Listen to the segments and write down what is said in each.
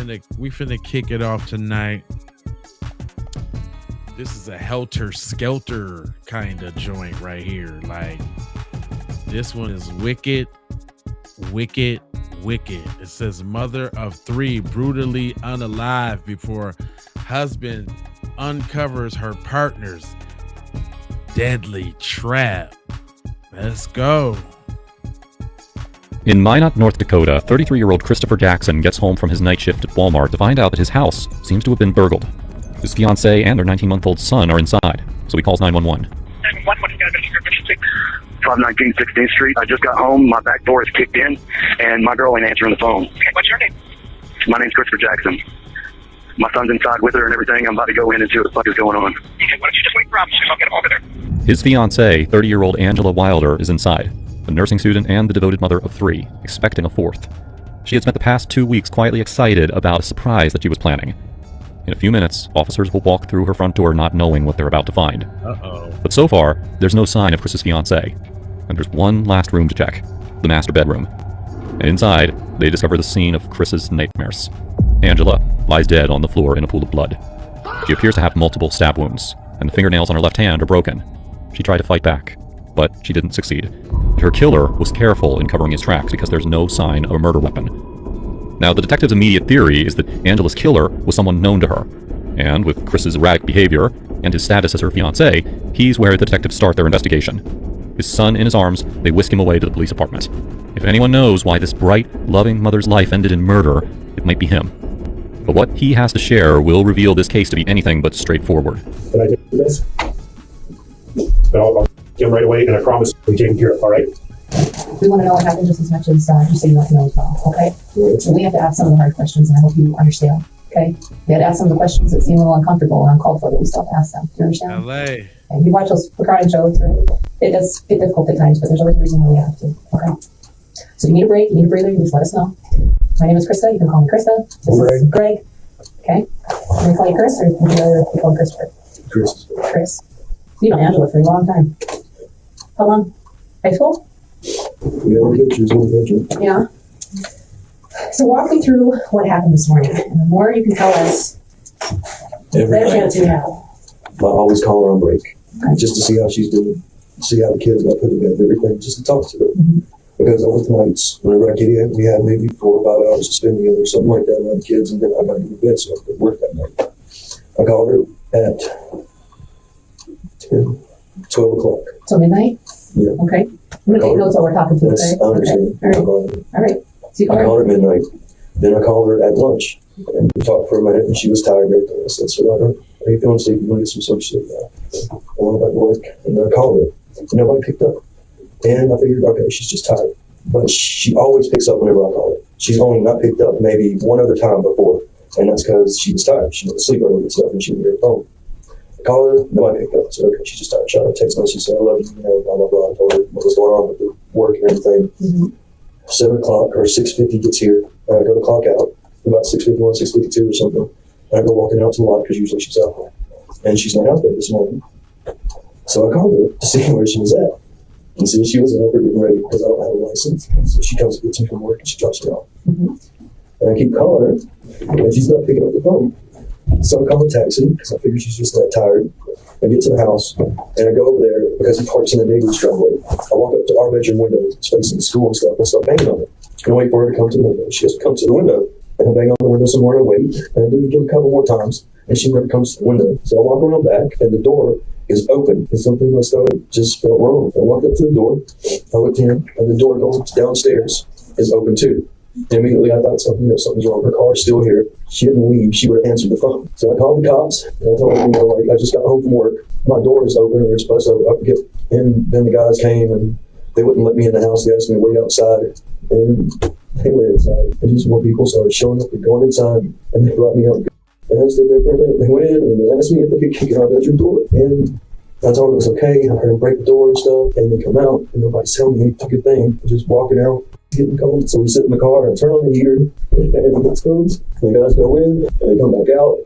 finna kick it off tonight. This is a helter skelter kind of joint right here. Like, this one is wicked. It says mother of 3 brutally unalive before husband uncovers her partner's deadly trap. Let's go. In Minot, North Dakota, 33-year-old Christopher Jackson gets home from his night shift at Walmart to find out that his house seems to have been burgled. His fiancée and their 19-month-old son are inside, so he calls 911. 519 16th Street. I just got home. My back door is kicked in, and my girl ain't answering the phone. Okay, what's your name? My name's Christopher Jackson. My son's inside with her and everything. I'm about to go in and see what the fuck is going on. Okay, why don't you just wait for officers? I'll get them over there. His fiancée, 30-year-old Angela Wilder, is inside, a nursing student and the devoted mother of 3, expecting a 4th. She had spent the past 2 weeks quietly excited about a surprise that she was planning. In a few minutes, officers will walk through her front door not knowing what they're about to find. But so far, there's no sign of Chris's fiancée. And there's one last room to check, the master bedroom. And inside, they discover the scene of Chris's nightmares. Angela lies dead on the floor in a pool of blood. She appears to have multiple stab wounds, and the fingernails on her left hand are broken. She tried to fight back, but she didn't succeed. Her killer was careful in covering his tracks because there's no sign of a murder weapon. Now, the detective's immediate theory is that Angela's killer was someone known to her. And with Chris's erratic behavior and his status as her fiancé, he's where the detectives start their investigation. His son in his arms, they whisk him away to the police department. If anyone knows why this bright, loving mother's life ended in murder, it might be him. But what he has to share will reveal this case to be anything but straightforward. Can I do this? I'll get him right away, and I promise to be taken care of, all right? We want to know what happened just as much as you say you want to know as well, okay? So we have to ask some of the hard questions, and I hope you understand, okay? We had to ask some of the questions that seem a little uncomfortable and uncalled for, but we still have to ask them. Do you understand? LA. And you watch those recorded shows, right? It does get difficult at times, but there's always a reason why we have to, okay? So if you need a break, you need a breather, you just let us know. My name is Krista. You can call me Krista. This is Greg. Okay? Can we call you Chris, or would you rather be called Christopher? Chris. You know Angela for a long time. How long? High school? Yeah. So walk me through what happened this morning, and the more you can tell us, the better chance you have. I always call her on break, just to see how she's doing, see how the kids got put to bed, everything, just to talk to her. Mm-hmm. Because over the nights, whenever I get in, we have maybe 4 or 5 hours to spend together, something like that around the kids, and then I got to go to bed, so I could work that night. I called her at 12 o'clock. So midnight? Yeah. Okay. I'm going to take notes while we're talking to her. I understand. Okay. All right. So you I called her at midnight. Then I called her at lunch, and we talked for a minute, and she was tired and everything. I said, sweetheart, are you feeling sleepy? You want to get some sleep now? I went back to work, and then I called her. Nobody picked up. And I figured, okay, she's just tired. But she always picks up whenever I call her. She's only not picked up maybe one other time before, and that's because she was tired. She went to sleep early and stuff, and she would hear her phone. I called her, nobody picked up. I said, okay, she's just tired. Shot her a text message, said, I love you, blah, blah, blah. I told her what was going on with the work and everything. Mm-hmm. 7 o'clock or 6:50 gets here. I go to clock out about 6:51, 6:52 or something. And I go walking out to the lot because usually she's out there. And she's not out there this morning. So I called her to see where she was at. And see, she wasn't up or getting ready because I don't have a license. So she comes and gets me from work and she drops me off. Mm-hmm. And I keep calling her, and she's not picking up the phone. So I call a taxi because I figure she's just that tired. I get to the house, and I go over there because he parks in the neighbor's driveway. I walk up to our bedroom window, it's facing the school and stuff, and I start banging on it. And I wait for her to come to the window. She has to come to the window, and I bang on the window some more, and I wait, and I do it again a couple more times, and she never comes to the window. So I walk around back, and the door is open, and something in my stomach just felt wrong. I walked up to the door, I looked in, and the door going downstairs is open too. And immediately I thought something's wrong. Her car's still here. She didn't leave. She would have answered the phone. So I called the cops, and I told them, I just got home from work. My door is open, or it's supposed to get. And then the guys came, and they wouldn't let me in the house. They asked me to wait outside, and they went inside. And just more people started showing up and going inside, and they brought me out. And I stood there for a minute. They went in, and they asked me if they could kick in our bedroom door. And I told them it was okay. I heard them break the door and stuff, and they come out, and nobody's telling me a good thing. They're just walking out, getting cold. So we sit in the car and turn on the heater, and everything goes. The guys go in, and they come back out.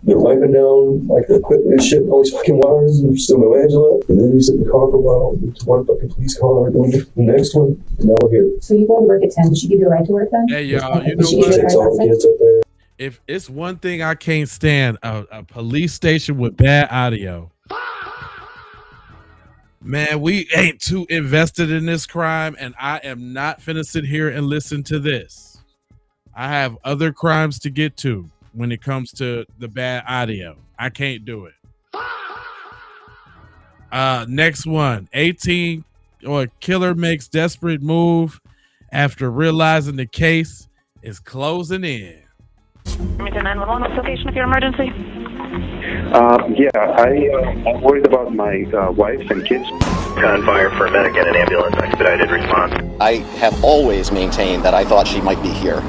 They're wiping down like the equipment and shit, all these fucking wires, and there's still no Angela. And then we sit in the car for a while. To one fucking police car, going to the next one, and now we're here. So you go to work at 10. Did she give you a ride to work then? Hey, y'all, you know what? She takes all the kids up there. If it's one thing I can't stand, a police station with bad audio. Man, we ain't too invested in this crime, and I am not finna sit here and listen to this. I have other crimes to get to when it comes to the bad audio. I can't do it. Next one. 18 or killer makes desperate move after realizing the case is closing in. 911, what's the location of your emergency? I'm worried about my wife and kids. Gunfire for a medic and an ambulance, expedited response. I have always maintained that I thought she might be here.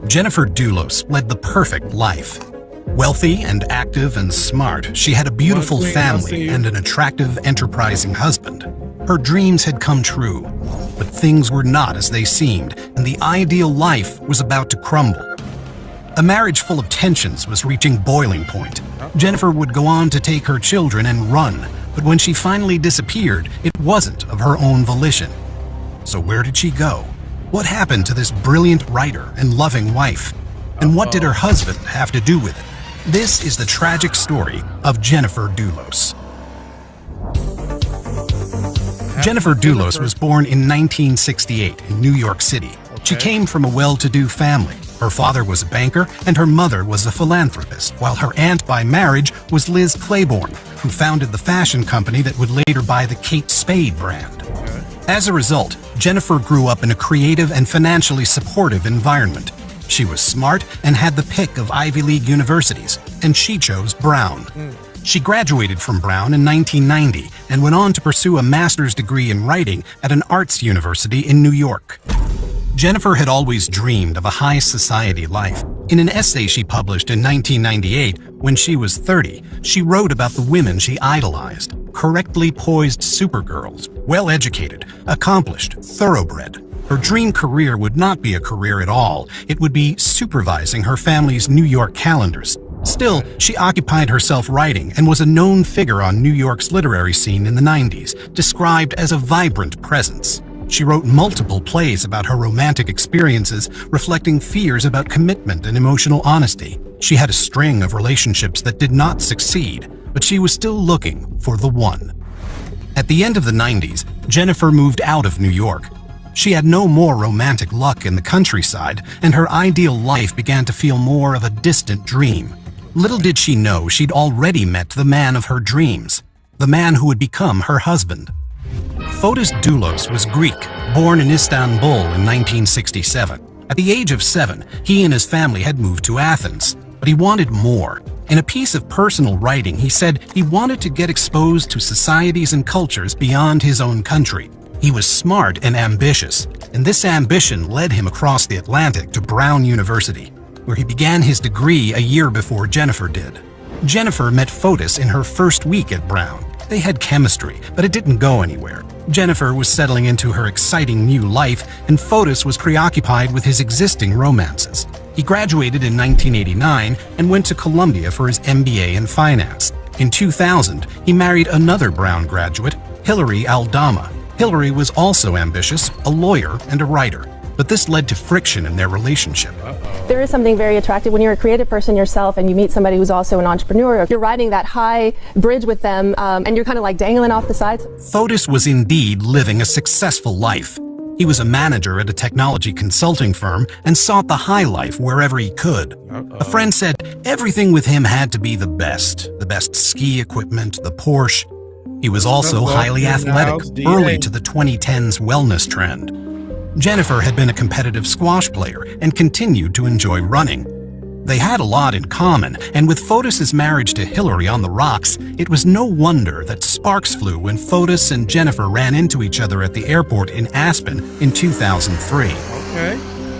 Jennifer Dulos led the perfect life. Wealthy and active and smart, she had a beautiful family and an attractive, enterprising husband. Her dreams had come true, but things were not as they seemed, and the ideal life was about to crumble. A marriage full of tensions was reaching boiling point. Jennifer would go on to take her children and run, but when she finally disappeared, it wasn't of her own volition. So where did she go? What happened to this brilliant writer and loving wife? And what did her husband have to do with it? This is the tragic story of Jennifer Dulos. Jennifer Dulos was born in 1968 in New York City. She came from a well-to-do family. Her father was a banker and her mother was a philanthropist, while her aunt by marriage was Liz Claiborne, who founded the fashion company that would later buy the Kate Spade brand. As a result, Jennifer grew up in a creative and financially supportive environment. She was smart and had the pick of Ivy League universities, and she chose Brown. She graduated from Brown in 1990 and went on to pursue a master's degree in writing at an arts university in New York. Jennifer had always dreamed of a high society life. In an essay she published in 1998, when she was 30, she wrote about the women she idolized, correctly poised supergirls, well-educated, accomplished, thoroughbred. Her dream career would not be a career at all. It would be supervising her family's New York calendars. Still, she occupied herself writing and was a known figure on New York's literary scene in the 90s, described as a vibrant presence. She wrote multiple plays about her romantic experiences, reflecting fears about commitment and emotional honesty. She had a string of relationships that did not succeed, but she was still looking for the one. At the end of the 90s, Jennifer moved out of New York. She had no more romantic luck in the countryside, and her ideal life began to feel more of a distant dream. Little did she know she'd already met the man of her dreams, the man who would become her husband. Fotis Dulos was Greek, born in Istanbul in 1967. At the age of 7, he and his family had moved to Athens, but he wanted more. In a piece of personal writing, he said he wanted to get exposed to societies and cultures beyond his own country. He was smart and ambitious, and this ambition led him across the Atlantic to Brown University, where he began his degree a year before Jennifer did. Jennifer met Fotis in her first week at Brown. They had chemistry, but it didn't go anywhere. Jennifer was settling into her exciting new life, and Fotis was preoccupied with his existing romances. He graduated in 1989 and went to Columbia for his MBA in finance. In 2000, he married another Brown graduate, Hillary Aldama. Hillary was also ambitious, a lawyer and a writer, but this led to friction in their relationship. There is something very attractive when you're a creative person yourself and you meet somebody who's also an entrepreneur. You're riding that high bridge with them and you're kind of like dangling off the sides. Fotis was indeed living a successful life. He was a manager at a technology consulting firm and sought the high life wherever he could. A friend said everything with him had to be the best ski equipment, the Porsche. He was also highly athletic, early to the 2010s wellness trend. Jennifer had been a competitive squash player and continued to enjoy running. They had a lot in common, and with Fotis' marriage to Hillary on the rocks, it was no wonder that sparks flew when Fotis and Jennifer ran into each other at the airport in Aspen in 2003.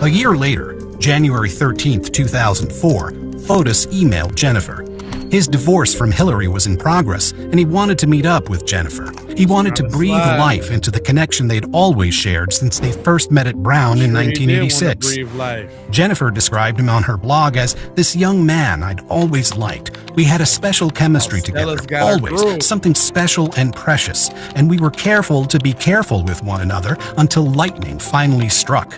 A year later, January 13th, 2004, Fotis emailed Jennifer. His divorce from Hillary was in progress, and he wanted to meet up with Jennifer. He wanted to breathe life into the connection they'd always shared since they first met at Brown in 1986. Jennifer described him on her blog as this young man I'd always liked. We had a special chemistry together, always, something special and precious, and we were careful to be careful with one another until lightning finally struck.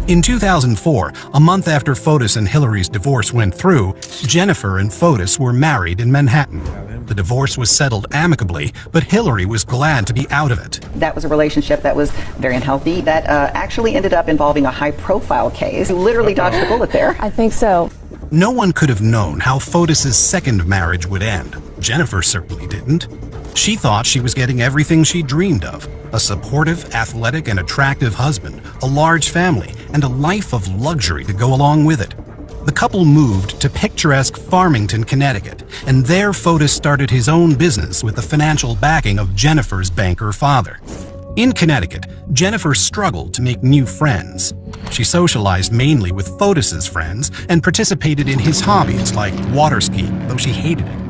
In 2004, a month after Fotis and Hillary's divorce went through, Jennifer and Fotis were married in Manhattan. The divorce was settled amicably, but Hillary was glad to be out of it. That was a relationship that was very unhealthy, that actually ended up involving a high-profile case. You literally dodged a bullet there. I think so. No one could have known how Fotis's second marriage would end. Jennifer certainly didn't. She thought she was getting everything she dreamed of: a supportive, athletic, and attractive husband, a large family, and a life of luxury to go along with it. The couple moved to picturesque Farmington, Connecticut, and there Fotis started his own business with the financial backing of Jennifer's banker father. In Connecticut, Jennifer struggled to make new friends. She socialized mainly with Fotis's friends and participated in his hobbies like water skiing, though she hated it.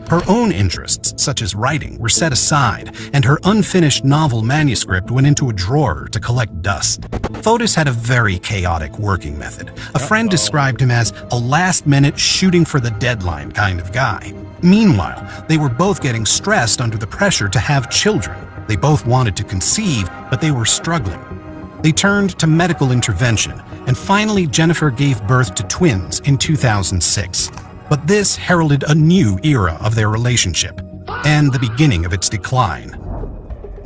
Her own interests, such as writing, were set aside, and her unfinished novel manuscript went into a drawer to collect dust. Fotis had a very chaotic working method. A friend described him as a last-minute shooting for the deadline kind of guy. Meanwhile, they were both getting stressed under the pressure to have children. They both wanted to conceive, but they were struggling. They turned to medical intervention, and finally Jennifer gave birth to twins in 2006. But this heralded a new era of their relationship, and the beginning of its decline.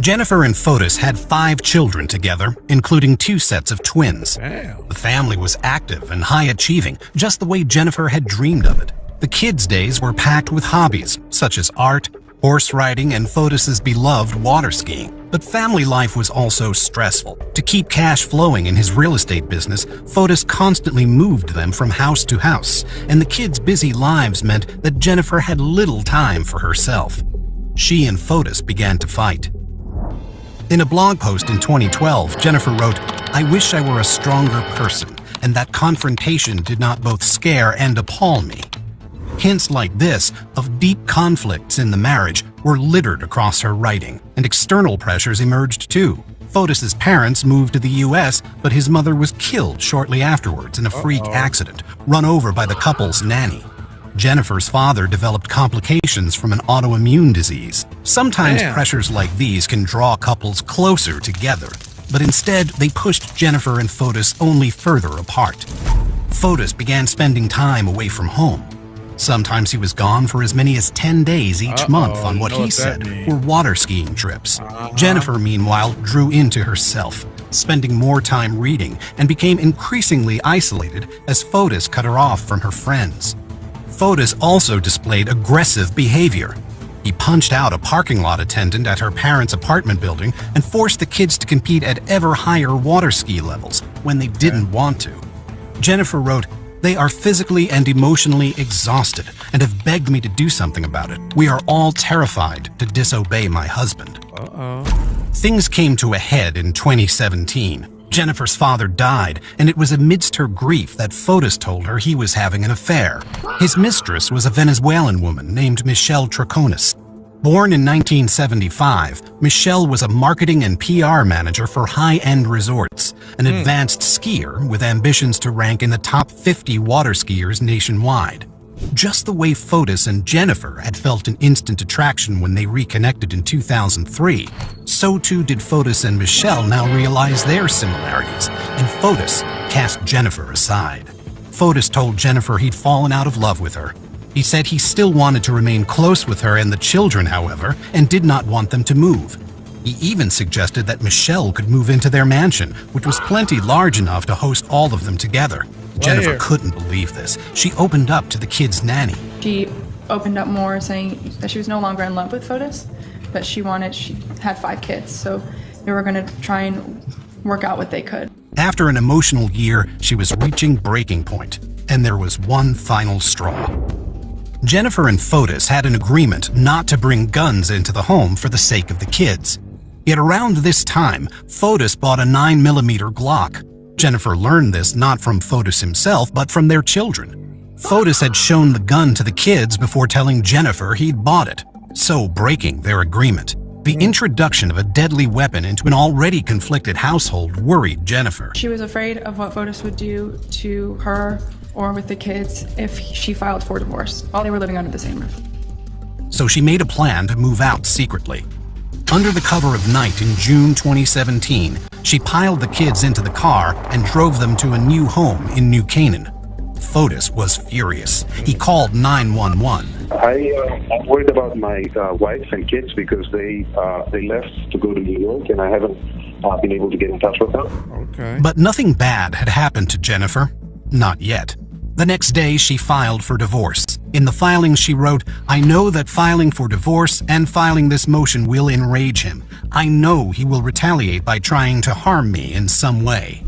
Jennifer and Fotis had 5 children together, including 2 sets of twins. The family was active and high-achieving, just the way Jennifer had dreamed of it. The kids' days were packed with hobbies, such as art, horse riding, and Fotis's beloved water skiing. But family life was also stressful. To keep cash flowing in his real estate business, Fotis constantly moved them from house to house, and the kids' busy lives meant that Jennifer had little time for herself. She and Fotis began to fight. In a blog post in 2012, Jennifer wrote, "I wish I were a stronger person, and that confrontation did not both scare and appall me." Hints like this of deep conflicts in the marriage were littered across her writing, and external pressures emerged too. Fotis's parents moved to the US, but his mother was killed shortly afterwards in a freak accident, run over by the couple's nanny. Jennifer's father developed complications from an autoimmune disease. Sometimes pressures like these can draw couples closer together, but instead they pushed Jennifer and Fotis only further apart. Fotis began spending time away from home. Sometimes he was gone for as many as 10 days each month on what he said were water skiing trips. Jennifer, meanwhile, drew into herself, spending more time reading, and became increasingly isolated as Fotis cut her off from her friends. Fotis also displayed aggressive behavior. He punched out a parking lot attendant at her parents' apartment building and forced the kids to compete at ever higher water ski levels when they didn't want to. Jennifer wrote, "They are physically and emotionally exhausted and have begged me to do something about it. We are all terrified to disobey my husband." Things came to a head in 2017. Jennifer's father died, and it was amidst her grief that Fotis told her he was having an affair. His mistress was a Venezuelan woman named Michelle Troconis. Born in 1975, Michelle was a marketing and PR manager for high-end resorts, an advanced skier with ambitions to rank in the top 50 water skiers nationwide. Just the way Fotis and Jennifer had felt an instant attraction when they reconnected in 2003, so too did Fotis and Michelle now realize their similarities, and Fotis cast Jennifer aside. Fotis told Jennifer he'd fallen out of love with her. He said he still wanted to remain close with her and the children, however, and did not want them to move. He even suggested that Michelle could move into their mansion, which was plenty large enough to host all of them together. Jennifer couldn't believe this. She opened up to the kids' nanny. She opened up more, saying that she was no longer in love with Fotis, but she had 5 kids, so they were going to try and work out what they could. After an emotional year, she was reaching breaking point, and there was one final straw. Jennifer and Fotis had an agreement not to bring guns into the home for the sake of the kids. Yet around this time, Fotis bought a 9mm Glock. Jennifer learned this not from Fotis himself, but from their children. Fotis had shown the gun to the kids before telling Jennifer he'd bought it, so breaking their agreement. The introduction of a deadly weapon into an already conflicted household worried Jennifer. She was afraid of what Fotis would do to her or with the kids if she filed for divorce while they were living under the same roof. So she made a plan to move out secretly. Under the cover of night in June 2017, she piled the kids into the car and drove them to a new home in New Canaan. Fotis was furious. He called 911. I'm worried about my wife and kids because they left to go to New York, and I haven't been able to get in touch with them. Okay. But nothing bad had happened to Jennifer. Not yet. The next day, she filed for divorce. In the filing, she wrote, "I know that filing for divorce and filing this motion will enrage him. I know he will retaliate by trying to harm me in some way."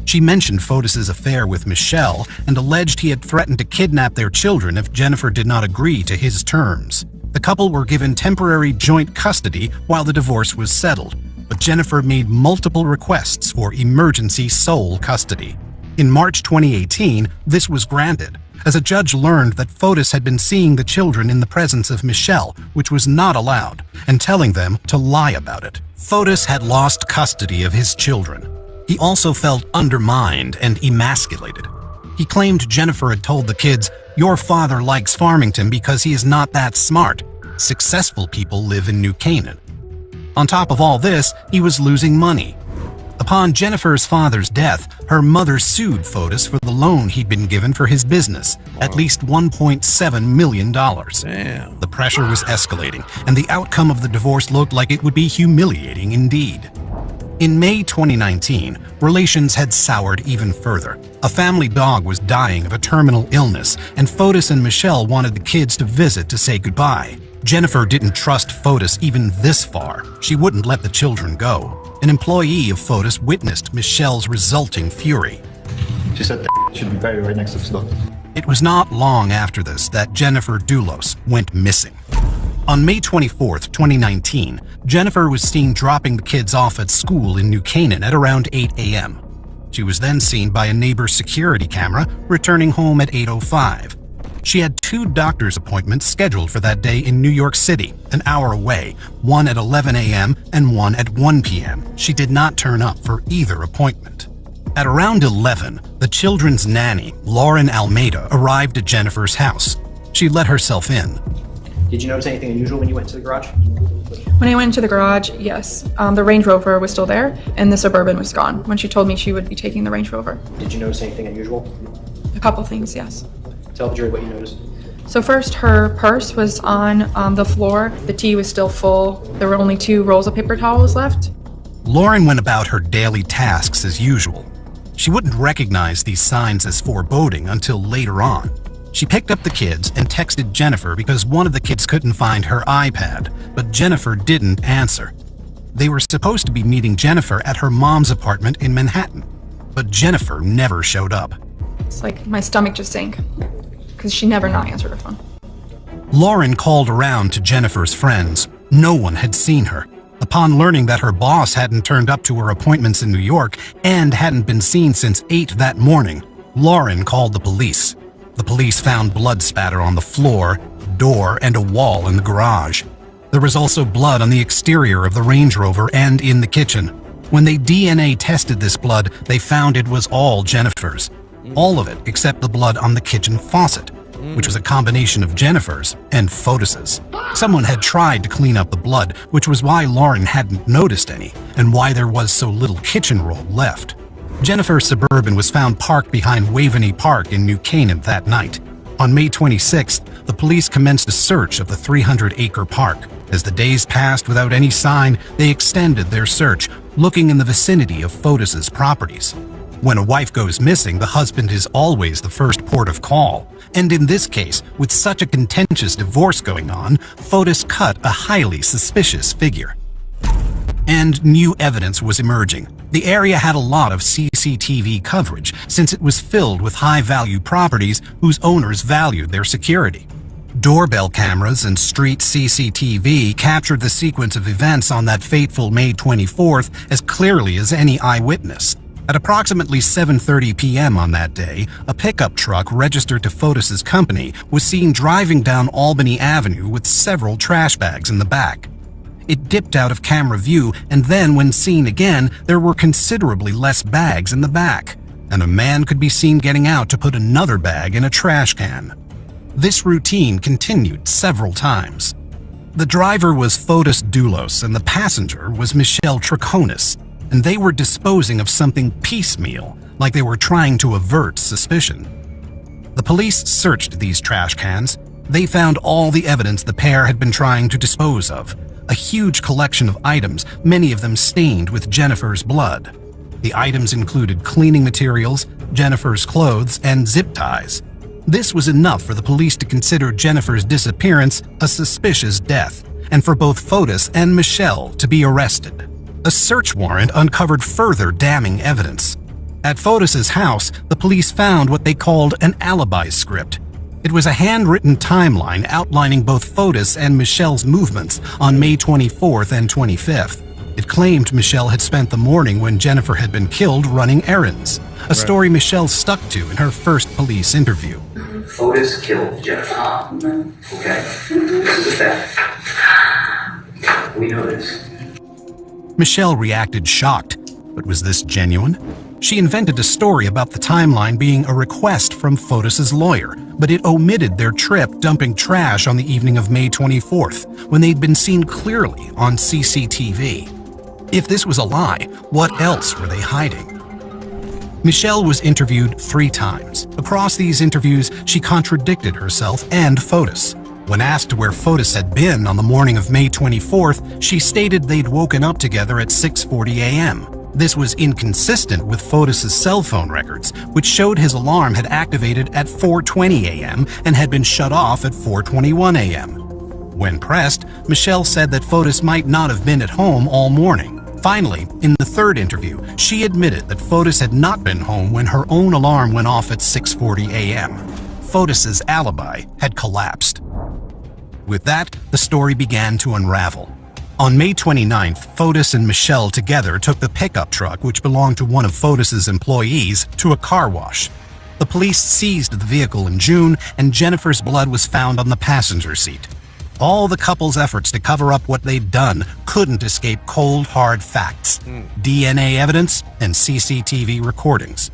She mentioned Fotis's affair with Michelle and alleged he had threatened to kidnap their children if Jennifer did not agree to his terms. The couple were given temporary joint custody while the divorce was settled, but Jennifer made multiple requests for emergency sole custody. In March 2018, this was granted, as a judge learned that Fotis had been seeing the children in the presence of Michelle, which was not allowed, and telling them to lie about it. Fotis had lost custody of his children. He also felt undermined and emasculated. He claimed Jennifer had told the kids, "Your father likes Farmington because he is not that smart. Successful people live in New Canaan." On top of all this, he was losing money. Upon Jennifer's father's death, her mother sued Fotis for the loan he'd been given for his business, at least $1.7 million. Damn. The pressure was escalating, and the outcome of the divorce looked like it would be humiliating indeed. In May 2019, relations had soured even further. A family dog was dying of a terminal illness, and Fotis and Michelle wanted the kids to visit to say goodbye. Jennifer didn't trust Fotis even this far. She wouldn't let the children go. An employee of Fotis witnessed Michelle's resulting fury. She said that should be buried right next to the dog. It was not long after this that Jennifer Dulos went missing. On May 24, 2019, Jennifer was seen dropping the kids off at school in New Canaan at around 8 a.m. She was then seen by a neighbor's security camera returning home at 8:05. She had 2 doctor's appointments scheduled for that day in New York City, an hour away, one at 11 a.m. and one at 1 p.m. She did not turn up for either appointment. At around 11, the children's nanny, Lauren Almeida, arrived at Jennifer's house. She let herself in. Did you notice anything unusual when you went to the garage? When I went into the garage, yes, the Range Rover was still there and the Suburban was gone when she told me she would be taking the Range Rover. Did you notice anything unusual? A couple things, yes. Tell the jury what you noticed. So first, her purse was on the floor. The tea was still full. There were only 2 rolls of paper towels left. Lauren went about her daily tasks as usual. She wouldn't recognize these signs as foreboding until later on. She picked up the kids and texted Jennifer because one of the kids couldn't find her iPad, but Jennifer didn't answer. They were supposed to be meeting Jennifer at her mom's apartment in Manhattan, but Jennifer never showed up. It's like my stomach just sank because she never not answered her phone. Lauren called around to Jennifer's friends. No one had seen her. Upon learning that her boss hadn't turned up to her appointments in New York and hadn't been seen since 8 that morning, Lauren called the police. The police found blood spatter on the floor, door, and a wall in the garage. There was also blood on the exterior of the Range Rover and in the kitchen. When they DNA tested this blood, they found it was all Jennifer's. All of it except the blood on the kitchen faucet, which was a combination of Jennifer's and Fotis's. Someone had tried to clean up the blood, which was why Lauren hadn't noticed any, and why there was so little kitchen roll left. Jennifer's Suburban was found parked behind Waveney Park in New Canaan that night. On May 26th, the police commenced a search of the 300-acre park. As the days passed without any sign, they extended their search, looking in the vicinity of Fotis's properties. When a wife goes missing, the husband is always the first port of call. And in this case, with such a contentious divorce going on, Fotis cut a highly suspicious figure. And new evidence was emerging. The area had a lot of CCTV coverage, since it was filled with high-value properties whose owners valued their security. Doorbell cameras and street CCTV captured the sequence of events on that fateful May 24th as clearly as any eyewitness. At approximately 7:30 p.m. on that day, a pickup truck registered to Fotis's company was seen driving down Albany Avenue with several trash bags in the back. it dipped out of camera view, and then when seen again, there were considerably less bags in the back, and a man could be seen getting out to put another bag in a trash can. This routine continued several times. The driver was Fotis Doulos and the passenger was Michelle Troconis, and they were disposing of something piecemeal, like they were trying to avert suspicion. The police searched these trash cans. They found all the evidence the pair had been trying to dispose of, a huge collection of items, many of them stained with Jennifer's blood. The items included cleaning materials, Jennifer's clothes, and zip ties. This was enough for the police to consider Jennifer's disappearance a suspicious death, and for both Fotis and Michelle to be arrested. A search warrant uncovered further damning evidence. At Fotis's house, the police found what they called an alibi script. It was a handwritten timeline outlining both Fotis and Michelle's movements on May 24th and 25th. It claimed Michelle had spent the morning when Jennifer had been killed running errands, a story Michelle stuck to in her first police interview. Fotis killed Jennifer. Okay, this is that. We know this. Michelle reacted shocked, but was this genuine? She invented a story about the timeline being a request from Fotis's lawyer, but it omitted their trip dumping trash on the evening of May 24th, when they'd been seen clearly on CCTV. If this was a lie, what else were they hiding? Michelle was interviewed 3 times. Across these interviews, she contradicted herself and Fotis. When asked where Fotis had been on the morning of May 24th, she stated they'd woken up together at 6:40 a.m. This was inconsistent with Fotis's cell phone records, which showed his alarm had activated at 4:20 a.m. and had been shut off at 4:21 a.m. When pressed, Michelle said that Fotis might not have been at home all morning. Finally, in the 3rd interview, she admitted that Fotis had not been home when her own alarm went off at 6:40 a.m. Fotis's alibi had collapsed. With that, the story began to unravel. On May 29th, Fotis and Michelle together took the pickup truck, which belonged to one of Fotis's employees, to a car wash. The police seized the vehicle in June, and Jennifer's blood was found on the passenger seat. All the couple's efforts to cover up what they'd done couldn't escape cold, hard facts: DNA evidence and CCTV recordings.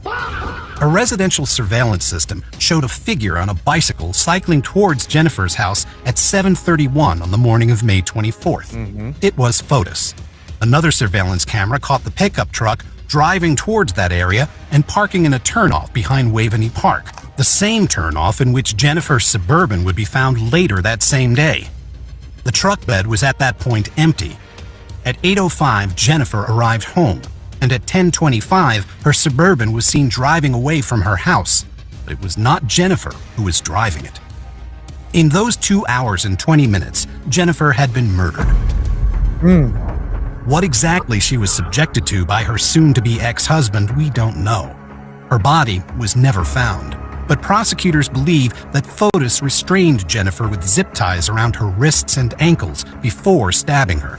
A residential surveillance system showed a figure on a bicycle cycling towards Jennifer's house at 7:31 on the morning of May 24th. It was Fotis. Another surveillance camera caught the pickup truck driving towards that area and parking in a turnoff behind Waveney Park, the same turnoff in which Jennifer's Suburban would be found later that same day. The truck bed was at that point empty. At 8:05, Jennifer arrived home, and at 10:25, her Suburban was seen driving away from her house, but it was not Jennifer who was driving it. In those 2 hours and 20 minutes, Jennifer had been murdered. What exactly she was subjected to by her soon-to-be ex-husband, we don't know. Her body was never found, but prosecutors believe that Fotis restrained Jennifer with zip ties around her wrists and ankles before stabbing her.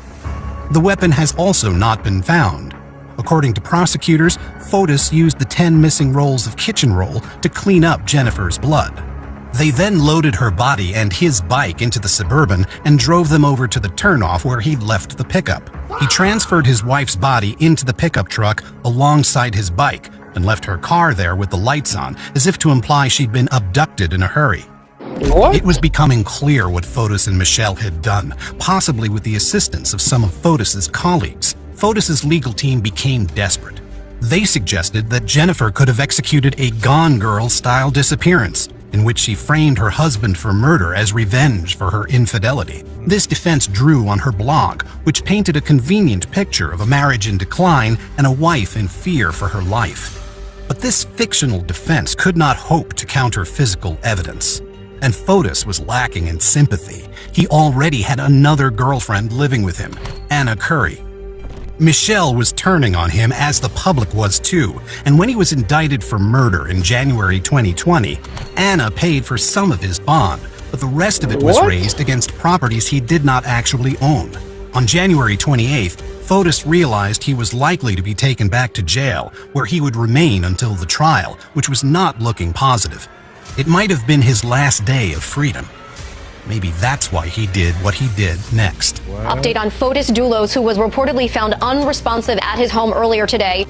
The weapon has also not been found. According to prosecutors, Fotis used the 10 missing rolls of kitchen roll to clean up Jennifer's blood. They then loaded her body and his bike into the Suburban and drove them over to the turnoff where he'd left the pickup. He transferred his wife's body into the pickup truck alongside his bike and left her car there with the lights on, as if to imply she'd been abducted in a hurry. It was becoming clear what Fotis and Michelle had done, possibly with the assistance of some of Fotis's colleagues. Fotis's legal team became desperate. They suggested that Jennifer could have executed a Gone Girl-style disappearance, in which she framed her husband for murder as revenge for her infidelity. This defense drew on her blog, which painted a convenient picture of a marriage in decline and a wife in fear for her life. But this fictional defense could not hope to counter physical evidence. And Fotis was lacking in sympathy. He already had another girlfriend living with him, Anna Curry. Michelle was turning on him, as the public was too, and when he was indicted for murder in January 2020, Anna paid for some of his bond, but the rest of it was raised against properties he did not actually own. On January 28th, Fotis realized he was likely to be taken back to jail, where he would remain until the trial, which was not looking positive. It might have been his last day of freedom. Maybe that's why he did what he did next. Update on Fotis Doulos, who was reportedly found unresponsive at his home earlier today.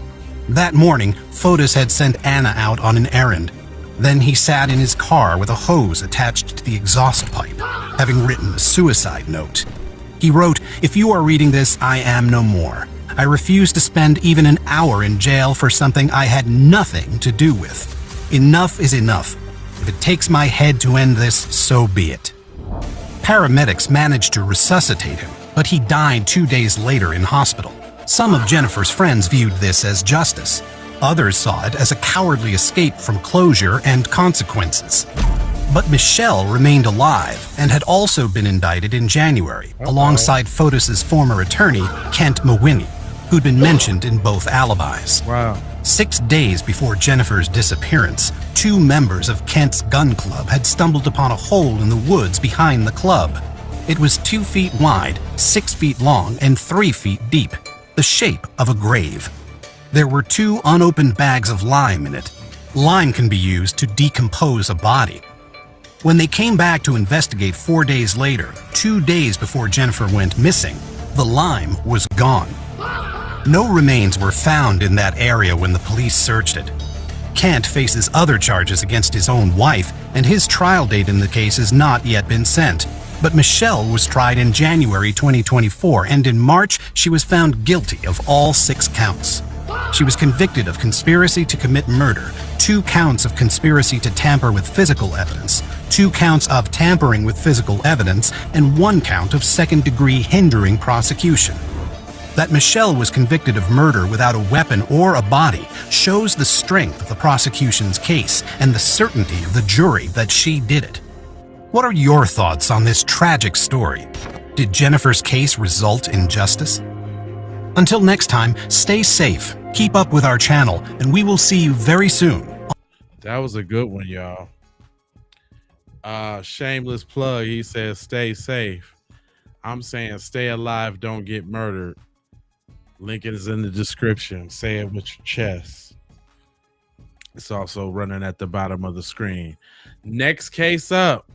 That morning, Fotis had sent Anna out on an errand. Then he sat in his car with a hose attached to the exhaust pipe, having written a suicide note. He wrote, "If you are reading this, I am no more. I refuse to spend even an hour in jail for something I had nothing to do with. Enough is enough. If it takes my head to end this, so be it." Paramedics managed to resuscitate him, but he died 2 days later in hospital. Some of Jennifer's friends viewed this as justice. Others saw it as a cowardly escape from closure and consequences. But Michelle remained alive and had also been indicted in January, alongside Fotis's former attorney, Kent Mawhinney, who'd been mentioned in both alibis. Wow. 6 days before Jennifer's disappearance, 2 members of Kent's gun club had stumbled upon a hole in the woods behind the club. It was 2 feet wide, 6 feet long, and 3 feet deep, the shape of a grave. There were 2 unopened bags of lime in it. Lime can be used to decompose a body. When they came back to investigate 4 days later, 2 days before Jennifer went missing, the lime was gone. No remains were found in that area when the police searched it. Kent faces other charges against his own wife, and his trial date in the case has not yet been set. But Michelle was tried in January 2024, and in March, she was found guilty of all 6 counts. She was convicted of conspiracy to commit murder, 2 counts of conspiracy to tamper with physical evidence, 2 counts of tampering with physical evidence, and 1 count of second-degree hindering prosecution. That Michelle was convicted of murder without a weapon or a body shows the strength of the prosecution's case and the certainty of the jury that she did it. What are your thoughts on this tragic story? Did Jennifer's case result in justice? Until next time, stay safe, keep up with our channel, and we will see you very soon. That was a good one, y'all. Shameless plug. He says, stay safe. I'm saying stay alive, don't get murdered. Link is in the description. Say it with your chest. It's also running at the bottom of the screen. Next case up.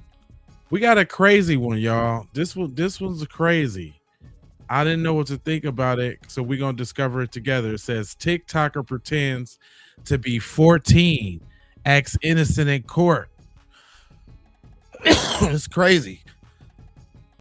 We got a crazy one, y'all. This one's crazy. I didn't know what to think about it, so we're going to discover it together. It says, TikToker pretends to be 14, acts innocent in court. It's crazy.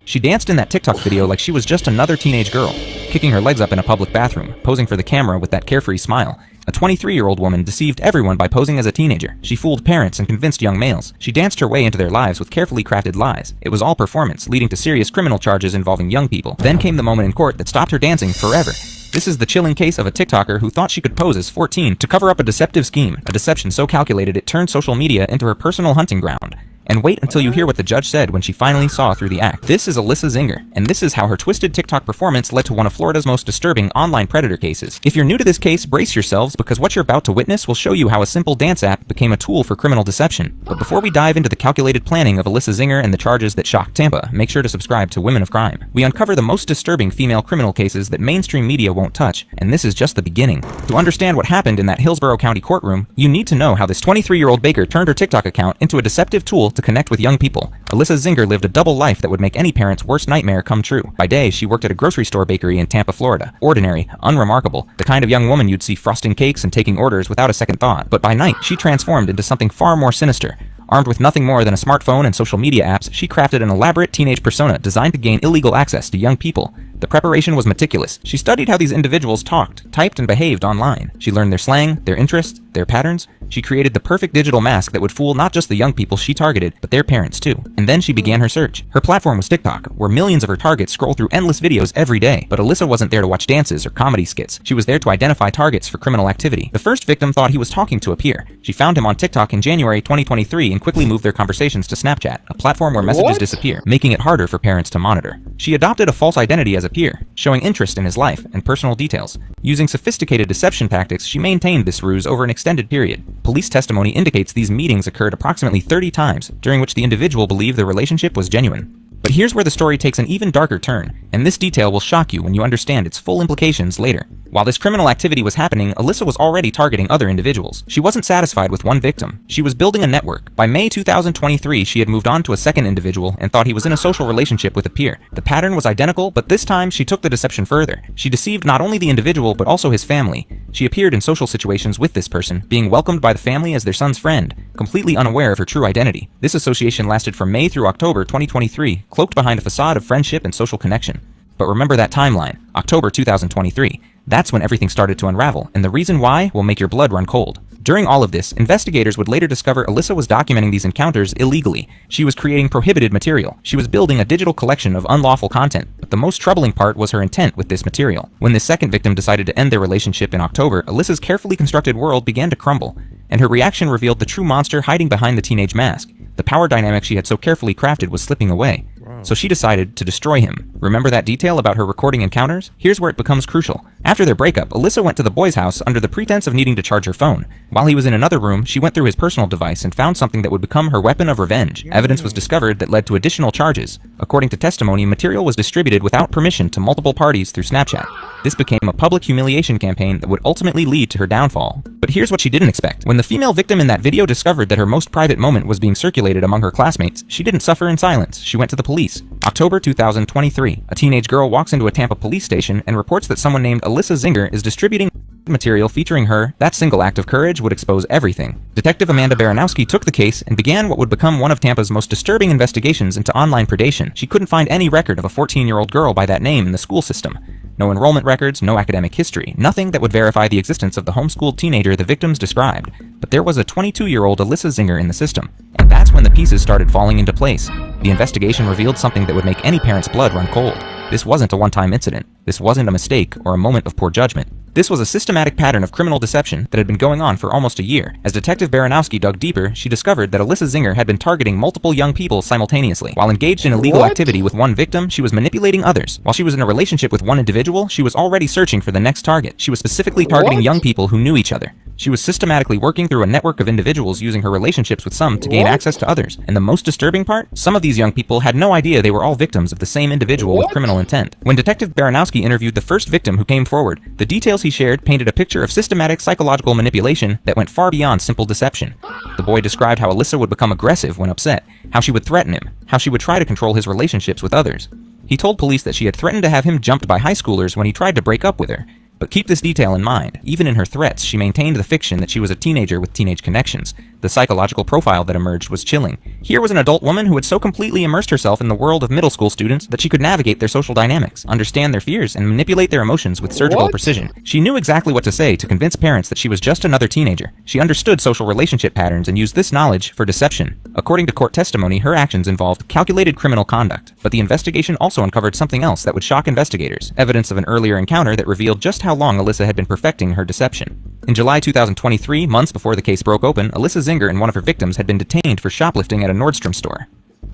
She danced in that TikTok video like she was just another teenage girl, kicking her legs up in a public bathroom, posing for the camera with that carefree smile. A 23-year-old woman deceived everyone by posing as a teenager. She fooled parents and convinced young males. She danced her way into their lives with carefully crafted lies. It was all performance, leading to serious criminal charges involving young people. Then came the moment in court that stopped her dancing forever. This is the chilling case of a TikToker who thought she could pose as 14 to cover up a deceptive scheme, a deception so calculated it turned social media into her personal hunting ground. And wait until you hear what the judge said when she finally saw through the act. This is Alyssa Zinger, and this is how her twisted TikTok performance led to one of Florida's most disturbing online predator cases. If you're new to this case, brace yourselves, because what you're about to witness will show you how a simple dance app became a tool for criminal deception. But before we dive into the calculated planning of Alyssa Zinger and the charges that shocked Tampa, make sure to subscribe to Women of Crime. We uncover the most disturbing female criminal cases that mainstream media won't touch, and this is just the beginning. To understand what happened in that Hillsborough County courtroom, you need to know how this 23-year-old baker turned her TikTok account into a deceptive tool to connect with young people. Alyssa Zinger lived a double life that would make any parent's worst nightmare come true. By day, she worked at a grocery store bakery in Tampa, Florida. Ordinary, unremarkable, the kind of young woman you'd see frosting cakes and taking orders without a second thought. But by night, she transformed into something far more sinister. Armed with nothing more than a smartphone and social media apps, she crafted an elaborate teenage persona designed to gain illegal access to young people. The preparation was meticulous. She studied how these individuals talked, typed, and behaved online. She learned their slang, their interests, their patterns. She created the perfect digital mask that would fool not just the young people she targeted, but their parents too. And then she began her search. Her platform was TikTok, where millions of her targets scroll through endless videos every day. But Alyssa wasn't there to watch dances or comedy skits. She was there to identify targets for criminal activity. The first victim thought he was talking to a peer. She found him on TikTok in January 2023 and quickly moved their conversations to Snapchat, a platform where messages disappear, making it harder for parents to monitor. She adopted a false identity as a peer, showing interest in his life and personal details. Using sophisticated deception tactics, she maintained this ruse over an extended period. Police testimony indicates these meetings occurred approximately 30 times, during which the individual believed the relationship was genuine. But here's where the story takes an even darker turn. and this detail will shock you when you understand its full implications later. While this criminal activity was happening, Alyssa was already targeting other individuals. She wasn't satisfied with one victim. She was building a network. By May 2023, she had moved on to a second individual and thought he was in a social relationship with a peer. The pattern was identical, but this time she took the deception further. She deceived not only the individual, but also his family. She appeared in social situations with this person, being welcomed by the family as their son's friend, completely unaware of her true identity. This association lasted from May through October 2023, cloaked behind a facade of friendship and social connection. But remember that timeline, October 2023. That's when everything started to unravel, and the reason why will make your blood run cold. During all of this, investigators would later discover Alyssa was documenting these encounters illegally. She was creating prohibited material. She was building a digital collection of unlawful content. But the most troubling part was her intent with this material. When this second victim decided to end their relationship in October, Alyssa's carefully constructed world began to crumble, and her reaction revealed the true monster hiding behind the teenage mask. The power dynamic she had so carefully crafted was slipping away. So she decided to destroy him. Remember that detail about her recording encounters? Here's where it becomes crucial. After their breakup, Alyssa went to the boy's house under the pretense of needing to charge her phone. While he was in another room, she went through his personal device and found something that would become her weapon of revenge. Evidence was discovered that led to additional charges. According to testimony, material was distributed without permission to multiple parties through Snapchat. This became a public humiliation campaign that would ultimately lead to her downfall. But here's what she didn't expect. When the female victim in that video discovered that her most private moment was being circulated among her classmates, she didn't suffer in silence. She went to the police. October 2023, a teenage girl walks into a Tampa police station and reports that someone named Alyssa Zinger is distributing material featuring her. That single act of courage would expose everything. Detective Amanda Baranowski took the case and began what would become one of Tampa's most disturbing investigations into online predation. She couldn't find any record of a 14-year-old girl by that name in the school system. No enrollment records, no academic history, nothing that would verify the existence of the homeschooled teenager the victims described. But there was a 22-year-old Alyssa Zinger in the system, and that's when the pieces started falling into place. The investigation revealed something that would make any parent's blood run cold. This wasn't a one-time incident. This wasn't a mistake or a moment of poor judgment. This was a systematic pattern of criminal deception that had been going on for almost a year. As Detective Baranowski dug deeper, she discovered that Alyssa Zinger had been targeting multiple young people simultaneously. While engaged in illegal activity with one victim, she was manipulating others. While she was in a relationship with one individual, she was already searching for the next target. She was specifically targeting young people who knew each other. She was systematically working through a network of individuals using her relationships with some to gain access to others. And the most disturbing part? Some of these young people had no idea they were all victims of the same individual with criminal intent. When Detective Baranowski interviewed the first victim who came forward, the details he shared painted a picture of systematic psychological manipulation that went far beyond simple deception. The boy described how Alyssa would become aggressive when upset, how she would threaten him, how she would try to control his relationships with others. He told police that she had threatened to have him jumped by high schoolers when he tried to break up with her. But keep this detail in mind. Even in her threats, she maintained the fiction that she was a teenager with teenage connections. The psychological profile that emerged was chilling. Here was an adult woman who had so completely immersed herself in the world of middle school students that she could navigate their social dynamics, understand their fears, and manipulate their emotions with surgical precision. She knew exactly what to say to convince parents that she was just another teenager. She understood social relationship patterns and used this knowledge for deception. According to court testimony, her actions involved calculated criminal conduct, but the investigation also uncovered something else that would shock investigators, evidence of an earlier encounter that revealed just how long Alyssa had been perfecting her deception. In July 2023, months before the case broke open, Alyssa Zinger and one of her victims had been detained for shoplifting at a Nordstrom store.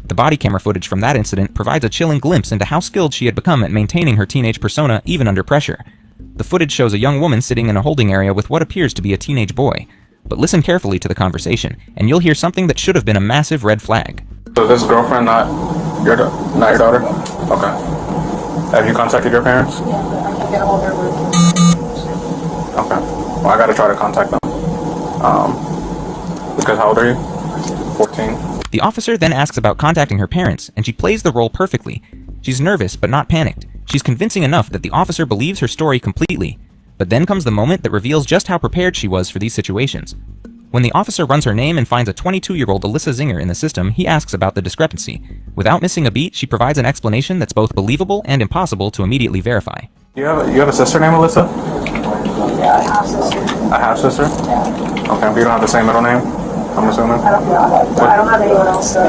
The body camera footage from that incident provides a chilling glimpse into how skilled she had become at maintaining her teenage persona even under pressure. The footage shows a young woman sitting in a holding area with what appears to be a teenage boy. But listen carefully to the conversation, and you'll hear something that should have been a massive red flag. So this girlfriend not your daughter? Okay. Have you contacted your parents? Yeah, I can't get a hold of her. Okay. Well, I gotta try to contact them. Because how old are you? 14. The officer then asks about contacting her parents, and she plays the role perfectly. She's nervous, but not panicked. She's convincing enough that the officer believes her story completely. But then comes the moment that reveals just how prepared she was for these situations. When the officer runs her name and finds a 22-year-old Alyssa Zinger in the system, he asks about the discrepancy. Without missing a beat, she provides an explanation that's both believable and impossible to immediately verify. You have a sister named Alyssa? Yeah, a half-sister. A half-sister? Yeah. Okay, but you don't have the same middle name, I'm assuming? I don't have anyone else. My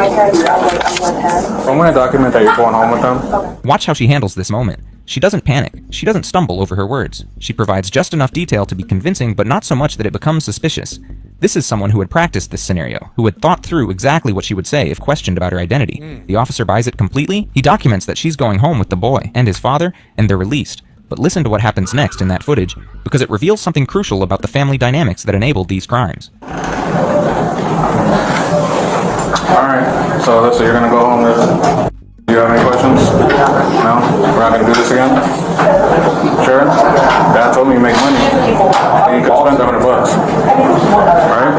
parents are on one head. I'm going to document that you're going home with them. Watch how she handles this moment. She doesn't panic. She doesn't stumble over her words. She provides just enough detail to be convincing, but not so much that it becomes suspicious. This is someone who had practiced this scenario, who had thought through exactly what she would say if questioned about her identity. The officer buys it completely. He documents that she's going home with the boy and his father, and they're released. But listen to what happens next in that footage, because it reveals something crucial about the family dynamics that enabled these crimes. Alright, so Alyssa, you're gonna go home with... Do you have any questions? No? We're not gonna do this again? Sure? Dad told me you make money. And you could spend $100. Alright?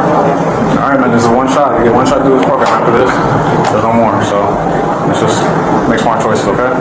Alright, man, this is one shot. You get one shot to do this program. After this, there's no more. So, let's just make smart choices, okay?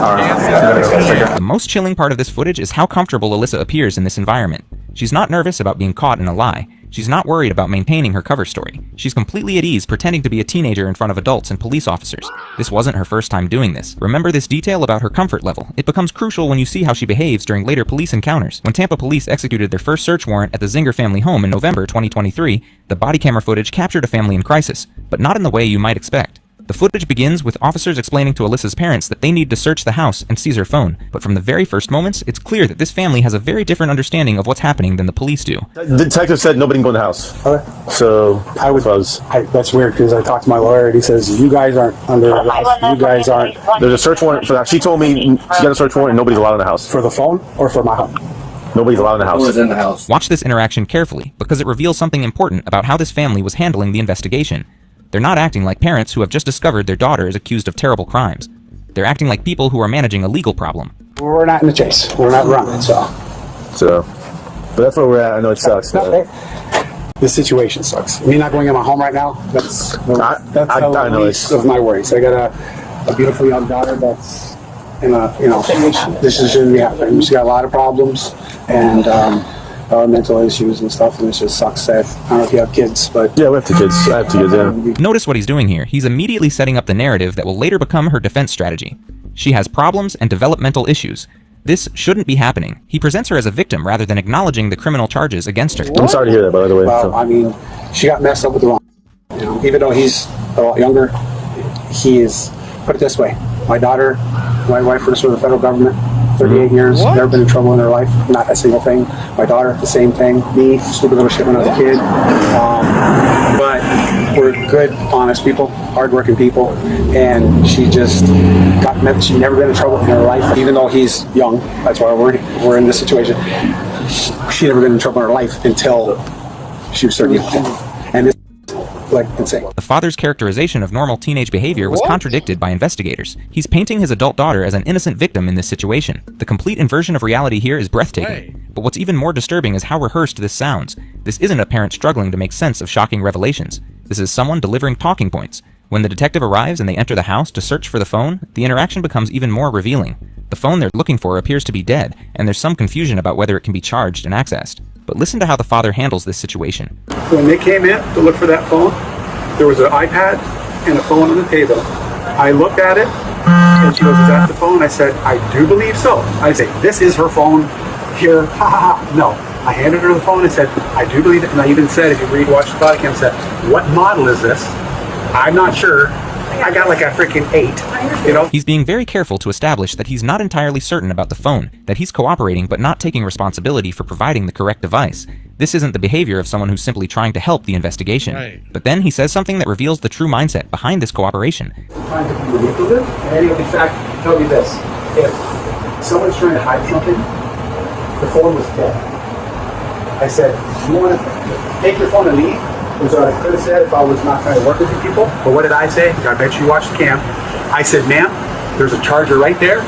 Alright, take care. The most chilling part of this footage is how comfortable Alyssa appears in this environment. She's not nervous about being caught in a lie. She's not worried about maintaining her cover story. She's completely at ease pretending to be a teenager in front of adults and police officers. This wasn't her first time doing this. Remember this detail about her comfort level. It becomes crucial when you see how she behaves during later police encounters. When Tampa police executed their first search warrant at the Zinger family home in November 2023, the body camera footage captured a family in crisis, but not in the way you might expect. The footage begins with officers explaining to Alyssa's parents that they need to search the house and seize her phone, but from the very first moments, it's clear that this family has a very different understanding of what's happening than the police do. The detective said nobody can go in the house. Okay. So that's weird because I talked to my lawyer and he says you guys aren't under arrest. You guys aren't. There's a search warrant for that. She told me she got a search warrant and nobody's allowed in the house. For the phone or for my home? Nobody's allowed in the house. Who is in the house? Watch this interaction carefully because it reveals something important about how this family was handling the investigation. They're not acting like parents who have just discovered their daughter is accused of terrible crimes. They're acting like people who are managing a legal problem. We're not in the chase. We're not running, so. But that's where we're at. I know it sucks. This situation sucks. Me not going in my home right now, that's the least of my worries. I got a beautiful young daughter that's in a, this is going to be happening. She's got a lot of problems and mental issues and stuff, and it just sucks that, I don't know if you have kids, but... Yeah, we have 2 kids. I have 2 kids, yeah. Notice what he's doing here. He's immediately setting up the narrative that will later become her defense strategy. She has problems and developmental issues. This shouldn't be happening. He presents her as a victim rather than acknowledging the criminal charges against her. I'm sorry to hear that, by the way. Well, I mean, she got messed up with the wrong... even though he's a lot younger, he is... Put it this way. My daughter, my wife works for the federal government. 38 years, never been in trouble in her life, not a single thing. My daughter, the same thing. Me, stupid little shit when I was a kid. But we're good, honest people, hardworking people, and she just she's never been in trouble in her life, even though he's young. That's why we're in this situation. She never been in trouble in her life until she was 30. And this like insane. The father's characterization of normal teenage behavior was contradicted by investigators. He's painting his adult daughter as an innocent victim in this situation. The complete inversion of reality here is breathtaking. But what's even more disturbing is how rehearsed this sounds. This isn't a parent struggling to make sense of shocking revelations. This is someone delivering talking points. When the detective arrives and they enter the house to search for the phone, the interaction becomes even more revealing. The phone they're looking for appears to be dead, and there's some confusion about whether it can be charged and accessed. But listen to how the father handles this situation. When they came in to look for that phone, there was an iPad and a phone on the table. I looked at it, and she goes, "Is that the phone?" I said, "I do believe so." I say, "This is her phone here." Ha ha ha. No. I handed her the phone and said, "I do believe it." And I even said, if you watch the body cam, said, "What model is this? I'm not sure." I got like a freaking 8, you know? He's being very careful to establish that he's not entirely certain about the phone, that he's cooperating but not taking responsibility for providing the correct device. This isn't the behavior of someone who's simply trying to help the investigation. Right. But then he says something that reveals the true mindset behind this cooperation. Trying to be manipulative, and in fact, tell me this: if someone's trying to hide something, the phone was dead. I said, "You want to take your phone and leave?" Which I could have said if I was not trying to work with you people. But what did I say? I bet you watched the cam. I said, "Ma'am, there's a charger right there.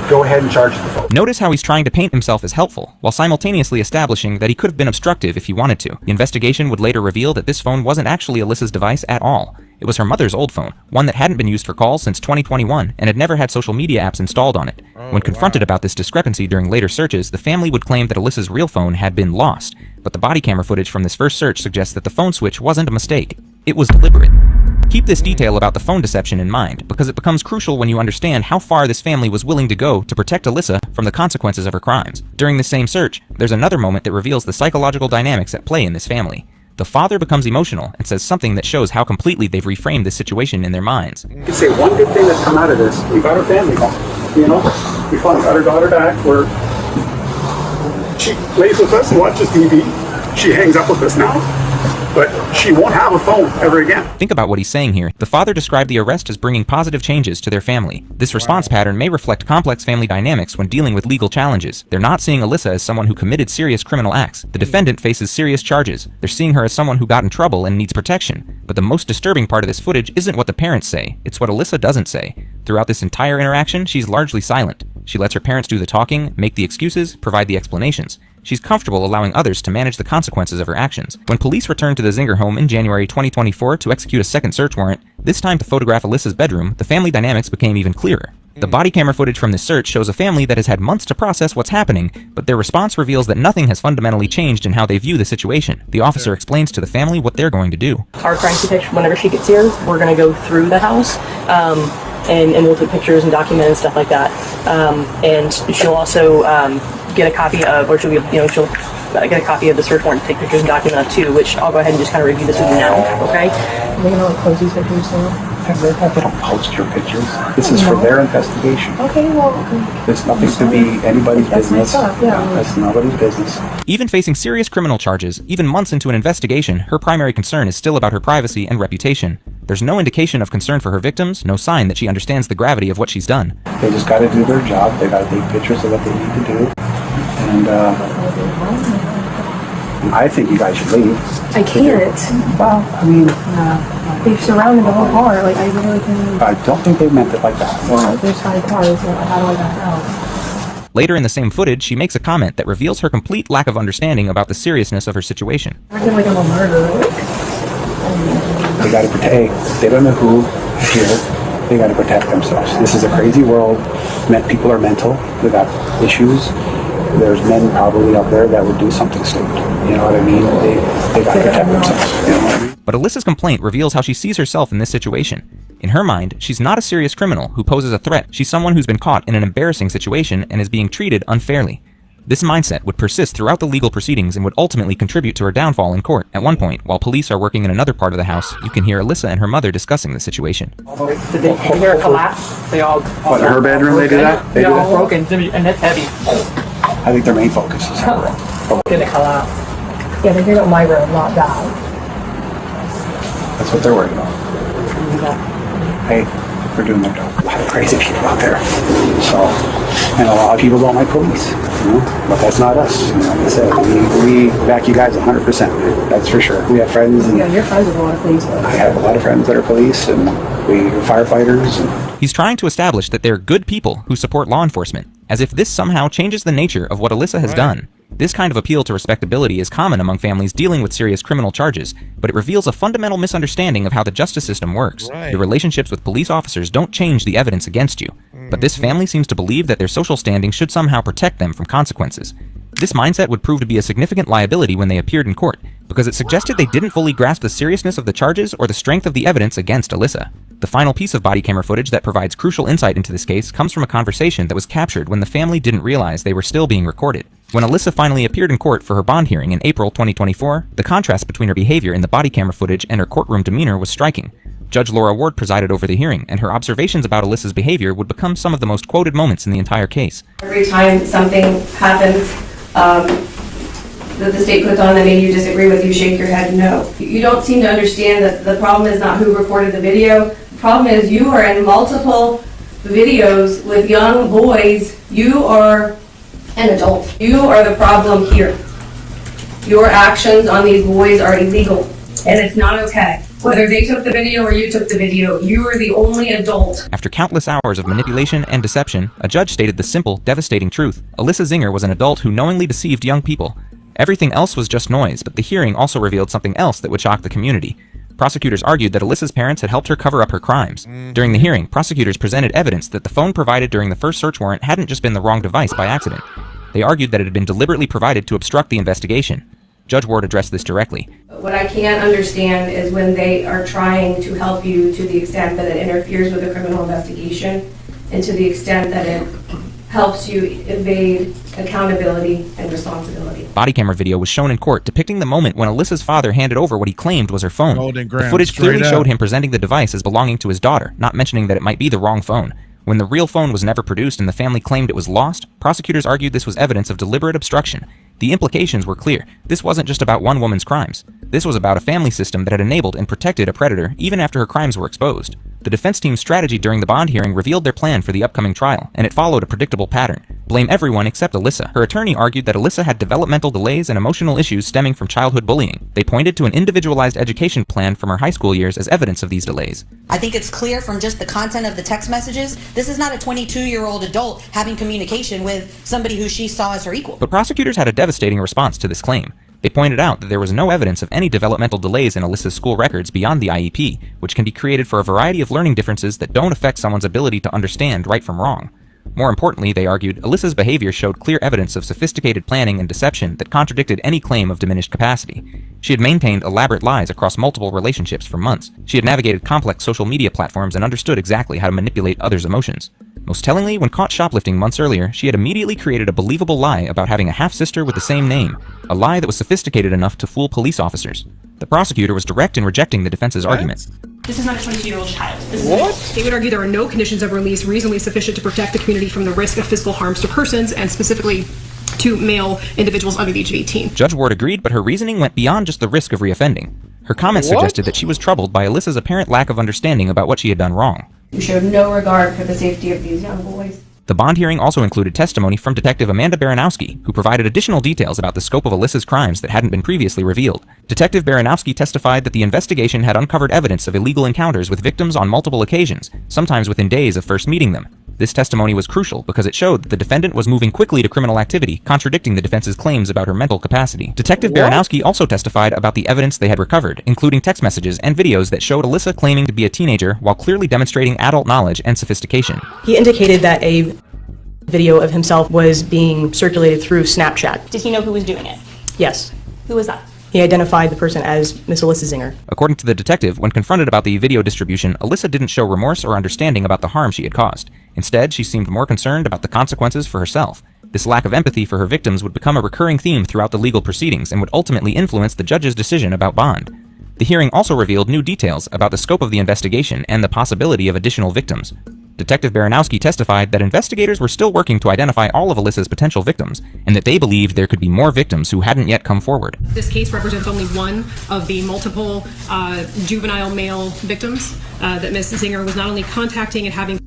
Go ahead and charge the phone." Notice how he's trying to paint himself as helpful, while simultaneously establishing that he could have been obstructive if he wanted to. The investigation would later reveal that this phone wasn't actually Alyssa's device at all. It was her mother's old phone, one that hadn't been used for calls since 2021 and had never had social media apps installed on it. When confronted about this discrepancy during later searches, the family would claim that Alyssa's real phone had been lost, but the body camera footage from this first search suggests that the phone switch wasn't a mistake. It was deliberate. Keep this detail about the phone deception in mind, because it becomes crucial when you understand how far this family was willing to go to protect Alyssa from the consequences of her crimes. During the same search, there's another moment that reveals the psychological dynamics at play in this family. The father becomes emotional and says something that shows how completely they've reframed this situation in their minds. You can say one good thing that's come out of this: we got our family home. You know, we finally got our daughter back. Where she plays with us and watches TV. She hangs up with us now. but she won't have a phone ever again. Think about what he's saying here. The father described the arrest as bringing positive changes to their family. This response pattern may reflect complex family dynamics when dealing with legal challenges. They're not seeing Alyssa as someone who committed serious criminal acts. The defendant faces serious charges. They're seeing her as someone who got in trouble and needs protection. But the most disturbing part of this footage isn't what the parents say, it's what Alyssa doesn't say. Throughout this entire interaction, she's largely silent. She lets her parents do the talking, make the excuses, provide the explanations. She's comfortable allowing others to manage the consequences of her actions. When police returned to the Zinger home in January 2024 to execute a second search warrant, this time to photograph Alyssa's bedroom, the family dynamics became even clearer. The body camera footage from this search shows a family that has had months to process what's happening, but their response reveals that nothing has fundamentally changed in how they view the situation. The officer explains to the family what they're going to do. Our crime detection, whenever she gets here, we're going to go through the house, and we'll take pictures and document and stuff like that. And she'll also get a copy of, or she'll get a copy of the search warrant to take pictures and document that too, which I'll go ahead and just kind of review this with you now, okay? We're going to post these pictures now. They don't post your pictures. This is for their investigation. Okay, well... There's nothing to be anybody's business. That's nobody's business. Even facing serious criminal charges, even months into an investigation, her primary concern is still about her privacy and reputation. There's no indication of concern for her victims, no sign that she understands the gravity of what she's done. They just got to do their job. They got to take pictures of what they need to do. And I think you guys should leave. I can't. Well, I mean... they've surrounded the whole car. Like, I really can't... I don't think they meant it like that. Well, there's 5 cars, so how do I back out? Later in the same footage, she makes a comment that reveals her complete lack of understanding about the seriousness of her situation. I feel like I'm a murderer. They got to protect. Hey, they don't know who here. They got to protect themselves. This is a crazy world. People are mental. They got issues. There's men probably out there that would do something stupid. You know what I mean? They got to protect themselves. You know what I mean? But Alyssa's complaint reveals how she sees herself in this situation. In her mind, she's not a serious criminal who poses a threat. She's someone who's been caught in an embarrassing situation and is being treated unfairly. This mindset would persist throughout the legal proceedings and would ultimately contribute to her downfall in court. At one point, while police are working in another part of the house, you can hear Alyssa and her mother discussing the situation. Did they hear it collapse? They all... What, in her bedroom they do that? They're all broken, and it's heavy. I think their main focus is her. Did it collapse? Yeah, they hear it in my room, not that. That's what they're worried about. Hey, they're doing their job. A lot of crazy people out there. So, and a lot of people don't like police, you know? But that's not us. You know, like I said, we back you guys 100%. That's for sure. We have friends. And yeah, you're friends with a lot of police. I have a lot of friends that are police, and we are firefighters. And he's trying to establish that they're good people who support law enforcement, as if this somehow changes the nature of what Alyssa has done. This kind of appeal to respectability is common among families dealing with serious criminal charges, but it reveals a fundamental misunderstanding of how the justice system works. The relationships with police officers don't change the evidence against you, but this family seems to believe that their social standing should somehow protect them from consequences. This mindset would prove to be a significant liability when they appeared in court, because it suggested they didn't fully grasp the seriousness of the charges or the strength of the evidence against Alyssa. The final piece of body camera footage that provides crucial insight into this case comes from a conversation that was captured when the family didn't realize they were still being recorded. When Alyssa finally appeared in court for her bond hearing in April 2024, the contrast between her behavior in the body camera footage and her courtroom demeanor was striking. Judge Laura Ward presided over the hearing, and her observations about Alyssa's behavior would become some of the most quoted moments in the entire case. Every time something happens that the state puts on that maybe you disagree with, you shake your head no. You don't seem to understand that the problem is not who recorded the video. The problem is you are in multiple videos with young boys. You are an adult. You are the problem here. Your actions on these boys are illegal, and it's not okay. Whether they took the video or you took the video, you are the only adult. After countless hours of manipulation and deception, a judge stated the simple, devastating truth. Alyssa Zinger was an adult who knowingly deceived young people. Everything else was just noise, but the hearing also revealed something else that would shock the community. Prosecutors argued that Alyssa's parents had helped her cover up her crimes. During the hearing, prosecutors presented evidence that the phone provided during the first search warrant hadn't just been the wrong device by accident. They argued that it had been deliberately provided to obstruct the investigation. Judge Ward addressed this directly. What I can't understand is when they are trying to help you to the extent that it interferes with a criminal investigation and to the extent that it helps you evade accountability and responsibility. Body camera video was shown in court depicting the moment when Alyssa's father handed over what he claimed was her phone. The footage clearly showed him presenting the device as belonging to his daughter, not mentioning that it might be the wrong phone. When the real phone was never produced and the family claimed it was lost, prosecutors argued this was evidence of deliberate obstruction. The implications were clear. This wasn't just about one woman's crimes. This was about a family system that had enabled and protected a predator even after her crimes were exposed. The defense team's strategy during the bond hearing revealed their plan for the upcoming trial, and it followed a predictable pattern. Blame everyone except Alyssa. Her attorney argued that Alyssa had developmental delays and emotional issues stemming from childhood bullying. They pointed to an individualized education plan from her high school years as evidence of these delays. I think it's clear from just the content of the text messages, this is not a 22-year-old adult having communication with somebody who she saw as her equal. But prosecutors had a devastating response to this claim. They pointed out that there was no evidence of any developmental delays in Alyssa's school records beyond the IEP, which can be created for a variety of learning differences that don't affect someone's ability to understand right from wrong. More importantly, they argued, Alyssa's behavior showed clear evidence of sophisticated planning and deception that contradicted any claim of diminished capacity. She had maintained elaborate lies across multiple relationships for months. She had navigated complex social media platforms and understood exactly how to manipulate others' emotions. Most tellingly, when caught shoplifting months earlier, she had immediately created a believable lie about having a half-sister with the same name, a lie that was sophisticated enough to fool police officers. The prosecutor was direct in rejecting the defense's argument. This is not a 22-year-old child. They would argue there are no conditions of release reasonably sufficient to protect the community from the risk of physical harms to persons, and specifically to male individuals under the age of 18. Judge Ward agreed, but her reasoning went beyond just the risk of reoffending. Her comments suggested that she was troubled by Alyssa's apparent lack of understanding about what she had done wrong. You showed no regard for the safety of these young boys. The bond hearing also included testimony from Detective Amanda Baranowski, who provided additional details about the scope of Alyssa's crimes that hadn't been previously revealed. Detective Baranowski testified that the investigation had uncovered evidence of illegal encounters with victims on multiple occasions, sometimes within days of first meeting them. This testimony was crucial because it showed that the defendant was moving quickly to criminal activity, contradicting the defense's claims about her mental capacity. Detective Baranowski also testified about the evidence they had recovered, including text messages and videos that showed Alyssa claiming to be a teenager while clearly demonstrating adult knowledge and sophistication. He indicated that a video of himself was being circulated through Snapchat. Did he know who was doing it? Yes. Who was that? He identified the person as Miss Alyssa Zinger. According to the detective, when confronted about the video distribution, Alyssa didn't show remorse or understanding about the harm she had caused. Instead, she seemed more concerned about the consequences for herself. This lack of empathy for her victims would become a recurring theme throughout the legal proceedings and would ultimately influence the judge's decision about bond. The hearing also revealed new details about the scope of the investigation and the possibility of additional victims. Detective Baranowski testified that investigators were still working to identify all of Alyssa's potential victims, and that they believed there could be more victims who hadn't yet come forward. This case represents only one of the multiple juvenile male victims that Ms. Zinger was not only contacting and having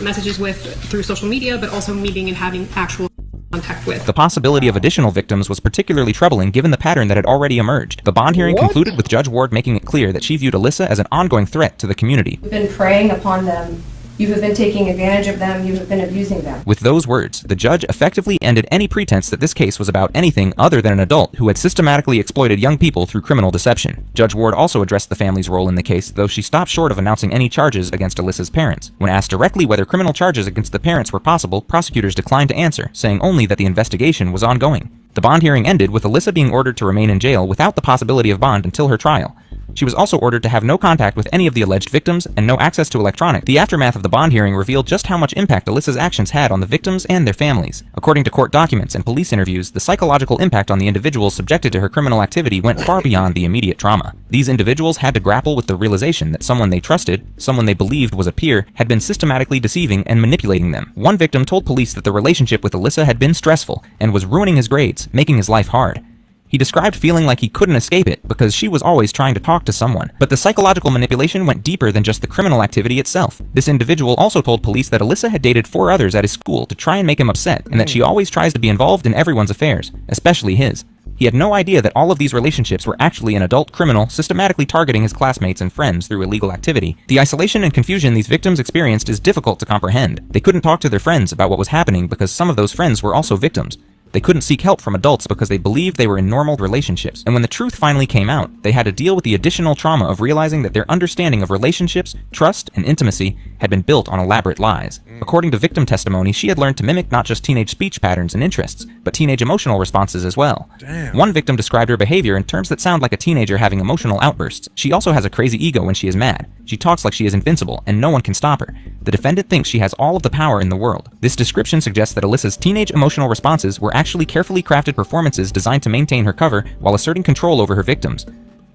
messages with through social media, but also meeting and having actual contact with. The possibility of additional victims was particularly troubling given the pattern that had already emerged. The bond hearing concluded with Judge Ward making it clear that she viewed Alyssa as an ongoing threat to the community. You've been preying upon them. You have been taking advantage of them. You have been abusing them. With those words, the judge effectively ended any pretense that this case was about anything other than an adult who had systematically exploited young people through criminal deception. Judge Ward also addressed the family's role in the case, though she stopped short of announcing any charges against Alyssa's parents. When asked directly whether criminal charges against the parents were possible, prosecutors declined to answer, saying only that the investigation was ongoing. The bond hearing ended with Alyssa being ordered to remain in jail without the possibility of bond until her trial. She was also ordered to have no contact with any of the alleged victims and no access to electronics. The aftermath of the bond hearing revealed just how much impact Alyssa's actions had on the victims and their families. According to court documents and police interviews, the psychological impact on the individuals subjected to her criminal activity went far beyond the immediate trauma. These individuals had to grapple with the realization that someone they trusted, someone they believed was a peer, had been systematically deceiving and manipulating them. One victim told police that the relationship with Alyssa had been stressful and was ruining his grades, making his life hard. He described feeling like he couldn't escape it because she was always trying to talk to someone. But the psychological manipulation went deeper than just the criminal activity itself. This individual also told police that Alyssa had dated 4 others at his school to try and make him upset, and that she always tries to be involved in everyone's affairs, especially his. He had no idea that all of these relationships were actually an adult criminal systematically targeting his classmates and friends through illegal activity. The isolation and confusion these victims experienced is difficult to comprehend. They couldn't talk to their friends about what was happening because some of those friends were also victims. They couldn't seek help from adults because they believed they were in normal relationships. And when the truth finally came out, they had to deal with the additional trauma of realizing that their understanding of relationships, trust, and intimacy had been built on elaborate lies. According to victim testimony, she had learned to mimic not just teenage speech patterns and interests, but teenage emotional responses as well. One victim described her behavior in terms that sound like a teenager having emotional outbursts. She also has a crazy ego when she is mad. She talks like she is invincible, and no one can stop her. The defendant thinks she has all of the power in the world. This description suggests that Alyssa's teenage emotional responses were actually carefully crafted performances designed to maintain her cover while asserting control over her victims.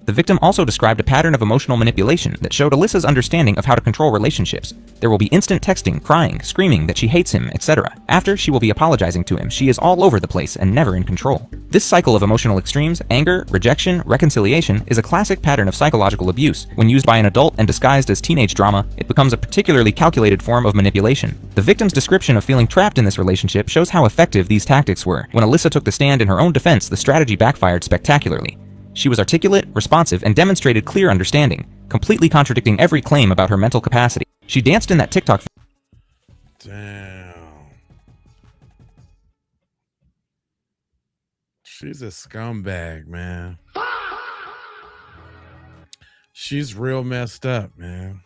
The victim also described a pattern of emotional manipulation that showed Alyssa's understanding of how to control relationships. There will be instant texting, crying, screaming that she hates him, etc. After, she will be apologizing to him. She is all over the place and never in control. This cycle of emotional extremes, anger, rejection, reconciliation, is a classic pattern of psychological abuse. When used by an adult and disguised as teenage drama, it becomes a particularly calculated form of manipulation. The victim's description of feeling trapped in this relationship shows how effective these tactics were. When Alyssa took the stand in her own defense, the strategy backfired spectacularly. She was articulate, responsive, and demonstrated clear understanding, completely contradicting every claim about her mental capacity. She danced in that TikTok. Damn. She's a scumbag, man. She's real messed up, man.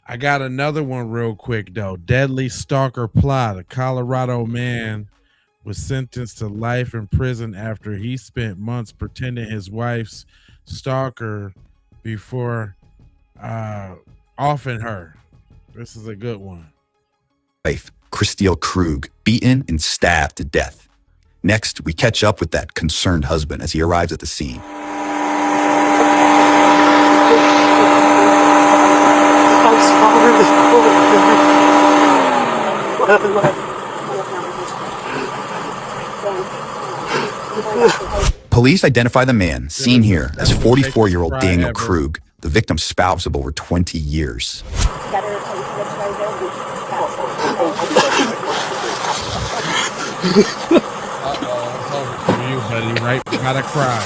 I got another one real quick, though. Deadly stalker plot. A Colorado man was sentenced to life in prison after he spent months pretending his wife's stalker before offing her. This is a good one. Wife, Christelle Krug, beaten and stabbed to death. Next, we catch up with that concerned husband as he arrives at the scene. Police identify the man, seen here, as 44-year-old Daniel Krug, the victim's spouse of over 20 years. You, buddy, right? Gotta cry.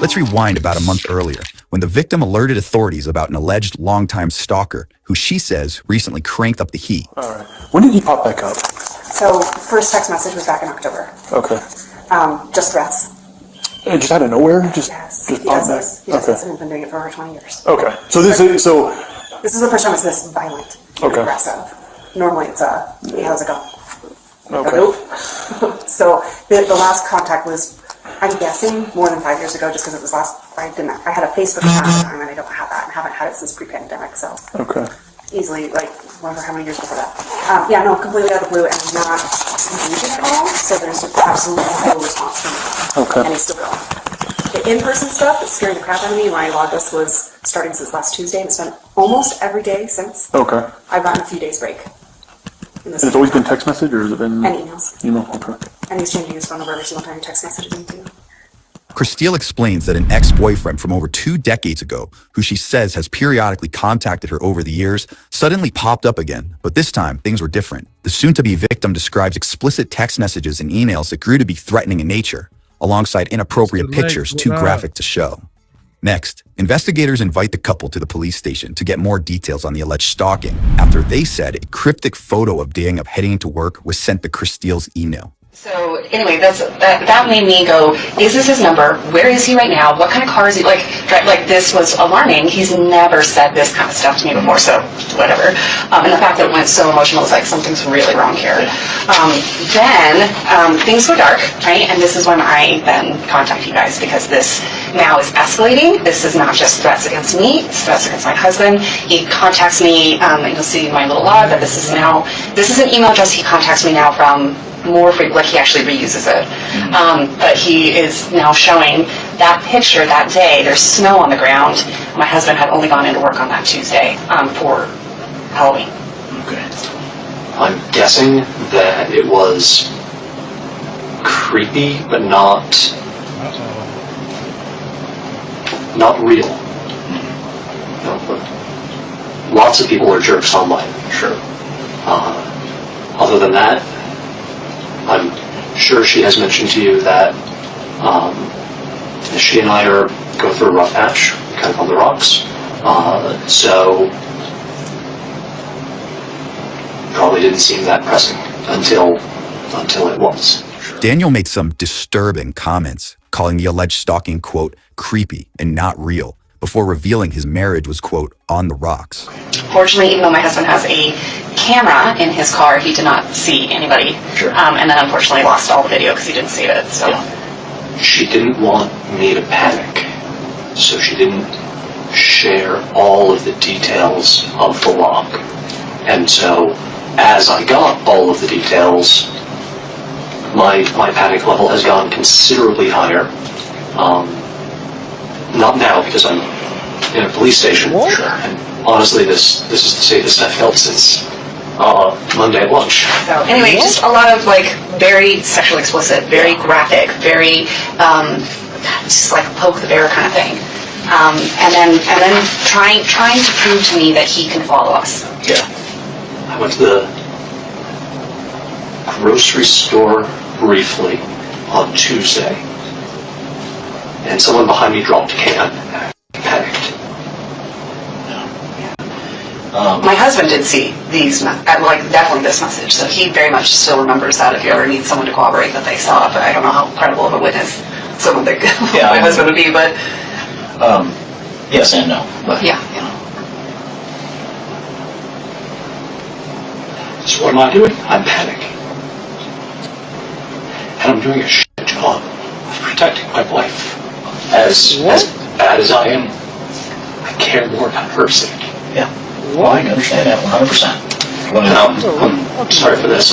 Let's rewind about a month earlier, when the victim alerted authorities about an alleged longtime stalker, who she says recently cranked up the heat. All right. When did he pop back up? So, first text message was back in October. Okay. Just threats. And just out of nowhere? Just He popped does back? this. He does this, and he's been doing it for over 20 years. Okay. So this is, so... This is the first time it's this violent and Okay. aggressive. Normally it's hey, how's it going? Okay. Nope. So, the last contact was, I'm guessing, more than 5 years ago, just because it was I had a Facebook account at the time, and I don't have that, and haven't had it since pre-pandemic, so. Okay. Easily, wonder how many years before that. Yeah, no, completely out of the blue, and not engaging at all, so there's absolutely no response from me. Okay. And he's still going. The in-person stuff that's scaring the crap out of me, when I logged this, was starting since last Tuesday, and it's been almost every day since. Okay. I've gotten a few days break. And it's always been text message, or has it been... And emails. Email, okay. And he's changing his phone number every single time he text messages me too. Christelle explains that an ex-boyfriend from over 2 decades ago, who she says has periodically contacted her over the years, suddenly popped up again. But this time, things were different. The soon-to-be victim describes explicit text messages and emails that grew to be threatening in nature, alongside inappropriate pictures too graphic to show. Next, investigators invite the couple to the police station to get more details on the alleged stalking, after they said a cryptic photo of Daniel heading to work was sent to Christelle's email. So anyway, that made me go, is this his number? Where is he right now? What kind of car is he? Like this was alarming. He's never said this kind of stuff to me before, so whatever. And the fact that it went so emotional is like something's really wrong here. Then things go dark, right? And this is when I then contact you guys, because this now is escalating. This is not just threats against me, it's threats against my husband. He contacts me, and you'll see in my little log that this is an email address he contacts me now from more frequently, like he actually reuses it. But he is now showing that picture that day. There's snow on the ground. My husband had only gone into work on that Tuesday for Halloween. Okay. I'm guessing that it was creepy, but not real. No, but lots of people are jerks online, sure. Other than that, I'm sure she has mentioned to you that she and I go through a rough patch, kind of on the rocks. So probably didn't seem that pressing until it was. Daniel made some disturbing comments, calling the alleged stalking, quote, creepy and not real, before revealing his marriage was, quote, on the rocks. Fortunately, even though my husband has a camera in his car, he did not see anybody. Sure. And then unfortunately lost all the video because he didn't save it. So She didn't want me to panic, so she didn't share all of the details of the log. And so as I got all of the details, my panic level has gone considerably higher. Not now, because I'm in a police station. Sure. And honestly, this is the safest I've felt since Monday at lunch. So anyway, just a lot of like very sexually explicit, very graphic, very just like poke the bear kind of thing. And then trying to prove to me that he can follow us. Yeah. I went to the grocery store briefly on Tuesday, and someone behind me dropped a can. I panicked. My husband did see these, like definitely this message, so he very much still remembers that if you ever need someone to corroborate that they saw it, but I don't know how credible of a witness someone that my husband would be, but... yes and no. But yeah. So what am I doing? I'm panicking. And I'm doing a shit job of protecting my wife. As bad as I am, I care more about her safety. Yeah. Well, I understand that 100%. I'm sorry for this.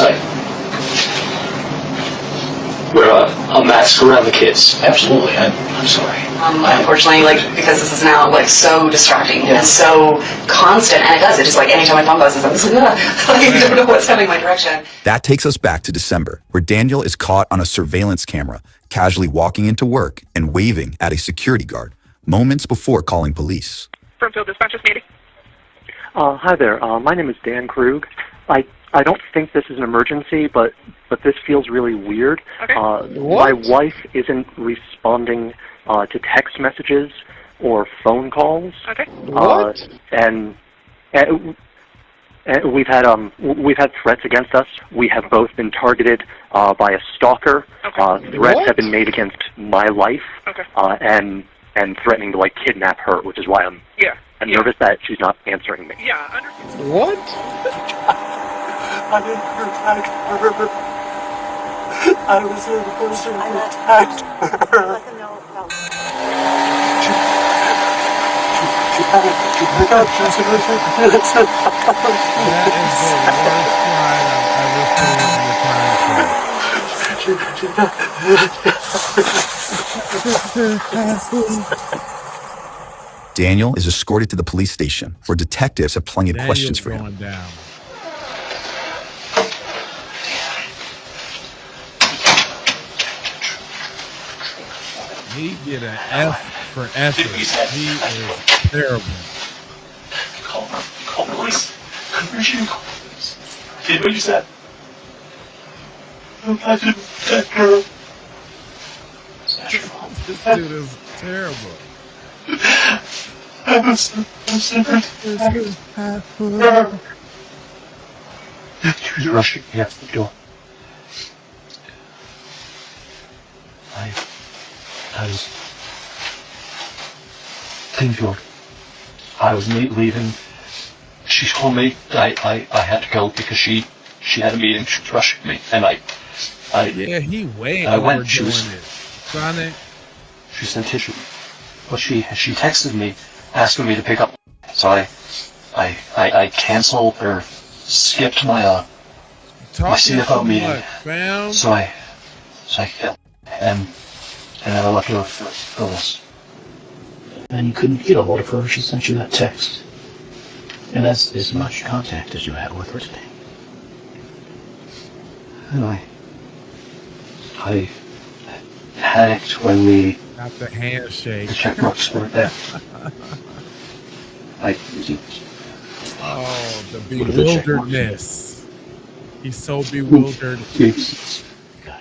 Wear a mask around the kids. Absolutely. I'm sorry. Unfortunately, like, because this is now like so distracting and so constant, and it just like anytime my phone buzzes, I'm just like, I don't know what's coming my direction. That takes us back to December, where Daniel is caught on a surveillance camera, casually walking into work and waving at a security guard, moments before calling police. Springfield Dispatchers meeting. Hi there. My name is Dan Krug. I don't think this is an emergency, but this feels really weird. Okay. My wife isn't responding to text messages or phone calls. Okay. And we've had threats against us. We have both been targeted by a stalker. Okay. Threats have been made against my life. Okay. And threatening to like kidnap her, which is why I'm nervous that she's not answering me. Yeah. What? I didn't protect her. I was supposed to protect her. Let them know about Daniel is escorted to the police station, where detectives have plenty of questions for him. Down. He get an F for effort. He is terrible. Call police. Conversion, call police. Did what you said. I didn't protect her. This dude is terrible. I was never her. She was rushing me out the door. I was Greenfield. I was leaving. She told me I had to go because she had a meeting. She was rushing me, and he way I went. overdoing it. Sonic. She sent tissue, but she texted me asking me to pick up. So I canceled or skipped my CFO meeting. So I and I left her for this. And you couldn't get a hold of her. She sent you that text. And that's as much contact as you had with her today. And I panicked when the handshake. The check marks weren't there. The bewilderedness. He's so bewildered.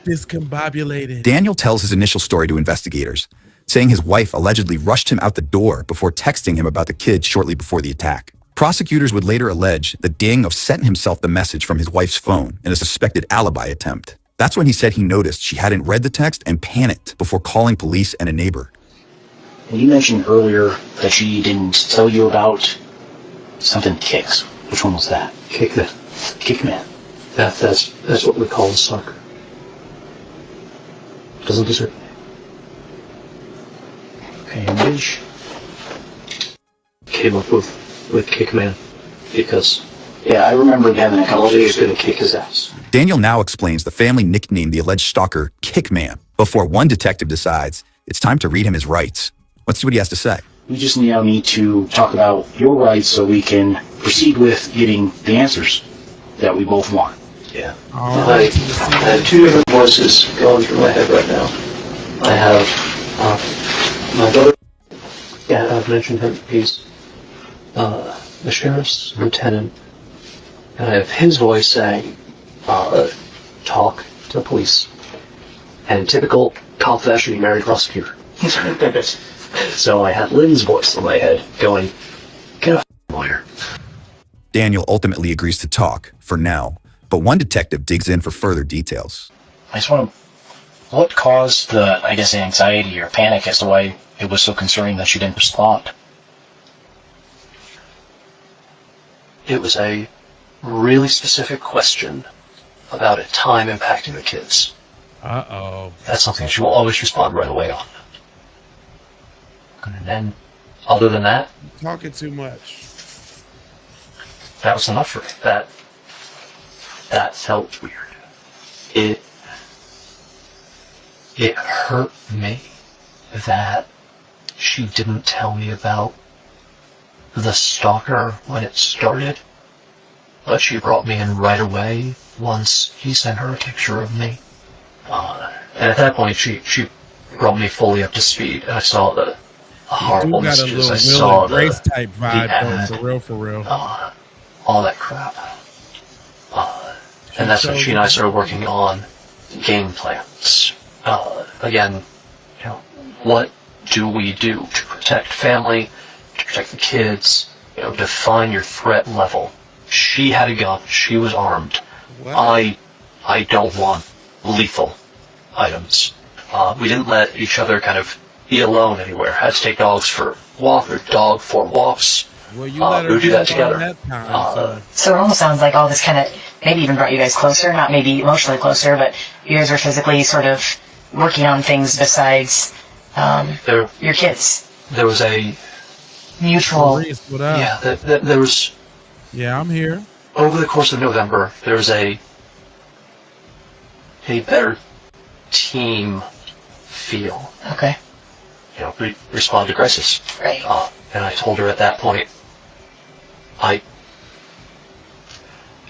Discombobulated. Daniel tells his initial story to investigators, saying his wife allegedly rushed him out the door before texting him about the kids shortly before the attack. Prosecutors would later allege that Daniel sent himself the message from his wife's phone in a suspected alibi attempt. That's when he said he noticed she hadn't read the text and panicked before calling police and a neighbor. Well, you mentioned earlier that she didn't tell you about something Kicks. Which one was that? Kickman. That's what we call a sucker. Doesn't deserve. Okay, and Ridge came up with Kickman because Yeah, I remember him, and I told you he was going to kick his ass. Daniel now explains the family nicknamed the alleged stalker Kickman before one detective decides it's time to read him his rights. Let's see what he has to say. We just now need to talk about your rights so we can proceed with getting the answers that we both want. Yeah. I have two different voices going through my head right now. I have my brother. Yeah, I've mentioned him. He's the sheriff's lieutenant. And I have his voice saying, talk to the police. And in typical cop fashion, he married a prosecutor. So I had Lynn's voice in my head going, get a lawyer. Daniel ultimately agrees to talk, for now, but one detective digs in for further details. I just want to... What caused the, I guess, anxiety or panic as to why it was so concerning that she didn't respond? It was a really specific question about a time impacting the kids. Uh-oh. That's something she will always respond right away on. And then, other than that, Talking too much. that was enough for me. That felt weird. It hurt me that she didn't tell me about the stalker when it started, but she brought me in right away once he sent her a picture of me. And at that point, she brought me fully up to speed, and I saw the horrible messages. I saw the Grace type vibe, ad, though, for real. all that crap. And that's when she and I started working on game plans. Again, you know, what do we do to protect family, to protect the kids, you know, define your threat level. She had a gun, she was armed. What? I don't want lethal items. We didn't let each other kind of be alone anywhere. Had to take dogs for walk or dog for walks. Well, you let her we do that have all together. that time, So it almost sounds like all this kind of maybe even brought you guys closer, not maybe emotionally closer, but you guys were physically sort of working on things besides your kids. There was a mutual... Maurice, what up? Yeah, there was... Yeah, I'm here. Over the course of November, there was a better team feel. Okay. You know, we respond to crisis. Right. And I told her at that point, I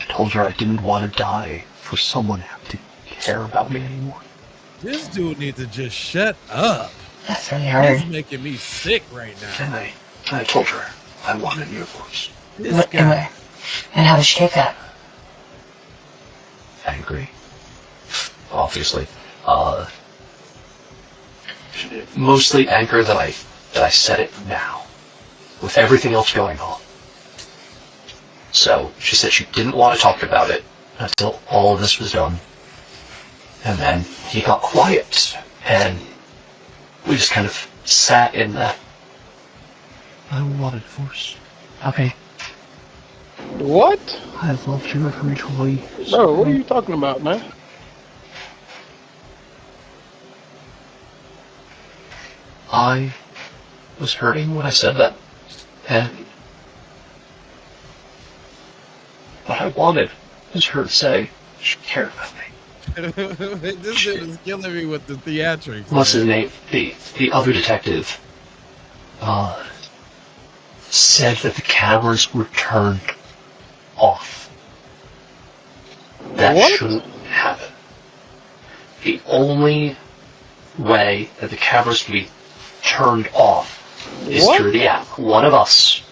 told her I didn't want to die for someone to have to care about me anymore. This dude needs to just shut up. That's really hard. He's making me sick right now. And I told her I wanted your voice. This guy. And how did she take that? Angry. Obviously. Mostly anger that I said it now. With everything else going on. So, she said she didn't want to talk about it until all of this was done. And then he got quiet. And we just kind of sat in that. I want a divorce. Okay. What? I've loved you every choice. Bro, what are you talking about, man? I was hurting when I said that. And what I wanted was her to say she cared about me. This shit is killing me with the theatrics. What's his name? The other detective said that the cameras were turned off. That shouldn't happen. The only way that the cameras can be turned off is through the app. One of us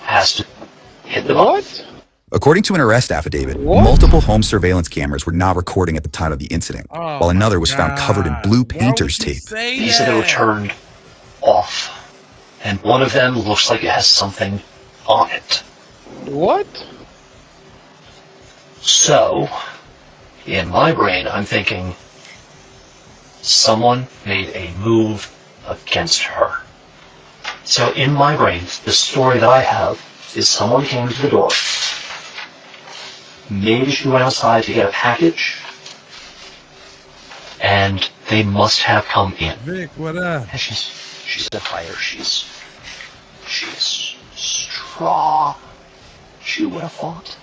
has to hit the button. According to an arrest affidavit, multiple home surveillance cameras were not recording at the time of the incident, while another was found covered in blue painter's tape. He said they were turned off. And one of them looks like it has something on it. What? So, in my brain, I'm thinking someone made a move against her. So in my brain, the story that I have is someone came to the door. Maybe she went outside to get a package, and they must have come in. Vic, what up? And she's a fighter. She's strong. She would have fought.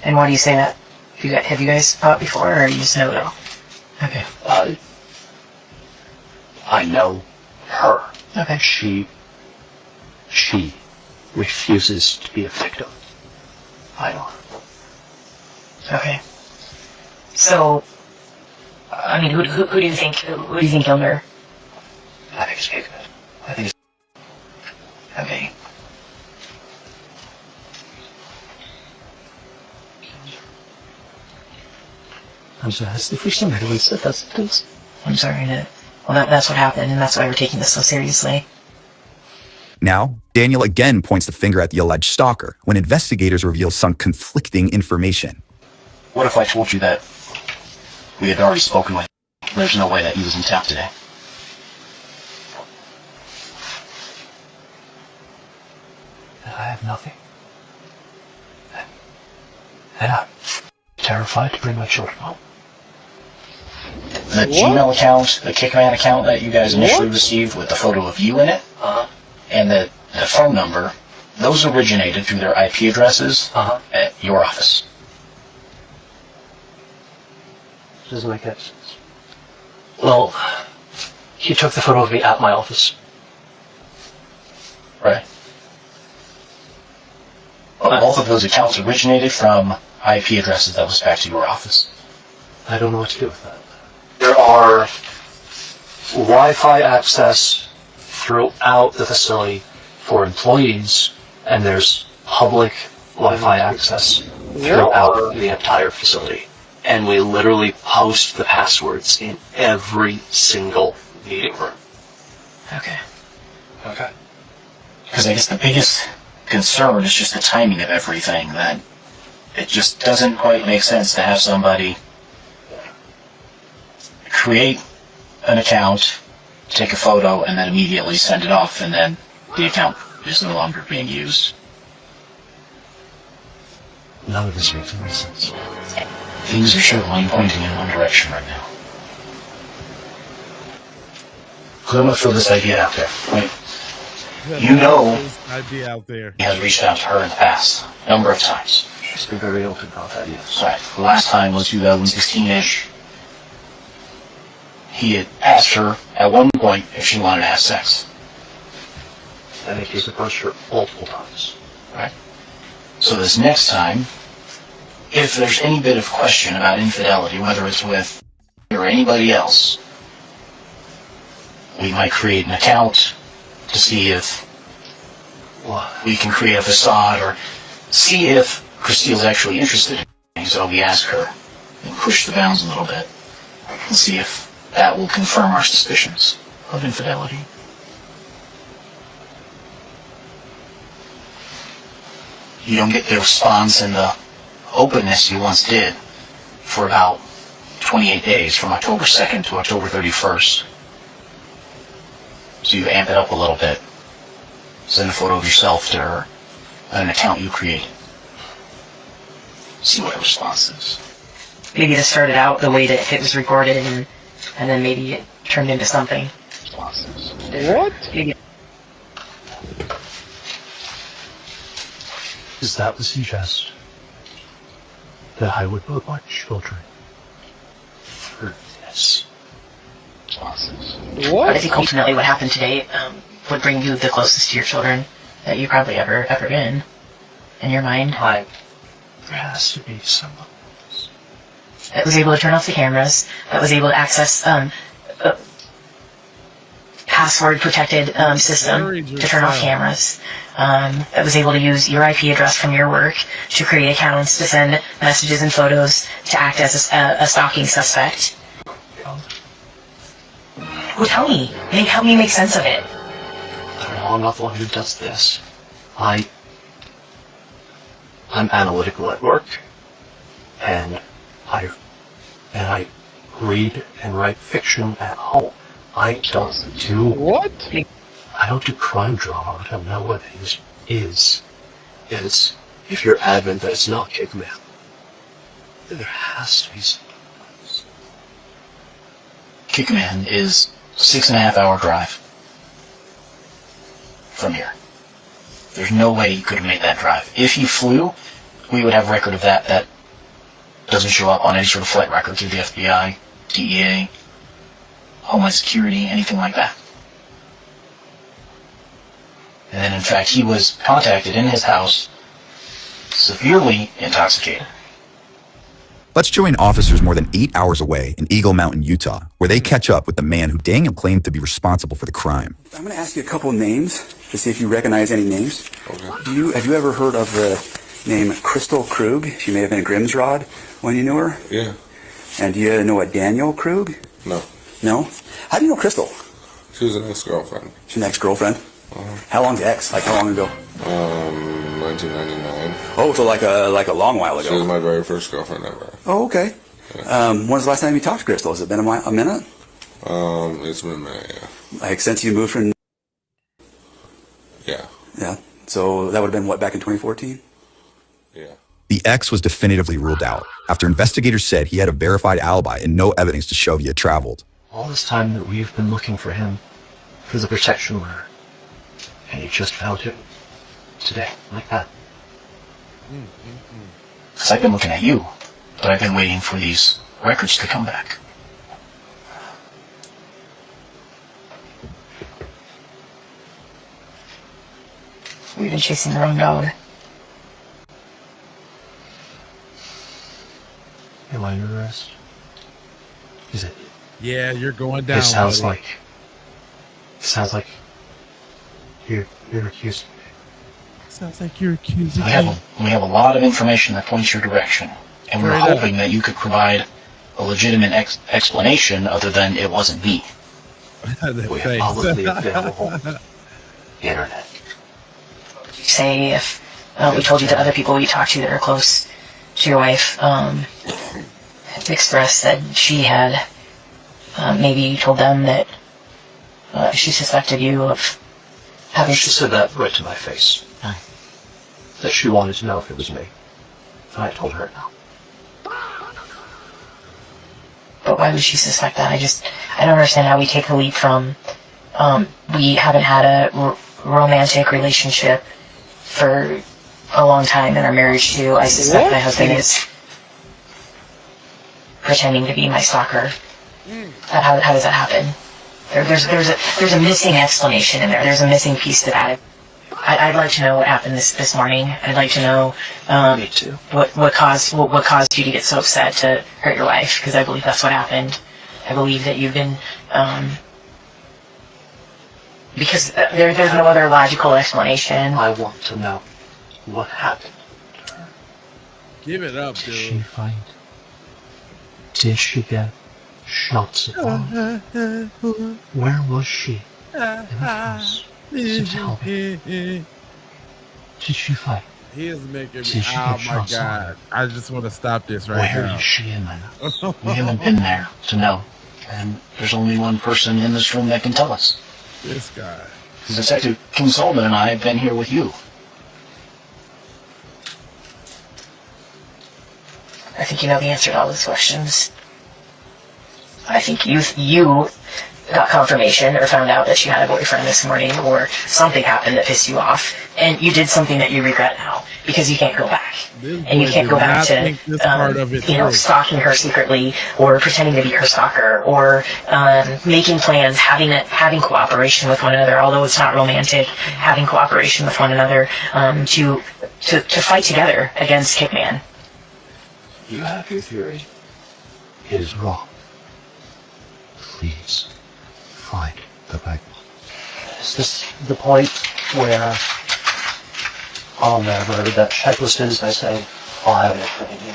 And why do you say that? Have you guys fought before, or you just know it all? Okay. I know her. Okay. She refuses to be a victim. I know her. Okay. So, I mean, who do you think killed her? I think it's Jacob. I think it's... Okay. I'm sorry, that's the first time I really said that sentence. I'm sorry to... Well, that's what happened, and that's why we're taking this so seriously. Now, Daniel again points the finger at the alleged stalker when investigators reveal some conflicting information. What if I told you that we had already spoken with him? There's no way that he was in town today. I have nothing. And I'm terrified to bring my children home. The Gmail account, the Kickman account that you guys initially received with the photo of you in it, and the phone number, those originated through their IP addresses at your office. Doesn't make any sense. Well, he took the photo of me at my office. Right. Well, both of those accounts originated from IP addresses that was back to your office. I don't know what to do with that. There are Wi-Fi access throughout the facility for employees, and there's public Wi-Fi access throughout the entire facility. And we literally post the passwords in every single meeting room. Okay. Okay. Because I guess the biggest concern is just the timing of everything, that it just doesn't quite make sense to have somebody create an account, take a photo, and then immediately send it off, and then the account is no longer being used. None of this makes any sense. Things are certainly pointing in one direction right now. So I'm going to throw this idea out there. Wait. You know idea out there. he has reached out to her in the past, a number of times. She's been very open about that, yes. Right. The last time was 2016-ish. He had asked her at one point if she wanted to have sex. I think he's approached her multiple times. Right. So this next time, if there's any bit of question about infidelity, whether it's with or anybody else, we might create an account to see if we can create a facade, or see if Christine's actually interested in me. So we ask her and push the bounds a little bit and see if that will confirm our suspicions of infidelity. You don't get the response and the openness you once did for about 28 days, from October 2nd to October 31st. So you amp it up a little bit. Send a photo of yourself to her, an account you create. See what her response is. Maybe this started out the way that it was recorded, and then maybe it turned into something. What? Maybe. Is that to suggest that I would put my children for this? I think ultimately what happened today would bring you the closest to your children that you've probably ever been, in your mind. There has to be someone that was able to turn off the cameras, that was able to access a password-protected system to turn off cameras, that was able to use your IP address from your work to create accounts, to send messages and photos, to act as a stalking suspect. Well, tell me. Help me make sense of it. I'm not the one who does this. I'm analytical at work, and I read and write fiction at home. I don't do what? I don't do crime drama. What I know what it is if you're adamant that it's not Kickman, then there has to be something. Kickman is 6.5 hour drive from here. There's no way you could have made that drive. If you flew, we would have record of that Doesn't show up on any sort of flight record through the FBI, DEA, Homeland Security, anything like that. And then, in fact, he was contacted in his house, severely intoxicated. Let's join officers more than 8 hours away in Eagle Mountain, Utah, where they catch up with the man who Daniel claimed to be responsible for the crime. I'm going to ask you a couple names to see if you recognize any names. Okay. Have you ever heard of the name Crystal Krug? She may have been a Grimsrod when you knew her. Yeah. And do you know a Daniel Krug? No. No? How do you know Crystal? She was an ex-girlfriend. She's an ex-girlfriend? How long's ex? Like how long ago? 1999. Oh, so like a long while ago. She was my very first girlfriend ever. Oh, okay. Yeah. When was the last time you talked to Crystal? Has it been a minute? It's been a minute, yeah. Like since you moved from... Yeah. Yeah. So that would have been, what, back in 2014? Yeah. The ex was definitively ruled out after investigators said he had a verified alibi and no evidence to show he had traveled. All this time that we've been looking for him, for the protection order, and he just found him today, like that. Because I've been looking at you, but I've been waiting for these records to come back. We've been chasing the wrong dog. Am I under arrest? Is it? Yeah, you're going down. It sounds buddy. like. It sounds like. You're accusing me. Sounds like you're accusing We have a lot of information that points your direction, and we were hoping that you could provide a legitimate explanation other than it wasn't me. We have publicly available internet. Say if we told you that other people you talked to that are close to your wife expressed that she had, maybe you told them that she suspected you of having... She said that right to my face. That she wanted to know if it was me. And I told her no. But why would she suspect that? I don't understand how we take the leap from we haven't had a romantic relationship for a long time in our marriage to I suspect my husband is pretending to be my stalker. How does that happen? There's a missing explanation in there. There's a missing piece to that. I'd like to know what happened this morning. I'd like to know Me too. what caused you to get so upset to hurt your wife, because I believe that's what happened. I believe that you've been because there's no other logical explanation. I want to know what happened. Give it up, Did dude. she find? Did she get shots at all? Where was she in the house? So tell me. Did she fight? He is making me. Did she Oh get my shots god! I just want to stop this right Where now. is she in the house? We haven't been there to know, and there's only one person in this room that can tell us. This guy. Detective King Solomon and I have been here with you. I think you know the answer to all those questions. I think you got confirmation or found out that you had a boyfriend this morning, or something happened that pissed you off, and you did something that you regret now because you can't go back. And you can't go back to stalking her secretly, or pretending to be her stalker, or making plans, having cooperation with one another, although it's not romantic, having cooperation with one another to fight together against Kickman. You have your theory. It is wrong. Please find the right one. Is this the point where on there, whatever that checklist is, I say, I'll have it for you?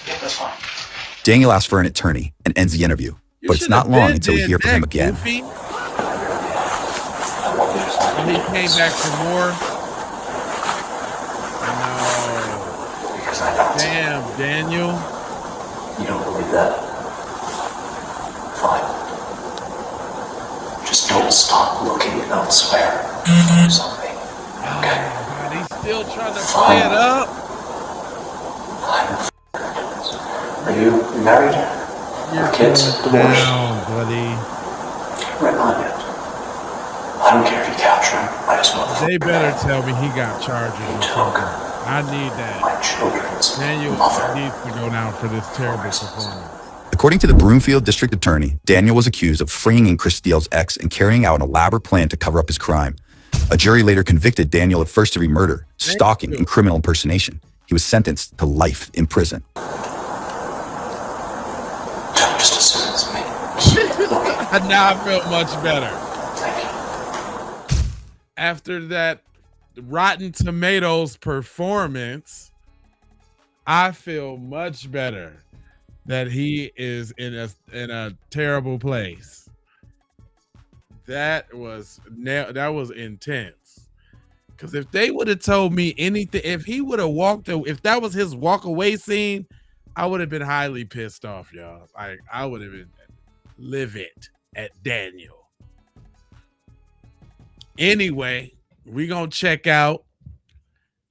Yeah, that's fine. Daniel asks for an attorney and ends the interview, but it's not long until we hear from him again. Goofy. And he came back for more. No. Damn, Daniel. You don't believe that? Fine. Just don't stop looking elsewhere for something. Okay? God, he's still trying to play it up. Are you married? Your kids? Divorced? Down, buddy. Right on it. I don't care if you capture him. I just want They better tell me he got charges. You took I need that. My children's Daniel mother. needs to go down for this terrible performance. According to the Broomfield District Attorney, Daniel was accused of freeing Chris Steele's ex and carrying out an elaborate plan to cover up his crime. A jury later convicted Daniel of first-degree murder, stalking, and criminal impersonation. He was sentenced to life in prison. Just as soon as me. Now I feel much better. After that Rotten Tomatoes performance, I feel much better that he is in a terrible place. That was intense. Because if they would have told me anything, if he would have if that was his walk away scene, I would have been highly pissed off, y'all. Like, I would have been livid at Daniel. Anyway, we gonna check out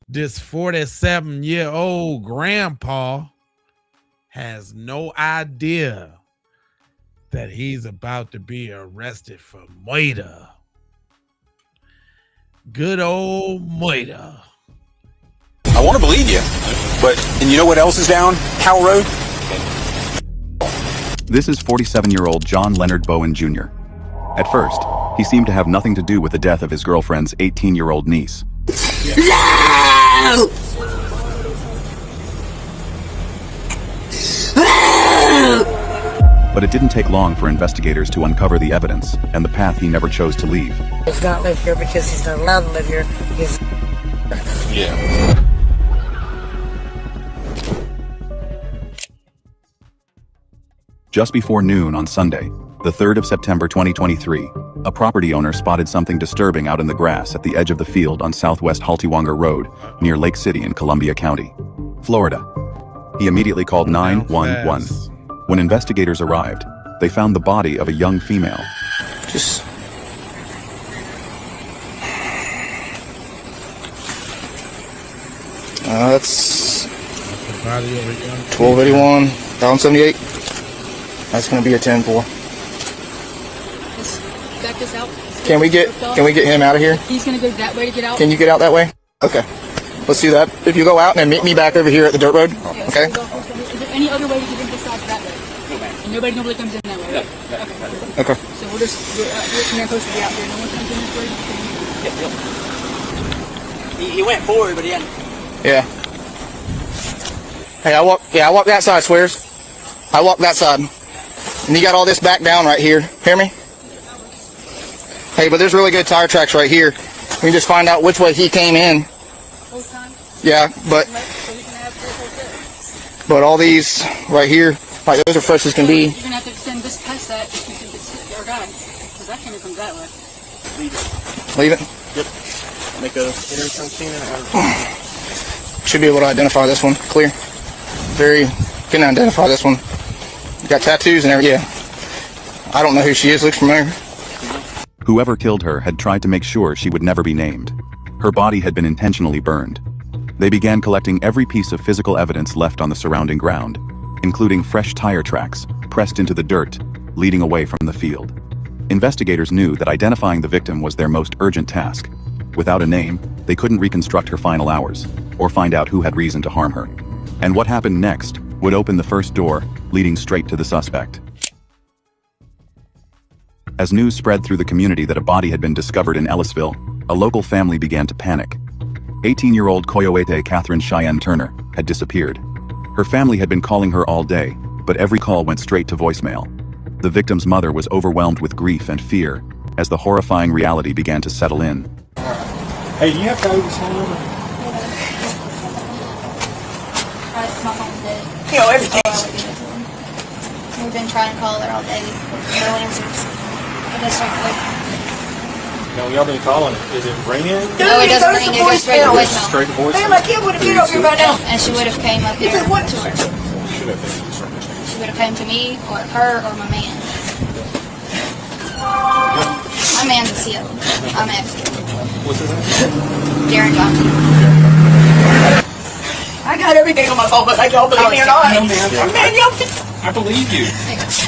this 47-year-old grandpa has no idea that he's about to be arrested for murder. Good old murder. I want to believe you, and you know what else is down Howell Road? This is 47-year-old John Leonard Bowen Jr. At first, he seemed to have nothing to do with the death of his girlfriend's 18-year-old niece. No! But it didn't take long for investigators to uncover the evidence and the path he never chose to leave. He's not live here because he's not allowed to live here. He's Yeah. Just before noon on Sunday, the 3rd of September 2023, a property owner spotted something disturbing out in the grass at the edge of the field on Southwest Haltiwanger Road, near Lake City in Columbia County, Florida. He immediately called 911. When investigators arrived, they found the body of a young female. That's 1281, 1078. That's gonna be a 10-4. Let's back this out. Can we get him out of here? He's gonna go that way to get out. Can you get out that way? Okay. Let's do that. If you go out and then meet me back over here at the dirt road. Yeah, Okay. So is there any other way to get in this side that way? And nobody normally comes in that way. Right? Okay. So we'll just your command post will be out there. No one comes in this way. He went forward, but he hadn't. Yeah. Hey, I walk that side, Swears. I walk that side. And you got all this back down right here. Hear me? Hey, but there's really good tire tracks right here. We can just find out which way he came in. Yeah, but all these right here, like those are fresh as can be. You're gonna have to extend this past that if you can get our guy, because that camera comes that way. Leave it. Yep. Make a Should be able to identify this one. Clear. Can identify this one. Got tattoos and everything. Yeah. I don't know who she is. Looks familiar. Whoever killed her had tried to make sure she would never be named. Her body had been intentionally burned. They began collecting every piece of physical evidence left on the surrounding ground, including fresh tire tracks pressed into the dirt, leading away from the field. Investigators knew that identifying the victim was their most urgent task. Without a name, they couldn't reconstruct her final hours, or find out who had reason to harm her. And what happened next would open the first door, leading straight to the suspect. As news spread through the community that a body had been discovered in Ellisville, a local family began to panic. 18-year-old Coyote Catherine Cheyenne Turner had disappeared. Her family had been calling her all day, but every call went straight to voicemail. The victim's mother was overwhelmed with grief and fear as the horrifying reality began to settle in. Hey, do you have Cody's phone number? My phone's dead. You know, everything. We've been trying to call her all day. No one answers. It does straight to voicemail. No, y'all been calling it. Is it ringing? No, it doesn't ring. It goes straight to voicemail. Straight to voicemail. Man, my kid would have been over here by now. And she would have came up there to her. Should have been. She would have came to me or her or my man. My man's a CO. I'm ex. What's his name? Darren Johnson. I got everything on my phone, but like y'all believe me or not. No, Man, y'all. I believe you.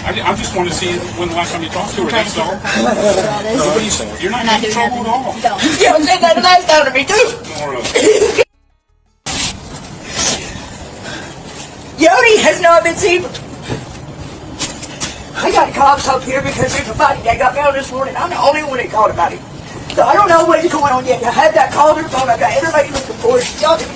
I just want to see when the last time you talked to her. That's all. What are you saying? You're not in trouble at all. You haven't said that the last time to me, too. know if it's evil. I got cops up here because there's a body that got found this morning. I'm the only one that called about it. So I don't know what's going on yet. I had that call their phone. I got everybody looking for it. Y'all can...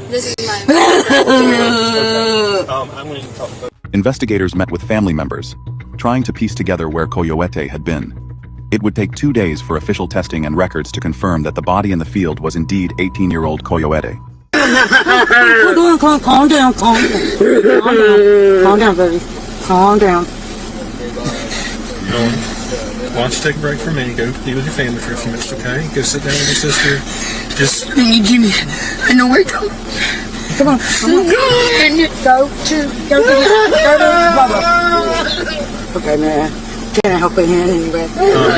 This is mine. I'm going to talk about. Investigators met with family members, trying to piece together where Coyote had been. It would take 2 days for official testing and records to confirm that the body in the field was indeed 18-year-old Coyote. Calm down, calm down, baby. Calm down. Why don't you take a break from me? Go be with your family for a few minutes, okay? Go sit down with your sister. Just. Hey, Jimmy, I know where to go. Come on. Go to Bubba. Okay, man. Can't help it anyway.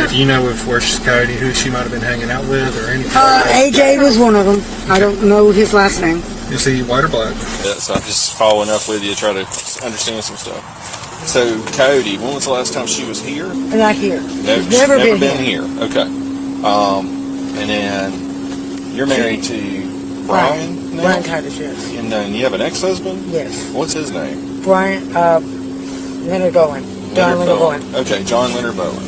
If you know of where she's Cody, who she might have been hanging out with, or anything. AJ was one of them. I don't know his last name. Is he white or black? Yeah, so I'm just following up with you, try to understand some stuff. So, Cody, when was the last time she was here? Not here. No, Never she's been here. Okay. And then you're married to Brian now? Brian Titus, yes. And then you have an ex-husband? Yes. What's his name? Brian, Leonard Bowen. John Leonard Bowen. Okay, John Leonard Bowen.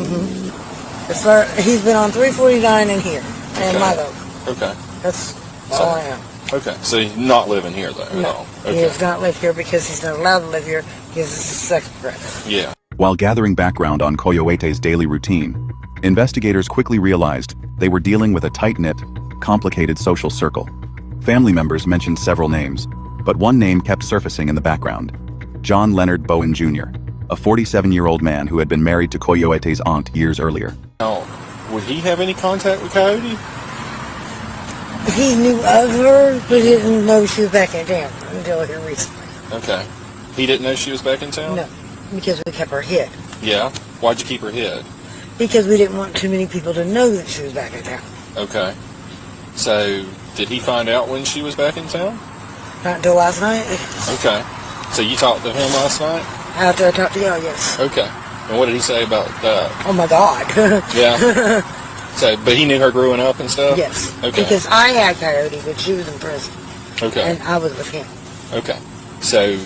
He's been on 349 in here, and my vote. Okay. That's all I am. Okay, so he's not living here, though, at all? He does not live here because he's not allowed to live here because it's a sex predator. Yeah. While gathering background on Coyote's daily routine, investigators quickly realized they were dealing with a tight-knit, complicated social circle. Family members mentioned several names, but one name kept surfacing in the background: John Leonard Bowen Jr., a 47-year-old man who had been married to Coyote's aunt years earlier. Now, would he have any contact with Coyote? He knew of her, but he didn't know she was back in town until here recently. Okay. He didn't know she was back in town? No, because we kept her hid. Yeah? Why'd you keep her hid? Because we didn't want too many people to know that she was back in town. Okay. So, did he find out when she was back in town? Not until last night. Okay. So you talked to him last night? After I talked to y'all, yes. Okay. And what did he say about that? Oh my God. Yeah. So, but he knew her growing up and stuff? Yes. Okay. Because I had Coyote, but she was in prison. Okay. And I was with him. Okay. So,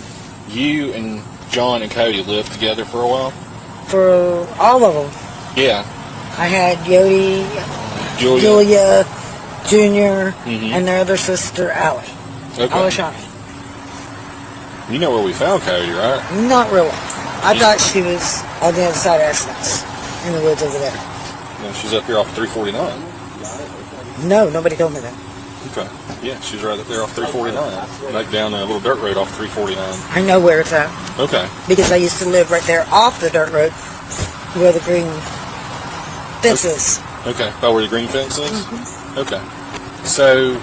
you and John and Cody lived together for a while? For all of them. Yeah. I had Yodi, Julia Jr., and their other sister, Allie. Okay. Alishani. You know where we found Cody, right? Not really. I thought she was on the other side of Essence, in the woods over there. No, she's up here off 349. No, nobody told me that. Okay. Yeah, she's right up there off 349. Like down a little dirt road off 349. I know where it's at. Okay. Because I used to live right there off the dirt road where the green fence is. Okay. About where the green fence is? Okay. So...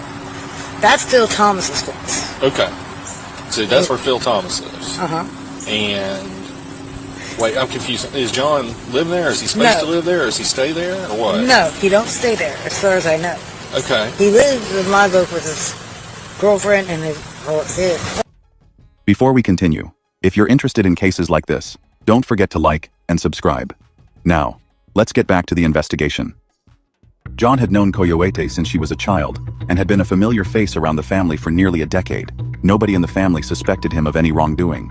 That's Phil Thomas's fence. Okay. So that's where Phil Thomas lives. Uh-huh. And... Wait, I'm confused. Is John live there? Is he supposed to live there? Or does he stay there? Or what? No, he don't stay there, as far as I know. Okay. He lives in my book with his girlfriend and his kid. Before we continue, if you're interested in cases like this, don't forget to like and subscribe. Now, let's get back to the investigation. John had known Coyote since she was a child, and had been a familiar face around the family for nearly a decade. Nobody in the family suspected him of any wrongdoing.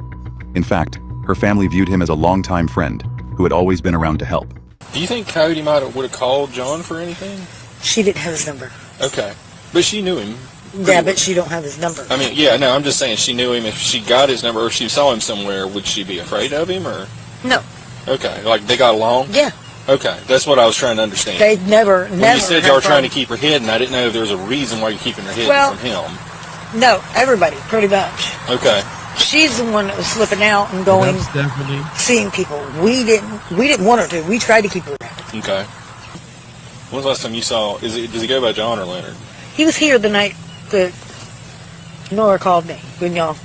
In fact, her family viewed him as a longtime friend, who had always been around to help. Do you think Cody would have called John for anything? She didn't have his number. Okay. But she knew him. Yeah, but she don't have his number. I mean, yeah, no, I'm just saying she knew him. If she got his number or she saw him somewhere, would she be afraid of him or? No. Okay, like they got along? Yeah. Okay, that's what I was trying to understand. They never When you said y'all were trying to keep her hidden, I didn't know if there was a reason why you're keeping her hidden from him. No, everybody, pretty much. Okay. She's the one that was slipping out and going, seeing people. We didn't want her to. We tried to keep her around. Okay. When was the last time you saw? Does he go by John or Leonard? He was here the night that Nora called me. When y'all.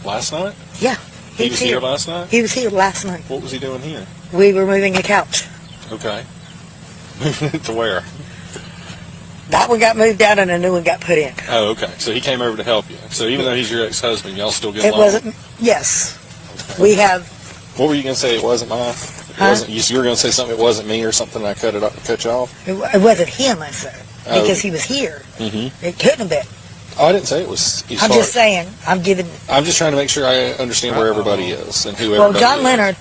Last night? Yeah, He was here last night? He was here last night. What was he doing here? We were moving a couch. Okay. Moving it to where? That one got moved out and a new one got put in. Oh, okay. So he came over to help you. So even though he's your ex-husband, y'all still get It along? wasn't, yes. Okay. We have. What were you going to say? It wasn't mine? It wasn't, you were going to say something, it wasn't me or something, I cut you off? It wasn't him, I said. Because he was here. Mm-hmm. It couldn't have been. Oh, I didn't say it was. I'm just saying, I'm just trying to make sure I understand where everybody is and who Well, everybody John is. Leonard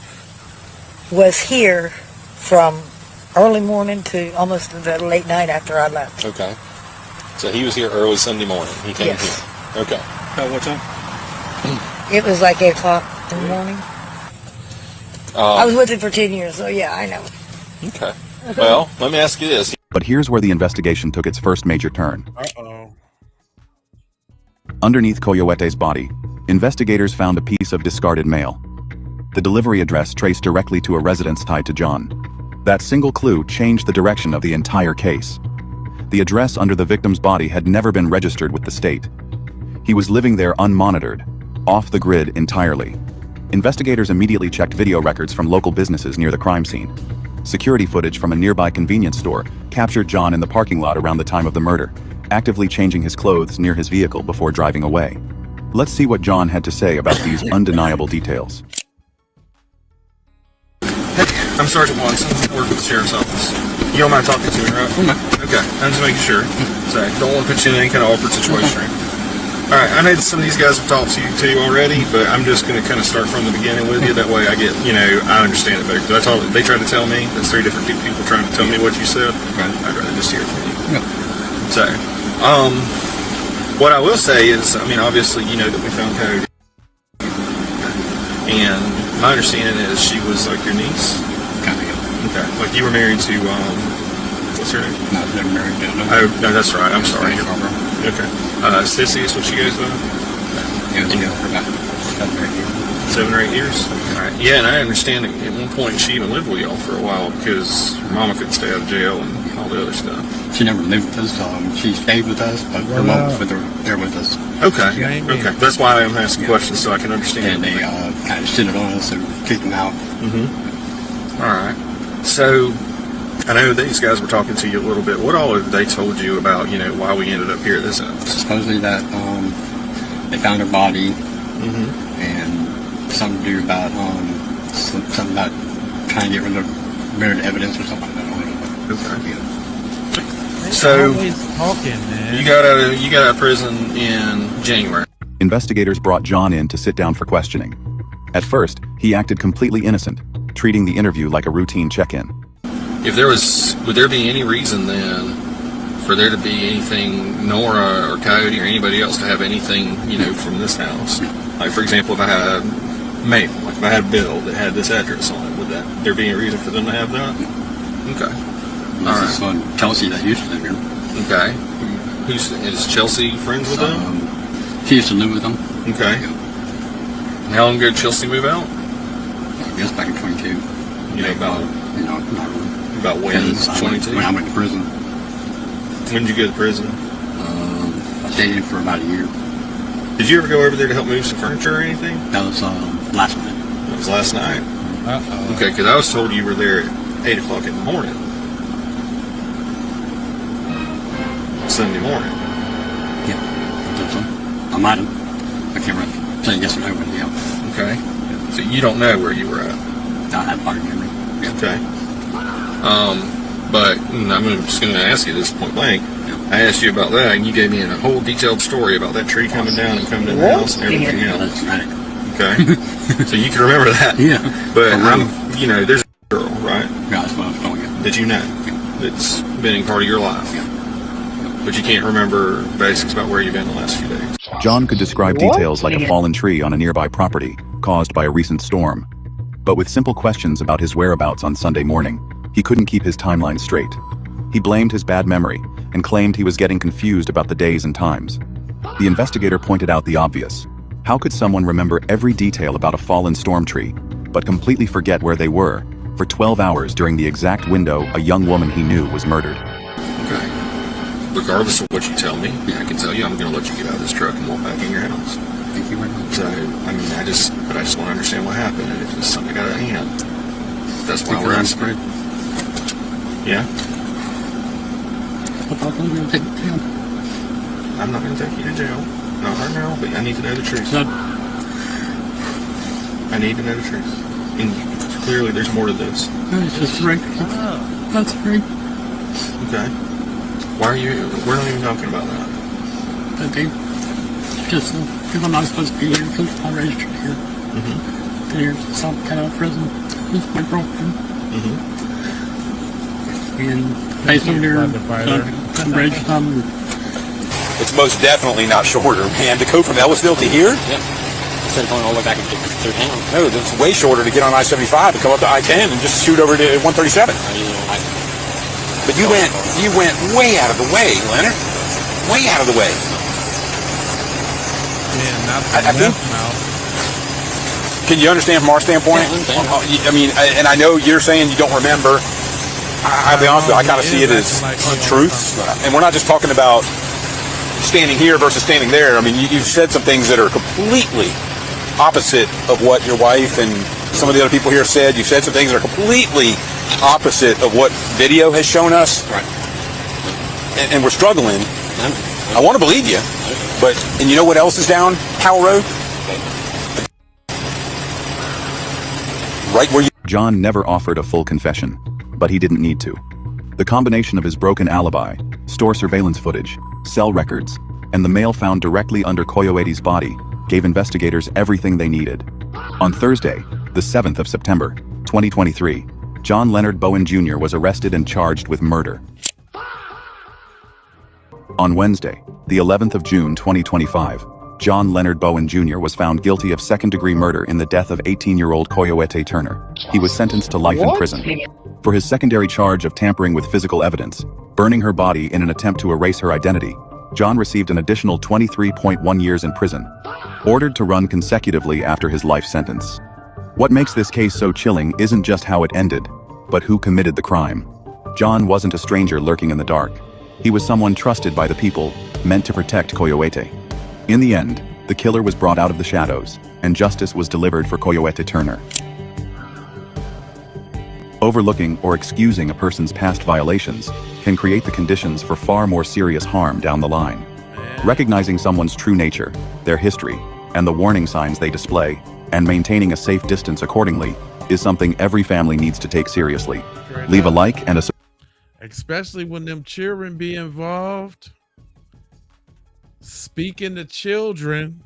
was here from early morning to almost the late night after I left. Okay. So he was here early Sunday morning. He came Yes. here. Okay. About what time? It was like 8 o'clock in the morning. I was with him for 10 years, so yeah, I know. Okay. Well, let me ask you this. But here's where the investigation took its first major turn. Uh-oh. Underneath Coyote's body, investigators found a piece of discarded mail. The delivery address traced directly to a residence tied to John. That single clue changed the direction of the entire case. The address under the victim's body had never been registered with the state. He was living there unmonitored, off the grid entirely. Investigators immediately checked video records from local businesses near the crime scene. Security footage from a nearby convenience store captured John in the parking lot around the time of the murder, actively changing his clothes near his vehicle before driving away. Let's see what John had to say about these undeniable details. I'm Sergeant Watson. I work with the Sheriff's Office. You don't mind talking to me, right? Okay. I'm just making sure. So I don't want to put you in any kind of awkward situation. Alright, I know that some of these guys have talked to you already, but I'm just going to kind of start from the beginning with you. That way I get, I understand it better. Because they tried to tell me, there's 3 different people trying to tell me what you said. Right. I'd rather just hear it from you. So, what I will say is, obviously, you know that we found Cody. And my understanding is she was like your niece? Kind of. Okay. Like you were married to, what's her name? No, I was never married to her. Oh, no, that's right. I'm sorry. Okay. Sissy is what she goes by? Yeah, for about 7 or 8 years. 7 or 8 years? Alright. Yeah, and I understand that at one point she even lived with y'all for a while because her mama couldn't stay out of jail and all the other stuff. She never lived with us. She stayed with us, but her mom was there with us. Okay. Okay. That's why I'm asking questions so I can understand. And they kind of shitted on us and kicked them out. Mm-hmm. Alright. So, I know these guys were talking to you a little bit. What all have they told you about, why we ended up here at this house? Supposedly that they found her body and something to do about something about trying to get rid of evidence or something like that. Okay. So you got out of prison in January. Investigators brought John in to sit down for questioning. At first, he acted completely innocent, treating the interview like a routine check-in. Would there be any reason then for there to be anything, Nora or Cody or anybody else to have anything, from this house? Like, for example, if I had mail, like if I had a bill that had this address on it, would there be a reason for them to have that? Okay. All right. Son, Chelsea, that used to live here. Okay. Is Chelsea friends with them? She used to live with them. Okay. And how long ago did Chelsea move out? I guess back in 22. About when? 22? When I went to prison. When did you go to prison? I stayed in for about a year. Did you ever go over there to help move some furniture or anything? That was last night. That was last night? Okay, because I was told you were there at 8 o'clock in the morning. Sunday morning. Yeah, I think so. I might have. I can't remember. Say yes or no, but yeah. Okay. Yeah. So you don't know where you were at? I have part memory. Yeah. Okay. But I'm just going to ask you this point blank. I asked you about that, and you gave me a whole detailed story about that tree coming down and coming in the house and everything else. That's right. Okay. So you can remember that. Yeah. But there's a girl, right? Yeah, that's what I was calling it. That you know. That's been a part of your life. Yeah. But you can't remember basics about where you've been the last few days. John could describe details like a fallen tree on a nearby property caused by a recent storm. But with simple questions about his whereabouts on Sunday morning, he couldn't keep his timeline straight. He blamed his bad memory and claimed he was getting confused about the days and times. The investigator pointed out the obvious. How could someone remember every detail about a fallen storm tree, but completely forget where they were for 12 hours during the exact window a young woman he knew was murdered? Okay. Regardless of what you tell me, I can tell you I'm going to let you get out of this truck and walk back in your house. Thank you very much. So, I mean, I just want to understand what happened, and if it's something got out of hand. That's why we're asking. Yeah? I thought we were going to take it to jail. I'm not going to take you to jail. Not right now, but I need to know the truth. I need to know the truth. And clearly there's more to this. No, it's just right. That's right. Okay. We're not even talking about that. Okay. Just because I'm not supposed to be here, because I'm registered here. Here, South Carolina prison. This is my girlfriend. And based on their registered, It's most definitely not shorter, man. To go from Ellisville to here? Yeah. Instead of going all the way back and through town. No, it's way shorter to get on I-75 and come up to I-10 and just shoot over to 137. But you went way out of the way, Leonard. Way out of the way. Yeah, not I think. Can you understand from our standpoint? I mean, and I know you're saying you don't remember. I'll be honest with you, I kind of see it as untruths. And we're not just talking about standing here versus standing there. I mean, you've said some things that are completely opposite of what your wife and some of the other people here said. You've said some things that are completely opposite of what video has shown us. Right. And we're struggling. I want to believe you, and you know what else is down Howell Road? Right where you... John never offered a full confession, but he didn't need to. The combination of his broken alibi, store surveillance footage, cell records, and the mail found directly under Coyote's body gave investigators everything they needed. On Thursday, the 7th of September, 2023, John Leonard Bowen Jr. was arrested and charged with murder. On Wednesday, the 11th of June 2025, John Leonard Bowen Jr. was found guilty of second-degree murder in the death of 18-year-old Coyote Turner. He was sentenced to life in prison. For his secondary charge of tampering with physical evidence, burning her body in an attempt to erase her identity, John received an additional 23.1 years in prison, ordered to run consecutively after his life sentence. What makes this case so chilling isn't just how it ended, but who committed the crime. John wasn't a stranger lurking in the dark. He was someone trusted by the people, meant to protect Coyote. In the end, the killer was brought out of the shadows, and justice was delivered for Coyote Turner. Overlooking or excusing a person's past violations can create the conditions for far more serious harm down the line. Recognizing someone's true nature, their history, and the warning signs they display, and maintaining a safe distance accordingly, is something every family needs to take seriously. Leave a like and a... Especially when them children be involved. Speaking to children,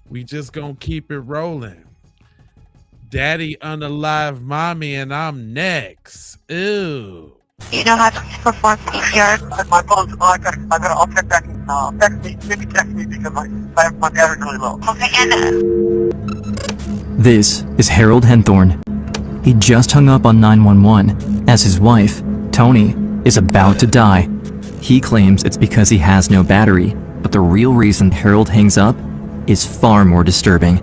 we just gonna keep it rolling. Daddy unalive mommy and I'm next. Ew. You know how to perform CPR? My phone's I'll check back and text me. Maybe text me because my battery's really low. Okay, and This is Harold Henthorne. He just hung up on 911 as his wife, Tony, is about to die. He claims it's because he has no battery, but the real reason Harold hangs up is far more disturbing.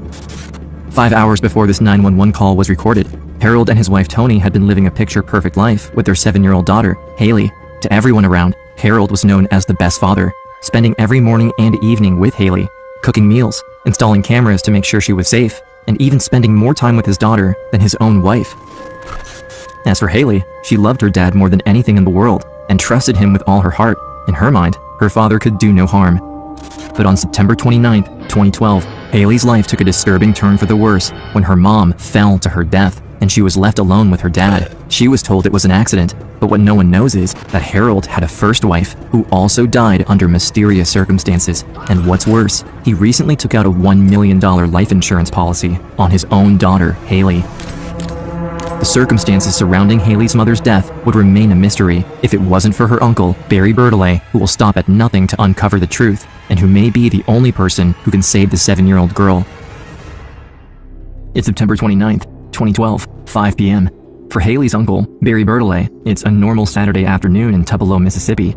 5 hours before this 911 call was recorded, Harold and his wife Tony had been living a picture-perfect life with their 7-year-old daughter, Haley. To everyone around, Harold was known as the best father, spending every morning and evening with Haley, cooking meals, installing cameras to make sure she was safe, and even spending more time with his daughter than his own wife. As for Haley, she loved her dad more than anything in the world and trusted him with all her heart. In her mind, her father could do no harm. But on September 29th, 2012, Haley's life took a disturbing turn for the worse when her mom fell to her death and she was left alone with her dad. She was told it was an accident, but what no one knows is that Harold had a first wife who also died under mysterious circumstances. And what's worse, he recently took out a $1 million life insurance policy on his own daughter, Haley. The circumstances surrounding Haley's mother's death would remain a mystery if it wasn't for her uncle, Barry Bertollet, who will stop at nothing to uncover the truth, and who may be the only person who can save the 7-year-old girl. It's September 29th, 2012, 5 p.m. For Haley's uncle, Barry Bertollet, it's a normal Saturday afternoon in Tupelo, Mississippi.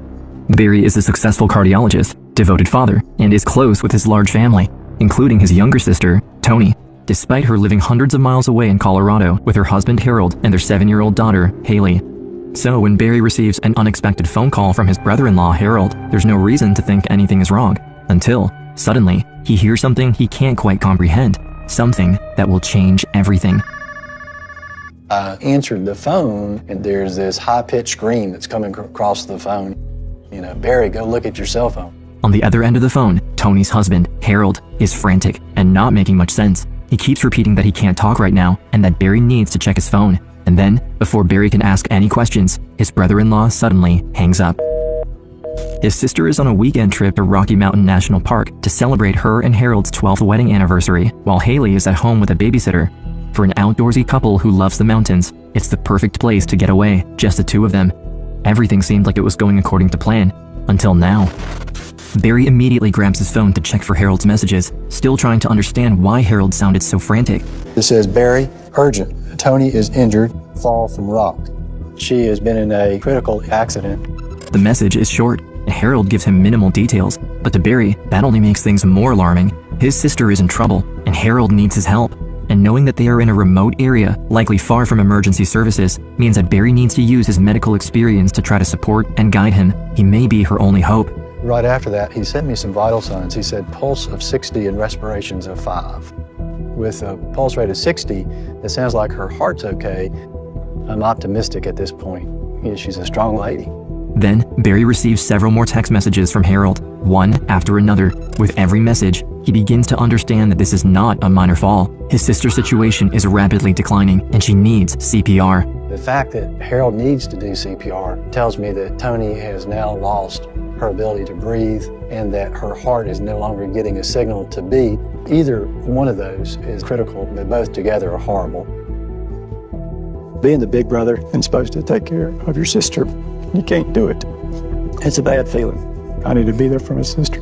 Barry is a successful cardiologist, devoted father, and is close with his large family, including his younger sister, Tony. Despite her living hundreds of miles away in Colorado with her husband Harold and their 7-year-old daughter, Haley. So when Barry receives an unexpected phone call from his brother-in-law, Harold, there's no reason to think anything is wrong. Until Suddenly, he hears something he can't quite comprehend, something that will change everything. I answered the phone, and there's this high-pitched scream that's coming across the phone. You know, Barry, go look at your cell phone. On the other end of the phone, Tony's husband, Harold, is frantic and not making much sense. He keeps repeating that he can't talk right now and that Barry needs to check his phone. And then, before Barry can ask any questions, his brother-in-law suddenly hangs up. His sister is on a weekend trip to Rocky Mountain National Park to celebrate her and Harold's 12th wedding anniversary, while Haley is at home with a babysitter. For an outdoorsy couple who loves the mountains, it's the perfect place to get away, just the two of them. Everything seemed like it was going according to plan, until now. Barry immediately grabs his phone to check for Harold's messages, still trying to understand why Harold sounded so frantic. This says, Barry, urgent. Tony is injured, fall from rock. She has been in a critical accident. The message is short, and Harold gives him minimal details, but to Barry, that only makes things more alarming. His sister is in trouble, and Harold needs his help. And knowing that they are in a remote area, likely far from emergency services, means that Barry needs to use his medical experience to try to support and guide him. He may be her only hope. Right after that, he sent me some vital signs. He said pulse of 60 and respirations of 5. With a pulse rate of 60, it sounds like her heart's okay. I'm optimistic at this point. You know, she's a strong lady. Then, Barry receives several more text messages from Harold, one after another. With every message, he begins to understand that this is not a minor fall. His sister's situation is rapidly declining, and she needs CPR. The fact that Harold needs to do CPR tells me that Tony has now lost her ability to breathe and that her heart is no longer getting a signal to beat. Either one of those is critical, but both together are horrible. Being the big brother and supposed to take care of your sister, you can't do it. It's a bad feeling. I need to be there for my sister,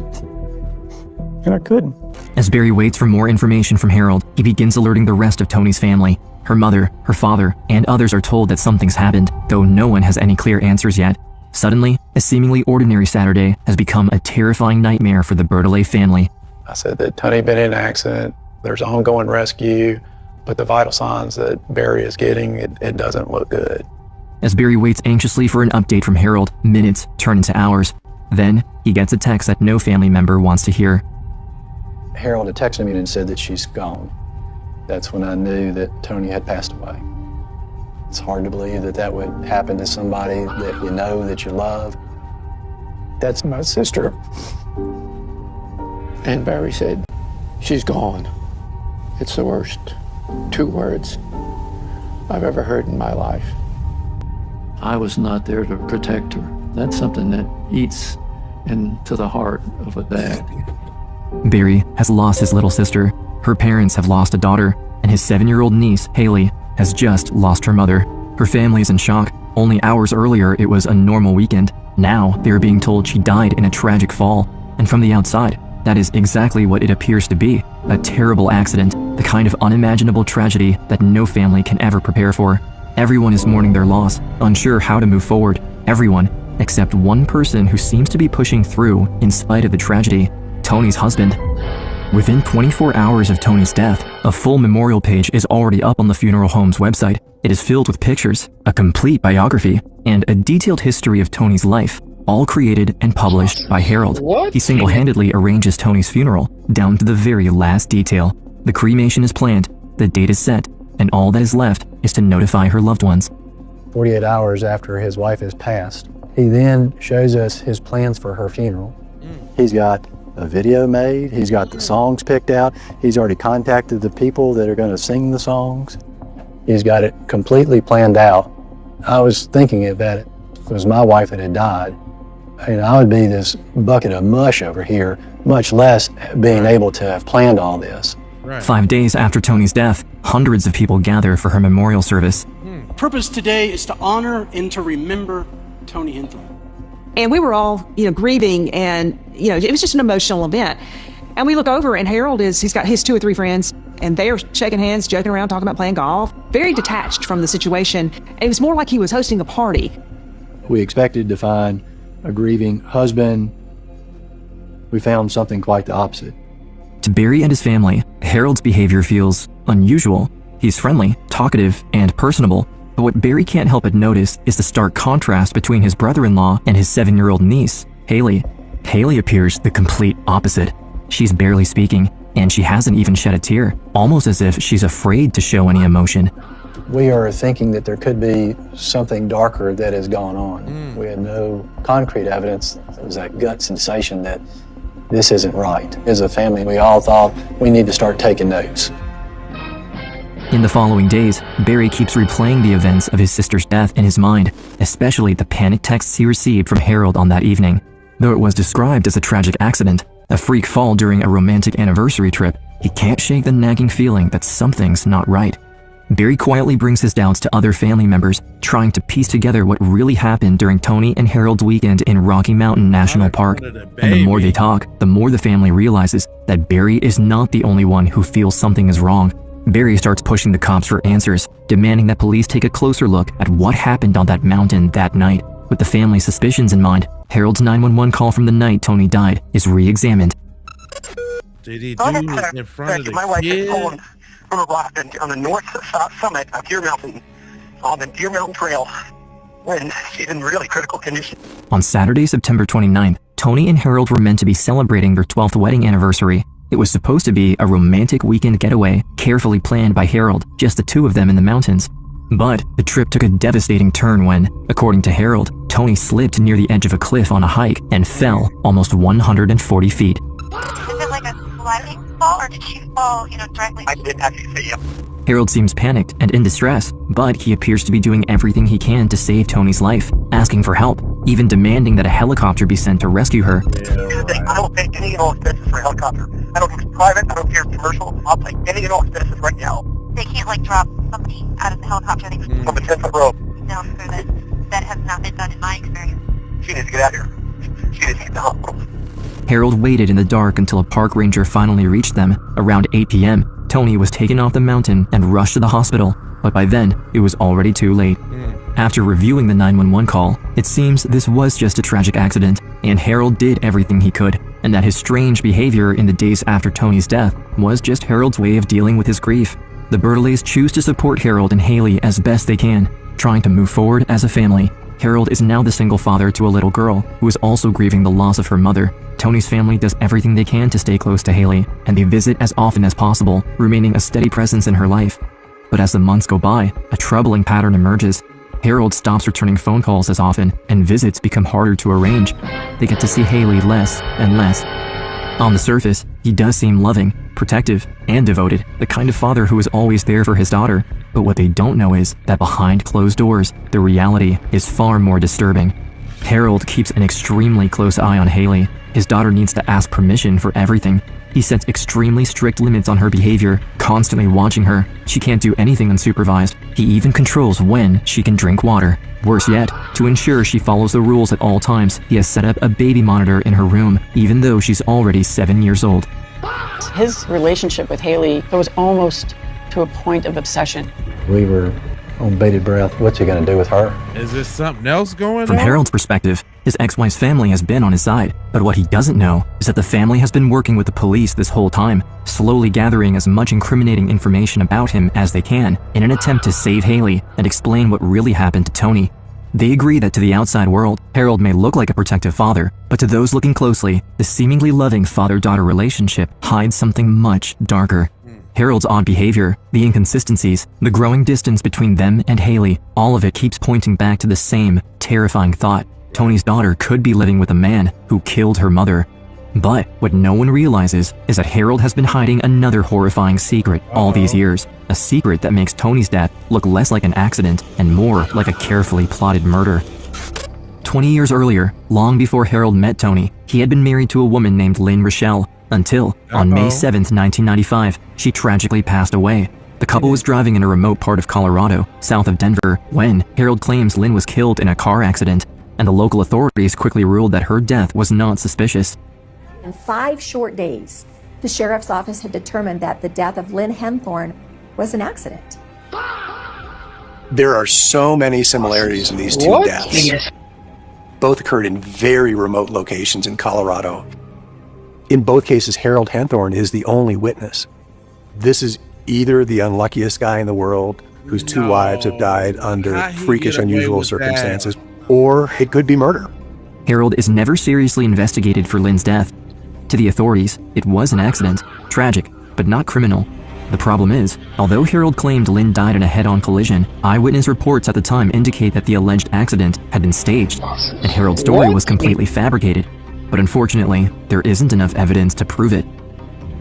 and I couldn't. As Barry waits for more information from Harold, he begins alerting the rest of Tony's family. Her mother, her father, and others are told that something's happened, though no one has any clear answers yet. Suddenly, a seemingly ordinary Saturday has become a terrifying nightmare for the Bertolet family. I said that Tony had been in an accident, there's ongoing rescue, but the vital signs that Barry is getting, it doesn't look good. As Barry waits anxiously for an update from Harold, minutes turn into hours. Then, he gets a text that no family member wants to hear. Harold had texted me and said that she's gone. That's when I knew that Tony had passed away. It's hard to believe that that would happen to somebody that you know, that you love. That's my sister. And Barry said, she's gone. It's the worst 2 words I've ever heard in my life. I was not there to protect her. That's something that eats into the heart of a dad. Barry has lost his little sister, her parents have lost a daughter, and his 7-year-old niece, Haley, has just lost her mother. Her family is in shock. Only hours earlier, it was a normal weekend. Now, they are being told she died in a tragic fall. And from the outside, that is exactly what it appears to be. A terrible accident, the kind of unimaginable tragedy that no family can ever prepare for. Everyone is mourning their loss, unsure how to move forward. Everyone, except one person who seems to be pushing through in spite of the tragedy, Tony's husband. Within 24 hours of Tony's death, a full memorial page is already up on the funeral home's website. It is filled with pictures, a complete biography, and a detailed history of Tony's life, all created and published by Harold. He single-handedly arranges Tony's funeral, down to the very last detail. The cremation is planned, the date is set, and all that is left is to notify her loved ones. 48 hours after his wife has passed, he then shows us his plans for her funeral. He's got a video made, he's got the songs picked out, he's already contacted the people that are going to sing the songs. He's got it completely planned out. I was thinking if that was my wife that had died, I would be this bucket of mush over here, much less being able to have planned all this. 5 days after Tony's death, hundreds of people gather for her memorial service. The purpose today is to honor and to remember Tony Henthorn. And we were all, grieving, and, it was just an emotional event. And we look over, and Harold he's got his 2 or 3 friends, and they are shaking hands, joking around, talking about playing golf. Very detached from the situation. And it was more like he was hosting a party. We expected to find a grieving husband. We found something quite the opposite. To Barry and his family, Harold's behavior feels unusual. He's friendly, talkative, and personable. But what Barry can't help but notice is the stark contrast between his brother-in-law and his 7-year-old niece, Haley. Haley appears the complete opposite. she's barely speaking, and she hasn't even shed a tear, almost as if she's afraid to show any emotion. We are thinking that there could be something darker that has gone on. We had no concrete evidence. It was that gut sensation that this isn't right. As a family, we all thought we need to start taking notes. In the following days, Barry keeps replaying the events of his sister's death in his mind, especially the panic texts he received from Harold on that evening. Though it was described as a tragic accident, a freak fall during a romantic anniversary trip, he can't shake the nagging feeling that something's not right. Barry quietly brings his doubts to other family members, trying to piece together what really happened during Tony and Harold's weekend in Rocky Mountain National Park. And the more they talk, the more the family realizes that Barry is not the only one who feels something is wrong. Barry starts pushing the cops for answers, demanding that police take a closer look at what happened on that mountain that night. With the family's suspicions in mind, Harold's 911 call from the night Tony died is re-examined. Did he do it in front of the kid? From a rock on the north summit of Deer Mountain, on the Deer Mountain Trail, when she's in really critical condition. On Saturday, September 29th, Tony and Harold were meant to be celebrating their 12th wedding anniversary. It was supposed to be a romantic weekend getaway, carefully planned by Harold, just the two of them in the mountains. But the trip took a devastating turn when, according to Harold, Tony slipped near the edge of a cliff on a hike and fell almost 140 feet. Is it like a sliding fall, or did she fall, directly? I didn't actually see you. Harold seems panicked and in distress, but he appears to be doing everything he can to save Tony's life, asking for help, even demanding that a helicopter be sent to rescue her. Here's the thing, I will pay any and all expenses for a helicopter. I don't care if it's private, I don't care if it's commercial, I'll pay any and all expenses right now. They can't, drop somebody out of the helicopter. They can from a 10-foot rope. No, sir, that has not been done in my experience. She needs to get out of here. She needs to get to the hospital. Harold waited in the dark until a park ranger finally reached them. Around 8 p.m., Tony was taken off the mountain and rushed to the hospital, but by then, it was already too late. After reviewing the 911 call, it seems this was just a tragic accident, and Harold did everything he could, and that his strange behavior in the days after Tony's death was just Harold's way of dealing with his grief. The Bertolets choose to support Harold and Haley as best they can, trying to move forward as a family. Harold is now the single father to a little girl who is also grieving the loss of her mother. Tony's family does everything they can to stay close to Haley, and they visit as often as possible, remaining a steady presence in her life. But as the months go by, a troubling pattern emerges. Harold stops returning phone calls as often, and visits become harder to arrange. They get to see Haley less and less. On the surface, he does seem loving, protective, and devoted, the kind of father who is always there for his daughter. But what they don't know is that behind closed doors, the reality is far more disturbing. Harold keeps an extremely close eye on Haley. His daughter needs to ask permission for everything. He sets extremely strict limits on her behavior, constantly watching her. She can't do anything unsupervised. He even controls when she can drink water. Worse yet, to ensure she follows the rules at all times, he has set up a baby monitor in her room, even though she's already 7 years old. His relationship with Haley was almost to a point of obsession. We were on bated breath. What's he going to do with her? Is there something else going From on? Harold's perspective, his ex-wife's family has been on his side, but what he doesn't know is that the family has been working with the police this whole time, slowly gathering as much incriminating information about him as they can in an attempt to save Haley and explain what really happened to Tony. They agree that to the outside world, Harold may look like a protective father, but to those looking closely, the seemingly loving father-daughter relationship hides something much darker. Harold's odd behavior, the inconsistencies, the growing distance between them and Haley, all of it keeps pointing back to the same terrifying thought. Tony's daughter could be living with a man who killed her mother. But what no one realizes is that Harold has been hiding another horrifying secret all these years. A secret that makes Tony's death look less like an accident and more like a carefully plotted murder. 20 years earlier, long before Harold met Tony, he had been married to a woman named Lynn Rochelle, until, on May 7th, 1995, she tragically passed away. The couple was driving in a remote part of Colorado, south of Denver, when Harold claims Lynn was killed in a car accident, and the local authorities quickly ruled that her death was not suspicious. In 5 short days, the sheriff's office had determined that the death of Lynn Henthorne was an accident. There are so many similarities in these two deaths. Yes. Both occurred in very remote locations in Colorado. In both cases, Harold Henthorne is the only witness. This is either the unluckiest guy in the world whose 2 wives have died under freakish, unusual circumstances, or it could be murder. Harold is never seriously investigated for Lynn's death. To the authorities, it was an accident, tragic, but not criminal. The problem is, although Harold claimed Lynn died in a head-on collision, eyewitness reports at the time indicate that the alleged accident had been staged, and Harold's story was completely fabricated. But unfortunately, there isn't enough evidence to prove it.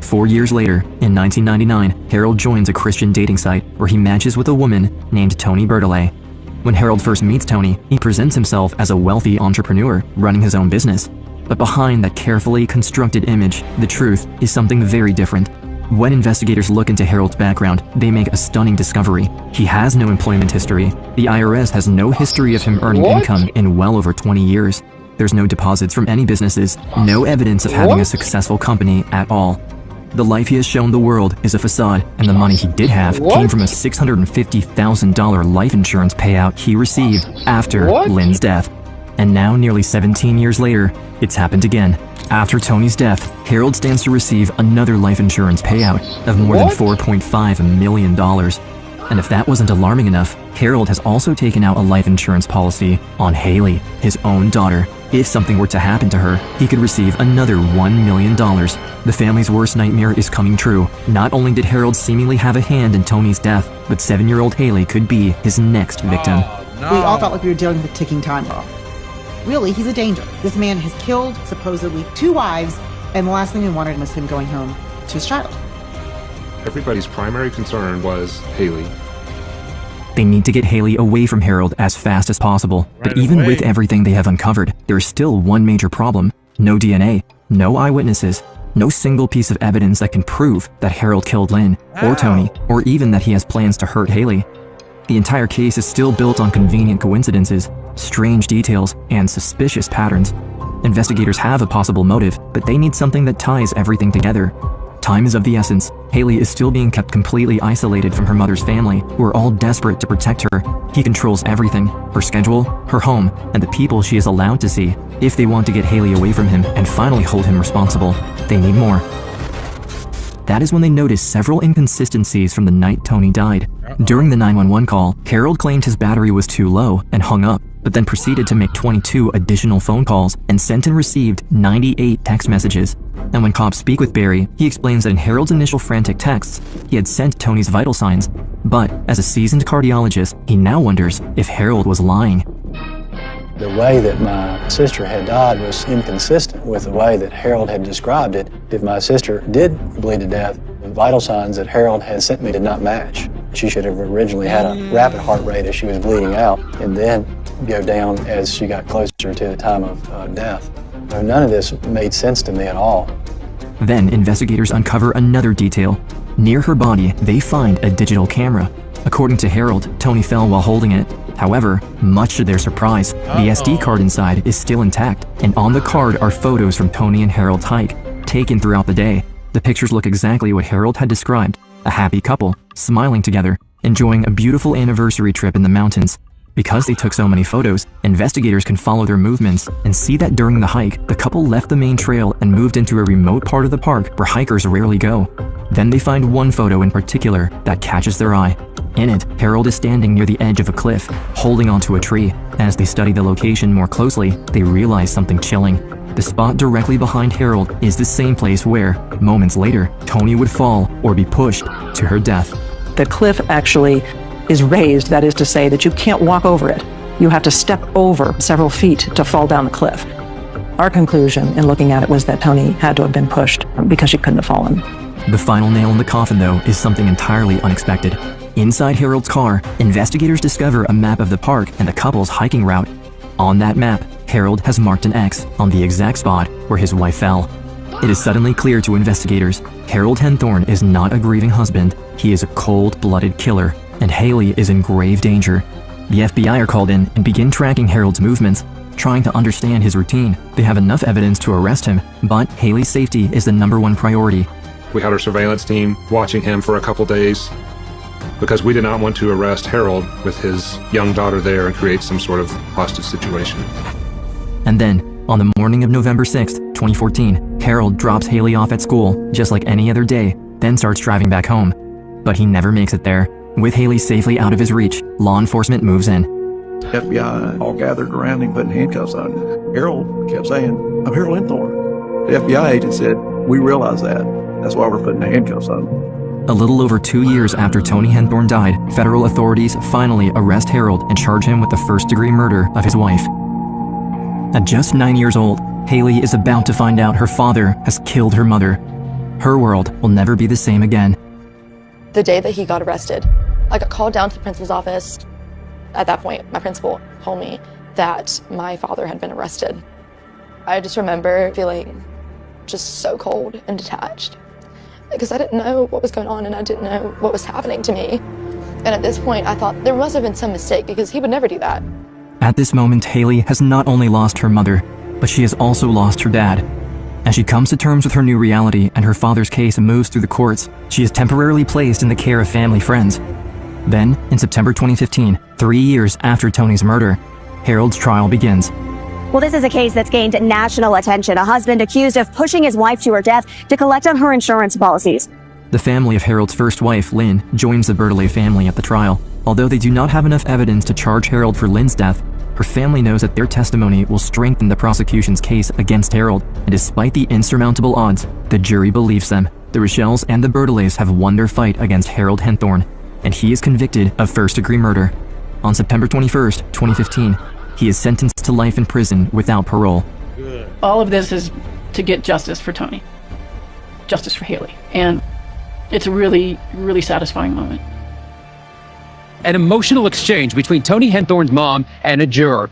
4 years later, in 1999, Harold joins a Christian dating site where he matches with a woman named Toni Bertollet. When Harold first meets Toni, he presents himself as a wealthy entrepreneur running his own business. But behind that carefully constructed image, the truth is something very different. When investigators look into Harold's background, they make a stunning discovery. He has no employment history. The IRS has no history of him earning income in well over 20 years. There's no deposits from any businesses, no evidence of having a successful company at all. The life he has shown the world is a facade, and the money he did have came from a $650,000 life insurance payout he received after Lynn's death. And now, nearly 17 years later, it's happened again. After Toni's death, Harold stands to receive another life insurance payout of more than $4.5 million. And if that wasn't alarming enough, Harold has also taken out a life insurance policy on Haley, his own daughter. If something were to happen to her, he could receive another $1 million. The family's worst nightmare is coming true. Not only did Harold seemingly have a hand in Toni's death, but 7-year-old Haley could be his next victim. We all felt like we were dealing with a ticking time bomb. Really, he's a danger. This man has killed, supposedly, 2 wives, and the last thing we wanted was him going home to his child. Everybody's primary concern was Haley. They need to get Haley away from Harold as fast as possible. But even with everything they have uncovered, there is still one major problem. No DNA, no eyewitnesses, no single piece of evidence that can prove that Harold killed Lynn, or Toni, or even that he has plans to hurt Haley. The entire case is still built on convenient coincidences, strange details, and suspicious patterns. Investigators have a possible motive, but they need something that ties everything together. Time is of the essence. Haley is still being kept completely isolated from her mother's family, who are all desperate to protect her. He controls everything, her schedule, her home, and the people she is allowed to see. If they want to get Haley away from him and finally hold him responsible, they need more. That is when they noticed several inconsistencies from the night Toni died. During the 911 call, Harold claimed his battery was too low and hung up, but then proceeded to make 22 additional phone calls and sent and received 98 text messages. And when cops speak with Barry, he explains that in Harold's initial frantic texts, he had sent Toni's vital signs. But as a seasoned cardiologist, he now wonders if Harold was lying. The way that my sister had died was inconsistent with the way that Harold had described it. If my sister did bleed to death, the vital signs that Harold had sent me did not match. She should have originally had a rapid heart rate as she was bleeding out, and then go down as she got closer to the time of death. So none of this made sense to me at all. Then investigators uncover another detail. Near her body, they find a digital camera. According to Harold, Toni fell while holding it. However, much to their surprise, the SD card inside is still intact, and on the card are photos from Toni and Harold's hike, taken throughout the day. The pictures look exactly what Harold had described, a happy couple, smiling together, enjoying a beautiful anniversary trip in the mountains. Because they took so many photos, investigators can follow their movements and see that during the hike, the couple left the main trail and moved into a remote part of the park where hikers rarely go. Then they find one photo in particular that catches their eye. In it, Harold is standing near the edge of a cliff, holding onto a tree. As they study the location more closely, they realize something chilling. The spot directly behind Harold is the same place where, moments later, Toni would fall or be pushed to her death. The cliff actually is raised, that is to say that you can't walk over it. You have to step over several feet to fall down the cliff. Our conclusion in looking at it was that Toni had to have been pushed because she couldn't have fallen. The final nail in the coffin, though, is something entirely unexpected. Inside Harold's car, investigators discover a map of the park and the couple's hiking route. On that map, Harold has marked an X on the exact spot where his wife fell. It is suddenly clear to investigators, Harold Henthorn is not a grieving husband, he is a cold-blooded killer, and Haley is in grave danger. The FBI are called in and begin tracking Harold's movements, trying to understand his routine. They have enough evidence to arrest him, but Haley's safety is the #1 priority. We had our surveillance team watching him for a couple days because we did not want to arrest Harold with his young daughter there and create some sort of hostage situation. And then, on the morning of November 6th, 2014, Harold drops Haley off at school, just like any other day, then starts driving back home. But he never makes it there. With Haley safely out of his reach, law enforcement moves in. FBI all gathered around him, putting handcuffs on him. Harold kept saying, "I'm Harold Henthorn." The FBI agent said, "We realize that. That's why we're putting the handcuffs on him." A little over 2 years after Tony Henthorne died, federal authorities finally arrest Harold and charge him with the first-degree murder of his wife. At just 9 years old, Haley is about to find out her father has killed her mother. Her world will never be the same again. The day that he got arrested, I got called down to the principal's office. At that point, my principal told me that my father had been arrested. I just remember feeling just so cold and detached because I didn't know what was going on and I didn't know what was happening to me. And at this point, I thought there must have been some mistake because he would never do that. At this moment, Haley has not only lost her mother, but she has also lost her dad. As she comes to terms with her new reality and her father's case moves through the courts, she is temporarily placed in the care of family friends. Then, in September 2015, 3 years after Tony's murder, Harold's trial begins. Well, this is a case that's gained national attention. A husband accused of pushing his wife to her death to collect on her insurance policies. The family of Harold's first wife, Lynn, joins the Bertollet family at the trial. Although they do not have enough evidence to charge Harold for Lynn's death, her family knows that their testimony will strengthen the prosecution's case against Harold, and despite the insurmountable odds, the jury believes them. The Rochelles and the Bertolets have won their fight against Harold Henthorne, and he is convicted of first-degree murder. On September 21st, 2015, he is sentenced to life in prison without parole. All of this is to get justice for Tony, justice for Haley, and it's a really, really satisfying moment. An emotional exchange between Tony Henthorne's mom and a juror.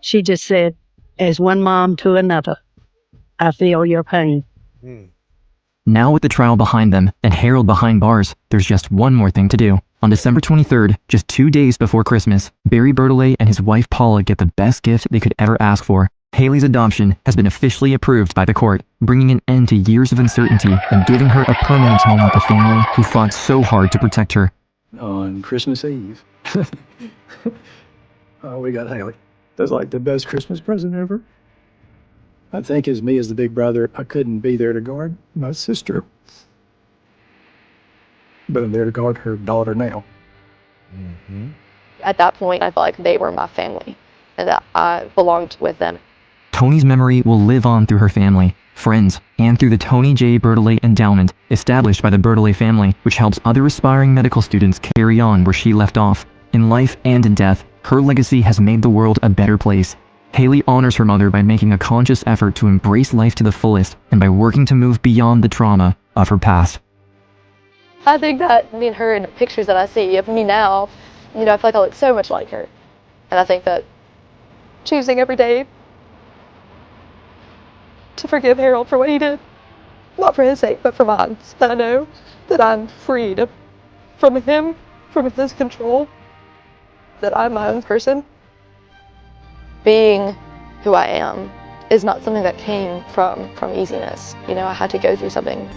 She just said, as one mom to another, I feel your pain. Now with the trial behind them and Harold behind bars, there's just one more thing to do. On December 23rd, just 2 days before Christmas, Barry Bertollet and his wife Paula get the best gift they could ever ask for. Haley's adoption has been officially approved by the court, bringing an end to years of uncertainty and giving her a permanent home with the family who fought so hard to protect her. On Christmas Eve, we got Haley. That's like the best Christmas present ever. I think as me as the big brother, I couldn't be there to guard my sister. But I'm there to guard her daughter now. At that point, I felt like they were my family and that I belonged with them. Tony's memory will live on through her family, friends, and through the Tony J. Bertollet Endowment, established by the Bertollet family, which helps other aspiring medical students carry on where she left off. In life and in death, her legacy has made the world a better place. Haley honors her mother by making a conscious effort to embrace life to the fullest and by working to move beyond the trauma of her past. I think that me and her in the pictures that I see of me now, I feel like I look so much like her. And I think that choosing every day to forgive Harold for what he did, not for his sake, but for mine, that I know that I'm freed from him, from his control, that I'm my own person. Being who I am is not something that came from easiness. I had to go through something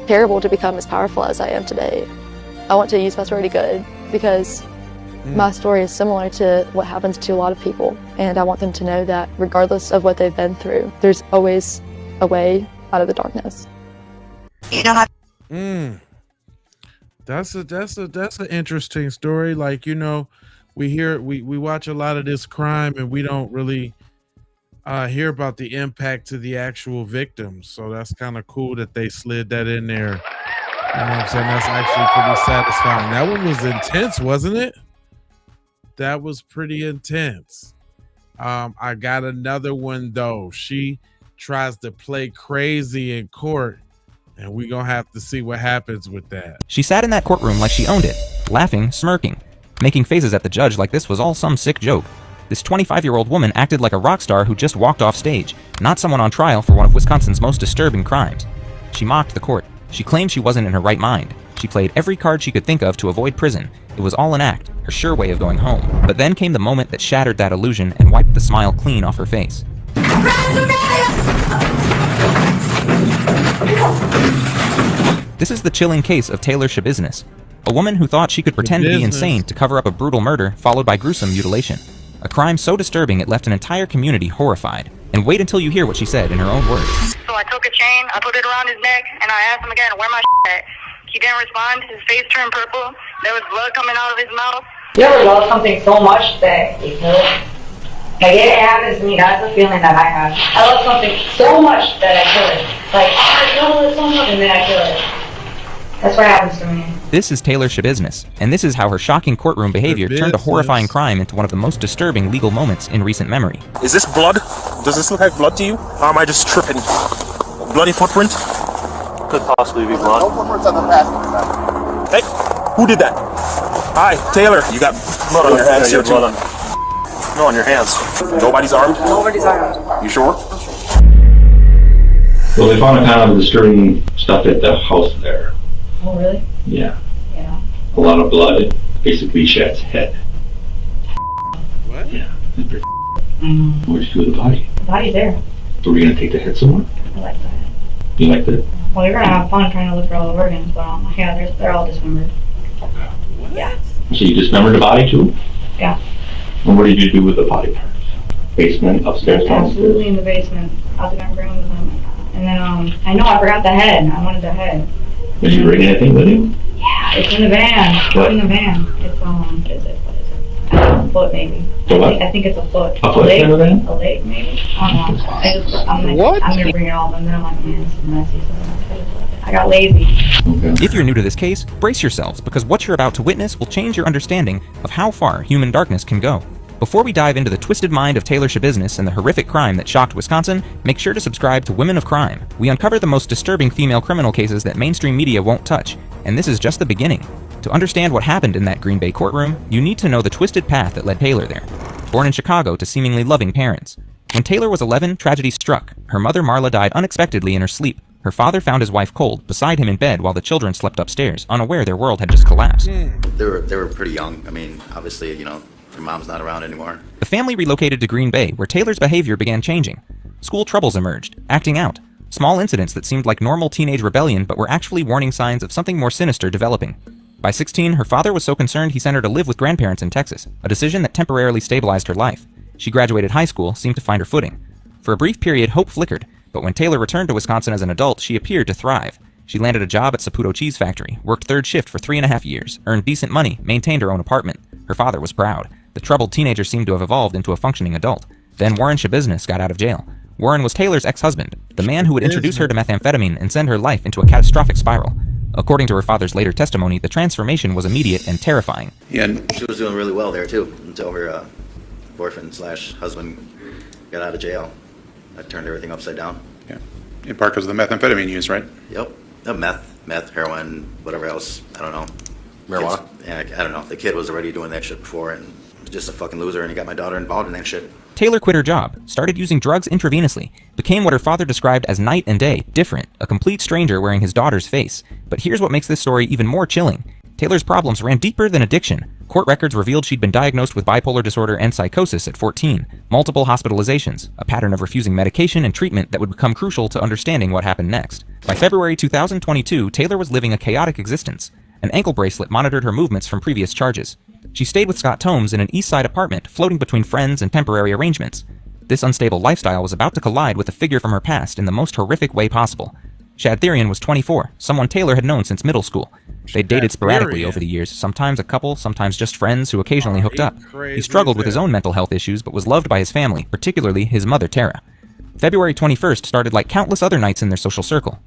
terrible to become as powerful as I am today. I want to use my story to good because my story is similar to what happens to a lot of people, and I want them to know that regardless of what they've been through, there's always a way out of the darkness. That's an interesting story. Like, we watch a lot of this crime and we don't really hear about the impact to the actual victims. So that's kind of cool that they slid that in there. You know what I'm saying? That's actually pretty satisfying. That one was intense, wasn't it? That was pretty intense. I got another one though. She tries to play crazy in court, and we're gonna have to see what happens with that. She sat in that courtroom like she owned it, laughing, smirking, making faces at the judge like this was all some sick joke. This 25-year-old woman acted like a rock star who just walked off stage, not someone on trial for one of Wisconsin's most disturbing crimes. She mocked the court. She claimed she wasn't in her right mind. She played every card she could think of to avoid prison. It was all an act, her sure way of going home. But then came the moment that shattered that illusion and wiped the smile clean off her face. This is the chilling case of Taylor Schabusiness, a woman who thought she could pretend to be insane to cover up a brutal murder followed by gruesome mutilation. A crime so disturbing it left an entire community horrified. And wait until you hear what she said in her own words. So I took a chain, I put it around his neck, and I asked him again, where my at? He didn't respond, his face turned purple, there was blood coming out of his mouth. You ever love something so much that you kill it? Like, it happens to me. That's the feeling that I have. I love something so much that I kill it. Like, I love it so much, and then I kill it. That's what happens to me. This is Taylor Schabusiness, and this is how her shocking courtroom behavior turned a horrifying crime into one of the most disturbing legal moments in recent memory. Is this blood? Does this look like blood to you? Or am I just tripping? Bloody footprint? Could possibly be blood. No footprints on the passenger side. Hey, who did that? Hi, Taylor. You got blood on your hands here too. No, on your hands. Nobody's armed? Nobody's armed. You sure? Well, they found a kind of disturbing stuff at the house there. Oh, really? Yeah. Yeah. A lot of blood, basically Chad's head. What? Yeah. Where'd you do with the body? The body's there. So we're gonna take the head somewhere? I like that. You like that? Well, you're gonna have fun trying to look for all the organs, but yeah, they're all dismembered. Yeah. So you dismembered the body too? Yeah. And what did you do with the body parts? Basement, upstairs, downstairs? Absolutely in the basement. Out the room with them. And then I know I forgot the head. I wanted the head. Did you bring anything with you? Yeah, it's in the van. What? It's in the van. It's what is it? A foot maybe. The what? I think it's a foot. A foot in the van? A leg maybe. I don't know. I'm gonna bring it all, but then I'm like, man, this is messy. So I got lazy. If you're new to this case, brace yourselves, because what you're about to witness will change your understanding of how far human darkness can go. Before we dive into the twisted mind of Taylor Schabusiness and the horrific crime that shocked Wisconsin, make sure to subscribe to Women of Crime. We uncover the most disturbing female criminal cases that mainstream media won't touch, and this is just the beginning. To understand what happened in that Green Bay courtroom, you need to know the twisted path that led Taylor there. Born in Chicago to seemingly loving parents. When Taylor was 11, tragedy struck. Her mother Marla died unexpectedly in her sleep. Her father found his wife cold, beside him in bed while the children slept upstairs, unaware their world had just collapsed. They were pretty young. I mean, obviously, you know, their mom's not around anymore. The family relocated to Green Bay, where Taylor's behavior began changing. School troubles emerged, acting out. Small incidents that seemed like normal teenage rebellion but were actually warning signs of something more sinister developing. By 16, her father was so concerned he sent her to live with grandparents in Texas, a decision that temporarily stabilized her life. She graduated high school, seemed to find her footing. For a brief period, hope flickered, but when Taylor returned to Wisconsin as an adult, she appeared to thrive. She landed a job at Saputo Cheese Factory, worked third shift for 3.5 years, earned decent money, maintained her own apartment. Her father was proud. The troubled teenager seemed to have evolved into a functioning adult. Then Warren Schabusiness got out of jail. Warren was Taylor's ex-husband, the man who would introduce her to methamphetamine and send her life into a catastrophic spiral. According to her father's later testimony, the transformation was immediate and terrifying. Yeah, and she was doing really well there too, until her boyfriend/husband got out of jail. That turned everything upside down. Yeah, in part because of the methamphetamine use, right? Yep. Meth, heroin, whatever else. I don't know. Marijuana? Yeah, I don't know. The kid was already doing that shit before and was just a fucking loser, and he got my daughter involved in that shit. Taylor quit her job, started using drugs intravenously, became what her father described as night and day, different, a complete stranger wearing his daughter's face. But here's what makes this story even more chilling. Taylor's problems ran deeper than addiction. Court records revealed she'd been diagnosed with bipolar disorder and psychosis at 14, multiple hospitalizations, a pattern of refusing medication and treatment that would become crucial to understanding what happened next. By February 2022, Taylor was living a chaotic existence. An ankle bracelet monitored her movements from previous charges. She stayed with Scott Tomes in an East Side apartment, floating between friends and temporary arrangements. This unstable lifestyle was about to collide with a figure from her past in the most horrific way possible. Shad Therian was 24, someone Taylor had known since middle school. They dated sporadically over the years, sometimes a couple, sometimes just friends who occasionally hooked up. He struggled with his own mental health issues, but was loved by his family, particularly his mother, Tara. February 21st started like countless other nights in their social circle.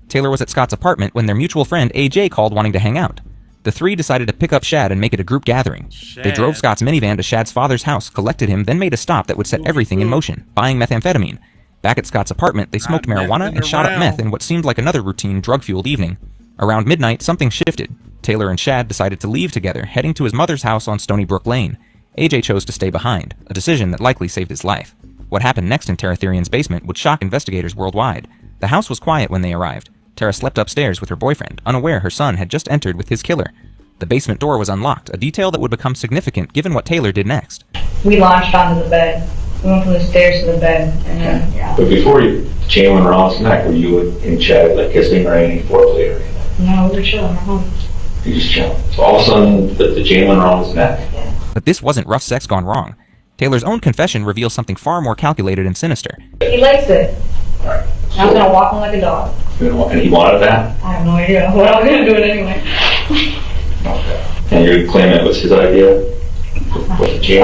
Taylor was at Scott's apartment when their mutual friend AJ called wanting to hang out. The three decided to pick up Shad and make it a group gathering. They drove Scott's minivan to Shad's father's house, collected him, then made a stop that would set everything in motion, buying methamphetamine. Back at Scott's apartment, they smoked marijuana and shot up meth in what seemed like another routine drug-fueled evening. Around midnight, something shifted. Taylor and Shad decided to leave together, heading to his mother's house on Stony Brook Lane. AJ chose to stay behind, a decision that likely saved his life. What happened next in Tara Therian's basement would shock investigators worldwide. The house was quiet when they arrived. Tara slept upstairs with her boyfriend, unaware her son had just entered with his killer. The basement door was unlocked, a detail that would become significant given what Taylor did next. We launched onto the bed. We went from the stairs to the bed, and then, yeah. But before you chain around his neck, were you in Chad like kissing or any foreplay or anything? No, we were chilling at home. You just chilling. So all of a sudden, the chain went around his neck. Yeah. But this wasn't rough sex gone wrong. Taylor's own confession reveals something far more calculated and sinister. He likes it. Right. So, I was gonna walk him like a dog. And he wanted that? I have no idea, but I was gonna do it anyway. Okay. And you're claiming it was his idea? With the chain?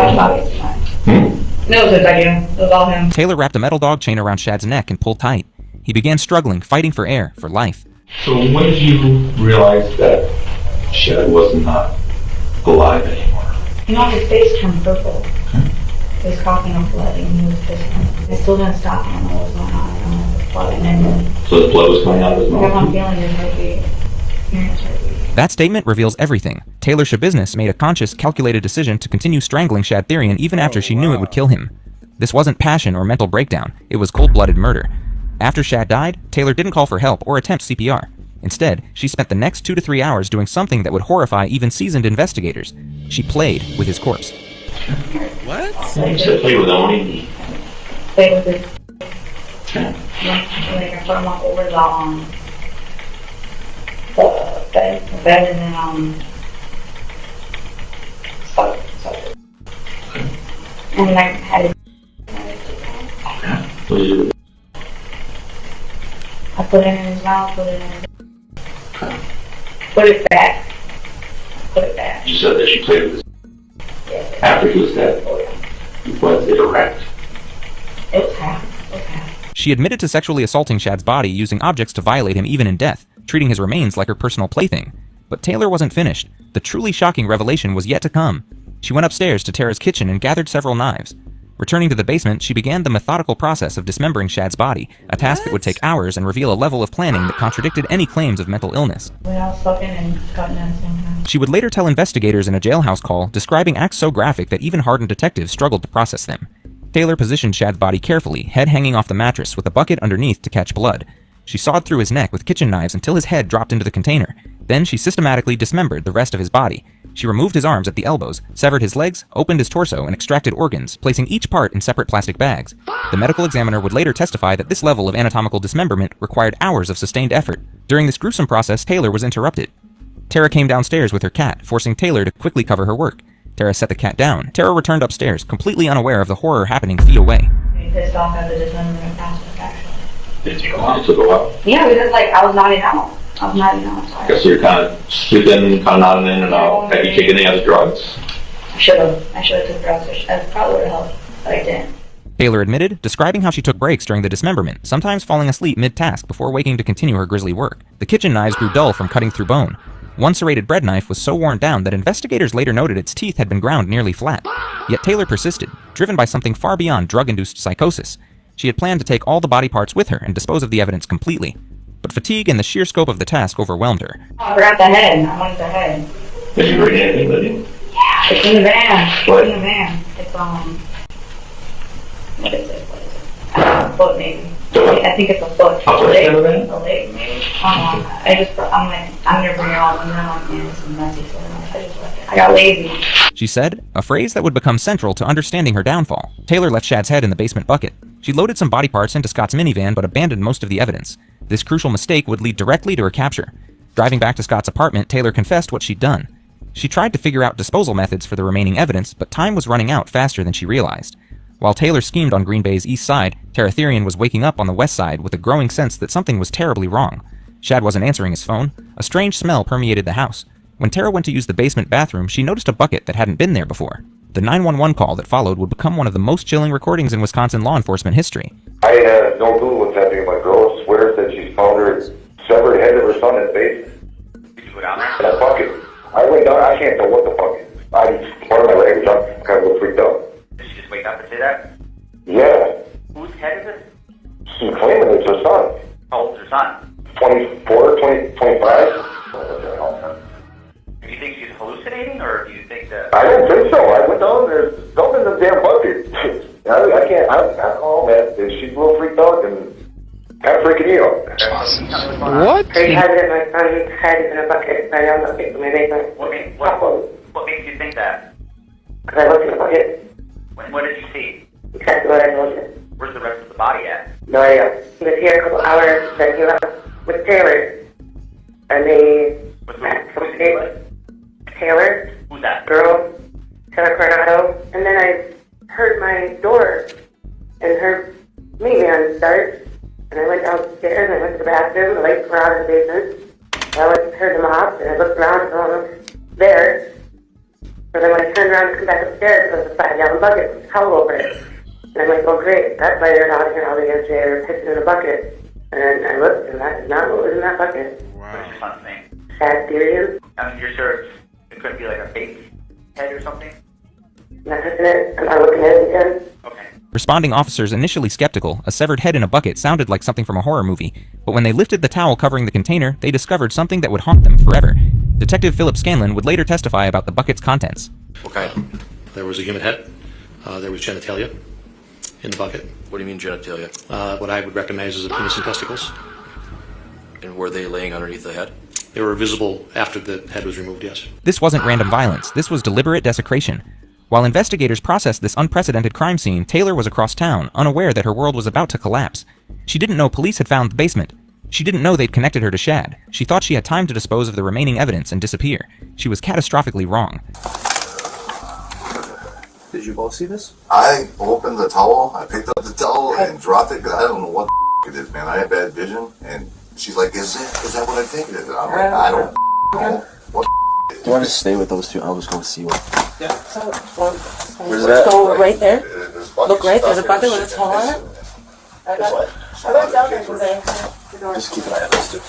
It No, it was like him. It was all him. Taylor wrapped a metal dog chain around Shad's neck and pulled tight. He began struggling, fighting for air, for life. So when did you realize that Shad was not alive anymore? You know, his face turned purple. He was coughing up blood and he was pissing. It still didn't stop. I don't know what was going on. I don't know what was blood. And then So the blood was coming out of his I kept on mouth? feeling his heartbeat. Hearing his heartbeat. That statement reveals everything. Taylor Schabusiness made a conscious, calculated decision to continue strangling Shad Therian even after she knew it would kill him. This wasn't passion or mental breakdown. It was cold-blooded murder. After Shad died, Taylor didn't call for help or attempt CPR. Instead, she spent the next 2 to 3 hours doing something that would horrify even seasoned investigators. She played with his corpse. What? You said play with Oni? Play with his... Yeah, like I put him up over the bed and then, and I had it. What did you do? I put it in his mouth, put it in his... Put it back. Put it back. You said that she played with his... After he was dead? Was it erect? It was half. It was half. She admitted to sexually assaulting Shad's body using objects to violate him even in death, treating his remains like her personal plaything. But Taylor wasn't finished. The truly shocking revelation was yet to come. She went upstairs to Tara's kitchen and gathered several knives. Returning to the basement, she began the methodical process of dismembering Shad's body, a task that would take hours and reveal a level of planning that contradicted any claims of mental illness. When I was fucking and cutting at the same time. She would later tell investigators in a jailhouse call, describing acts so graphic that even hardened detectives struggled to process them. Taylor positioned Shad's body carefully, head hanging off the mattress with a bucket underneath to catch blood. She sawed through his neck with kitchen knives until his head dropped into the container. Then she systematically dismembered the rest of his body. She removed his arms at the elbows, severed his legs, opened his torso, and extracted organs, placing each part in separate plastic bags. The medical examiner would later testify that this level of anatomical dismemberment required hours of sustained effort. During this gruesome process, Taylor was interrupted. Tara came downstairs with her cat, forcing Taylor to quickly cover her work. Tara set the cat down. Tara returned upstairs, completely unaware of the horror happening feet away. I pissed off at the dismemberment process, actually. Did it take a while? It took a while. Yeah, because like I was nodding out. I was nodding out. I guess you're kind of sleeping, kind of nodding in and out. Have you taken any other drugs? I should have took drugs. That probably would have helped, but I didn't. Taylor admitted, describing how she took breaks during the dismemberment, sometimes falling asleep mid-task before waking to continue her grisly work. The kitchen knives grew dull from cutting through bone. One serrated bread knife was so worn down that investigators later noted its teeth had been ground nearly flat. Yet Taylor persisted, driven by something far beyond drug-induced psychosis. She had planned to take all the body parts with her and dispose of the evidence completely. But fatigue and the sheer scope of the task overwhelmed her. I forgot the head. I wanted the head. Did you bring anything with you? Yeah, it's in the van. What? It's in the van. It's what is it? A foot maybe. I think it's a foot. A foot in the van? A leg maybe. I don't know. I'm never bring it all, and then I'm like, man, this is messy, so I just left it. I got lazy. She said, a phrase that would become central to understanding her downfall. Taylor left Shad's head in the basement bucket. She loaded some body parts into Scott's minivan but abandoned most of the evidence. This crucial mistake would lead directly to her capture. Driving back to Scott's apartment, Taylor confessed what she'd done. She tried to figure out disposal methods for the remaining evidence, but time was running out faster than she realized. While Taylor schemed on Green Bay's east side, Tara Therian was waking up on the west side with a growing sense that something was terribly wrong. Shad wasn't answering his phone. A strange smell permeated the house. When Tara went to use the basement bathroom, she noticed a bucket that hadn't been there before. The 911 call that followed would become one of the most chilling recordings in Wisconsin law enforcement history. I have no clue what's happening. My girl swears that she's found her severed head of her son in the basement. Did you go down there? In a bucket. I went down. I can't tell what the fuck. Part of my language, I'm kind of a little freaked out. Did she just wake up and say that? Yeah. Whose head is it? She's claiming it's her son. How old's her son? 24, 20, 25. Do you think she's hallucinating, or do you think that... I don't think so. I went down there. Something in the damn bucket. I can't. Oh, man. She's a little freaked out and kind of freaking you out. What? He has it. My son's head is in a bucket. I don't know. What makes you think that? Because I looked in the bucket. What did you see? Exactly what I noticed. Where's the rest of the body at? No idea. He was here a couple hours, then he left with Taylor. And they met from Taylor. Who's that? Girl. Taylor Coronado. And then I heard my door and heard minivan start. And I went downstairs and I went to the bathroom. The lights were out in the basement. I heard them off and I looked around and I was there. So then when I turned around to come back upstairs, there was a 5-gallon bucket with a towel over it. And I'm like, oh great, that's why they're not here all day yesterday. They're pissing in a bucket. And I looked, and that is not what was in that bucket. What's your son's name? Chad Therian. I mean, you're sure it couldn't be like a fake head or something? Not touching it. I'm not looking at it again. Okay. Responding officers initially skeptical, a severed head in a bucket sounded like something from a horror movie, but when they lifted the towel covering the container, they discovered something that would haunt them forever. Detective Philip Scanlon would later testify about the bucket's contents. Okay. There was a human head. There was genitalia in the bucket. What do you mean genitalia? What I would recognize as a penis and testicles. And were they laying underneath the head? They were visible after the head was removed, yes. This wasn't random violence, this was deliberate desecration. While investigators processed this unprecedented crime scene, Taylor was across town, unaware that her world was about to collapse. She didn't know police had found the basement. She didn't know they'd connected her to Shad. She thought she had time to dispose of the remaining evidence and disappear. She was catastrophically wrong. Did you both see this? I opened the towel, I picked up the towel and dropped it because I don't know what it is, man. I have bad vision, and she's like, is that what I think it is? And I'm like, I don't know what Do you want to stay with those two? I was going to see what. Yeah. Where's that? Go right there. Look right, there's a bucket with a towel on it. I got down there because I had the door. Just keep an eye on this too.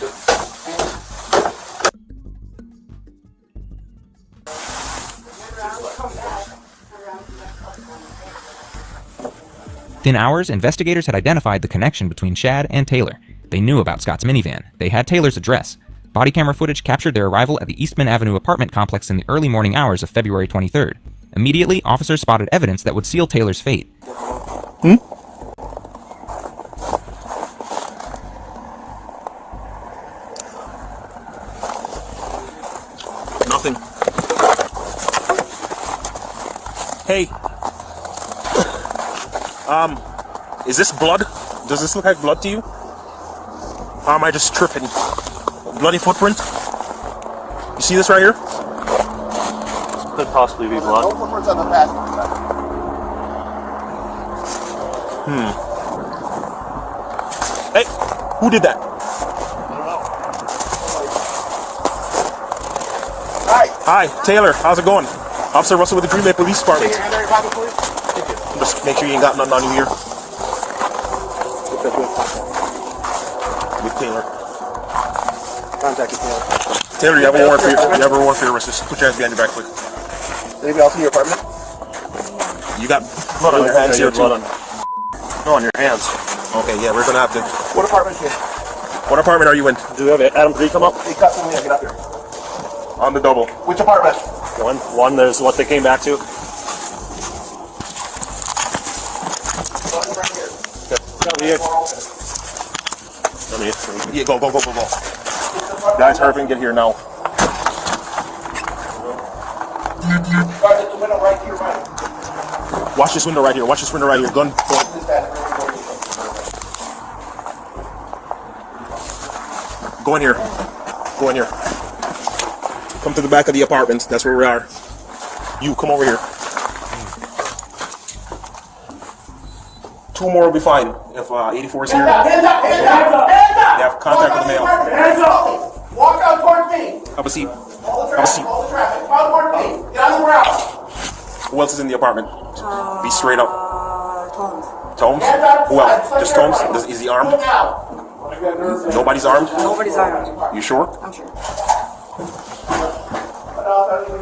Within hours, investigators had identified the connection between Shad and Taylor. They knew about Scott's minivan. They had Taylor's address. Body camera footage captured their arrival at the Eastman Avenue apartment complex in the early morning hours of February 23rd. Immediately, officers spotted evidence that would seal Taylor's fate. Nothing. Hey. Is this blood? Does this look like blood to you? Or am I just tripping? Bloody footprint? You see this right here? Could possibly be blood. No footprints on the passenger side. Hey, who did that? Hi, Taylor. How's it going? Officer Russell with the Green Bay Police Department. Just make sure you ain't got nothing on you here. With Taylor. Contact Taylor. Taylor, you have a warrant for your arrest. Just put your hands behind your back, quick. Anybody else in your apartment? You got blood on your hands here too. No, on your hands. Okay, yeah, we're gonna have to. What apartment here? What apartment are you in? Do you have it? Adam, 3 come up? He cut me, get up here. On the double. Which apartment? One, there's what they came back to. Yeah, go. Guys, hurry and get here now. Watch this window right here. Gun. Go in here. Come to the back of the apartment. That's where we are. You, come over here. 2 more will be fine. If 84 is here. Hands up! You have contact with the male. Hands up! Walk out towards me! Have a seat. All the traffic. Come out towards me! Get on the ground! Who else is in the apartment? Be straight up. Tomes. Who else? Just Tomes? Is he armed? Nobody's armed? Nobody's armed. You sure? I'm sure.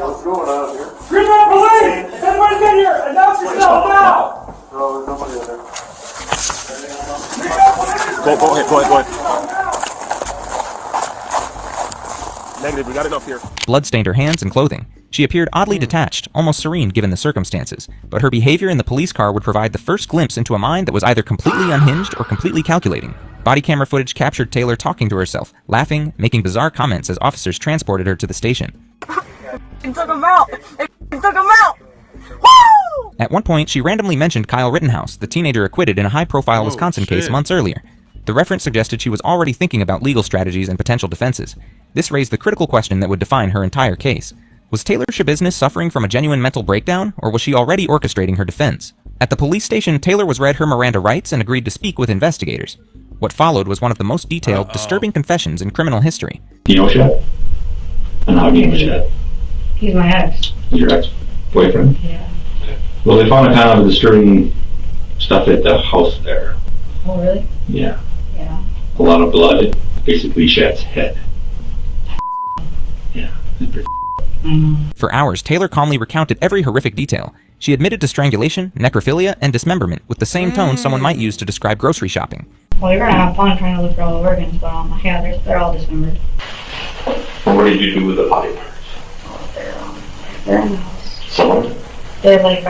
What's going on here? Green Bay Police! If anybody's in here, announce yourself now! No, there's nobody in there. Go ahead. Negative, we got enough here. Blood stained her hands and clothing. She appeared oddly detached, almost serene given the circumstances, but her behavior in the police car would provide the first glimpse into a mind that was either completely unhinged or completely calculating. Body camera footage captured Taylor talking to herself, laughing, making bizarre comments as officers transported her to the station. They took him out! Woo! At one point, she randomly mentioned Kyle Rittenhouse, the teenager acquitted in a high-profile Wisconsin case months earlier. The reference suggested she was already thinking about legal strategies and potential defenses. This raised the critical question that would define her entire case. Was Taylor Schabusiness suffering from a genuine mental breakdown, or was she already orchestrating her defense? At the police station, Taylor was read her Miranda rights and agreed to speak with investigators. What followed was one of the most detailed, disturbing confessions in criminal history. Do you know Shad? And how do you know Shad? He's my ex. Your ex-boyfriend? Yeah. Well, they found a kind of disturbing stuff at the house there. Oh, really? Yeah. Yeah. A lot of blood. Basically Shad's head. Yeah. For hours, Taylor calmly recounted every horrific detail. She admitted to strangulation, necrophilia, and dismemberment with the same tone someone might use to describe grocery shopping. Well, you're gonna have fun trying to look for all the organs, but yeah, they're all dismembered. And what did you do with the body parts? They're in the house. Someone? They're like,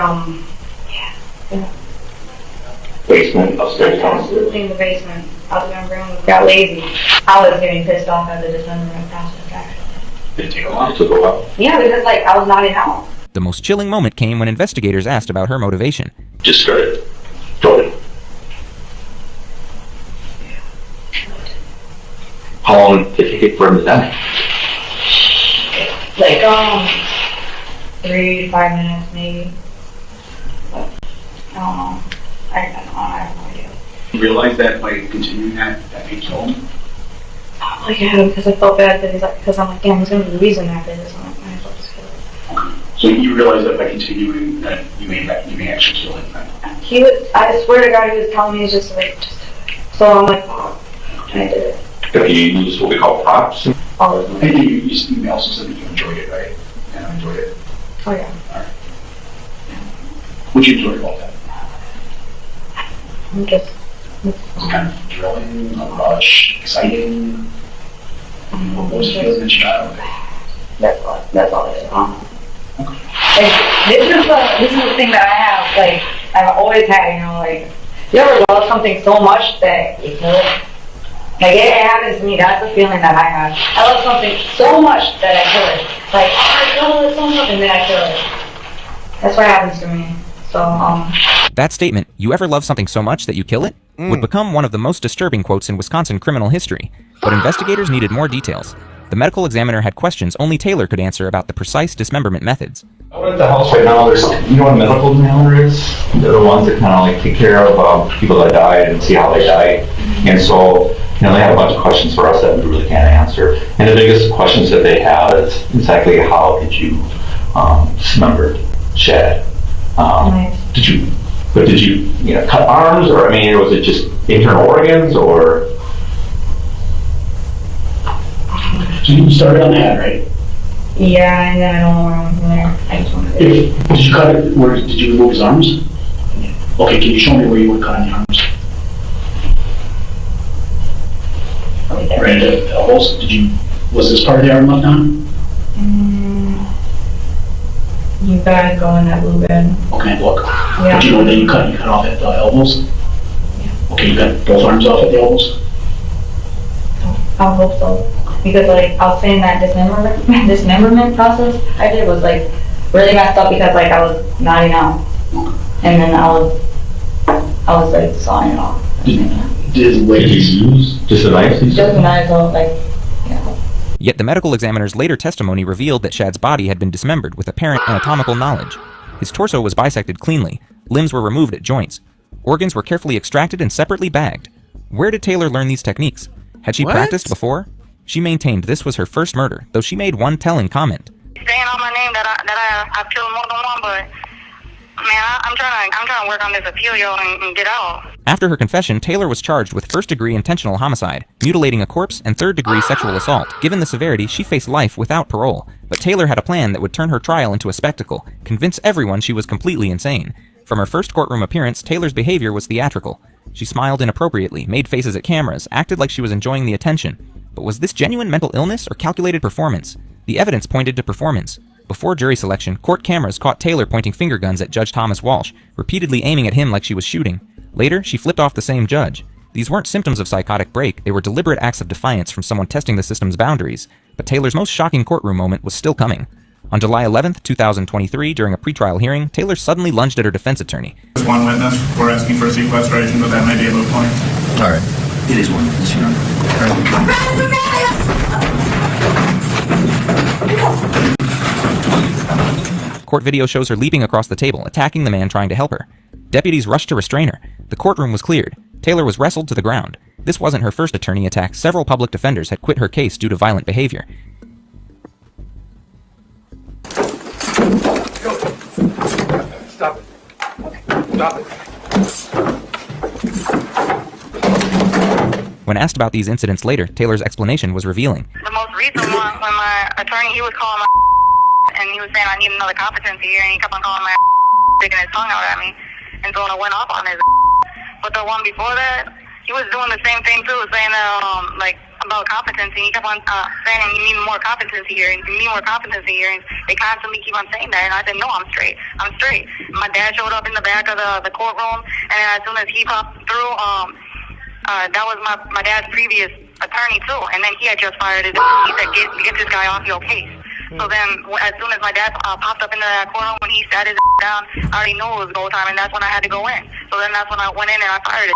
Basement, upstairs, downstairs? absolutely in the basement. I was gonna bring them, got lazy. I was getting pissed off at the dismemberment process, actually. Did it take a while to go out? Yeah, because like, I was not in house. The most chilling moment came when investigators asked about her motivation. Just started. Jordan. How long did it take for him to die? Like, 3 to 5 minutes, maybe. But, I don't know. I have no idea. You realize that by continuing that you killed him? Like, yeah, because I felt bad because I'm like, damn, he's gonna be the reason after this. I'm like, I might as well just kill him. So you realize that by continuing that you may actually kill him then? I swear to God, he was telling me it's just like, so I'm like, oh, and I did it. If you use what we call props? All of them. And you also said that you enjoyed it, right? And I enjoyed it. Oh yeah. Alright. What you enjoyed about that? I'm just. Was it kind of thrilling, a rush, exciting? What was the feeling that you got? That's all it is. Like, this is the thing that I have, like, I've always had, you know, like, you ever love something so much that you kill it? Like, it happens to me, that's the feeling that I have. I love something so much that I kill it. Like, I love it so much, and then I kill it. That's what happens to me. So, That statement, "you ever love something so much that you kill it?" would become one of the most disturbing quotes in Wisconsin criminal history. But investigators needed more details. The medical examiner had questions only Taylor could answer about the precise dismemberment methods. At the house right now, there's, you know what a medical examiner is? They're the ones that kind of like take care of people that died and see how they died. And so, you know, they have a bunch of questions for us that we really can't answer. And the biggest questions that they have is exactly how did you dismember Shad? Did you know, cut arms, or I mean, was it just internal organs, or? So you started on the head, right? yeah, and then I don't know where I'm from there. I just want to. Did you cut it, where, did you remove his arms? Yeah. Okay, can you show me where you would cut on the arms? Right at the elbows, was this part of the arm left on? You gotta go in that blue bed. Okay, look. Yeah. But you know that you cut off at the elbows? Yeah. Okay, you got both arms off at the elbows? I hope so. Because like, I was saying that dismemberment process I did was like really messed up because like I was knotting out. And then I was like sawing it off. Did he use just a knife? Just a knife, so like, yeah. Yet the medical examiner's later testimony revealed that Shad's body had been dismembered with apparent anatomical knowledge. His torso was bisected cleanly, limbs were removed at joints, organs were carefully extracted and separately bagged. Where did Taylor learn these techniques? Had she practiced before? She maintained this was her first murder, though she made one telling comment. Saying on my name that I've killed more than one, but man, I'm trying to work on this appeal, yo, and get out. After her confession, Taylor was charged with first-degree intentional homicide, mutilating a corpse, and third-degree sexual assault. Given the severity, she faced life without parole. But Taylor had a plan that would turn her trial into a spectacle, convince everyone she was completely insane. From her first courtroom appearance, Taylor's behavior was theatrical. She smiled inappropriately, made faces at cameras, acted like she was enjoying the attention. But was this genuine mental illness or calculated performance? The evidence pointed to performance. Before jury selection, court cameras caught Taylor pointing finger guns at Judge Thomas Walsh, repeatedly aiming at him like she was shooting. Later, she flipped off the same judge. These weren't symptoms of psychotic break, they were deliberate acts of defiance from someone testing the system's boundaries. But Taylor's most shocking courtroom moment was still coming. On July 11th, 2023, during a pretrial hearing, Taylor suddenly lunged at her defense attorney. There's one witness. We're asking for sequestration, but that may be a moot point. All right. It is one witness, Your Honor. Court video shows her leaping across the table, attacking the man trying to help her. Deputies rushed to restrain her. The courtroom was cleared. Taylor was wrestled to the ground. This wasn't her first attorney attack. Several public defenders had quit her case due to violent behavior. Stop it. Stop it. When asked about these incidents later, Taylor's explanation was revealing. The most recent one, when my attorney, he was calling my and he was saying I need another competency here, and he kept on calling my sticking his tongue out at me, and so I went off on his. But the one before that, he was doing the same thing too, saying like about competency. He kept on saying you need more competency hearings, you need more competency hearings. They constantly keep on saying that, and I said no, I'm straight. My dad showed up in the back of the courtroom, and as soon as he popped through, that was my dad's previous attorney too, and then he had just fired his. He said get this guy off your case. So then, as soon as my dad popped up into that courtroom, when he sat his down, I already knew it was go time, and that's when I had to go in. So then that's when I went in and I fired his.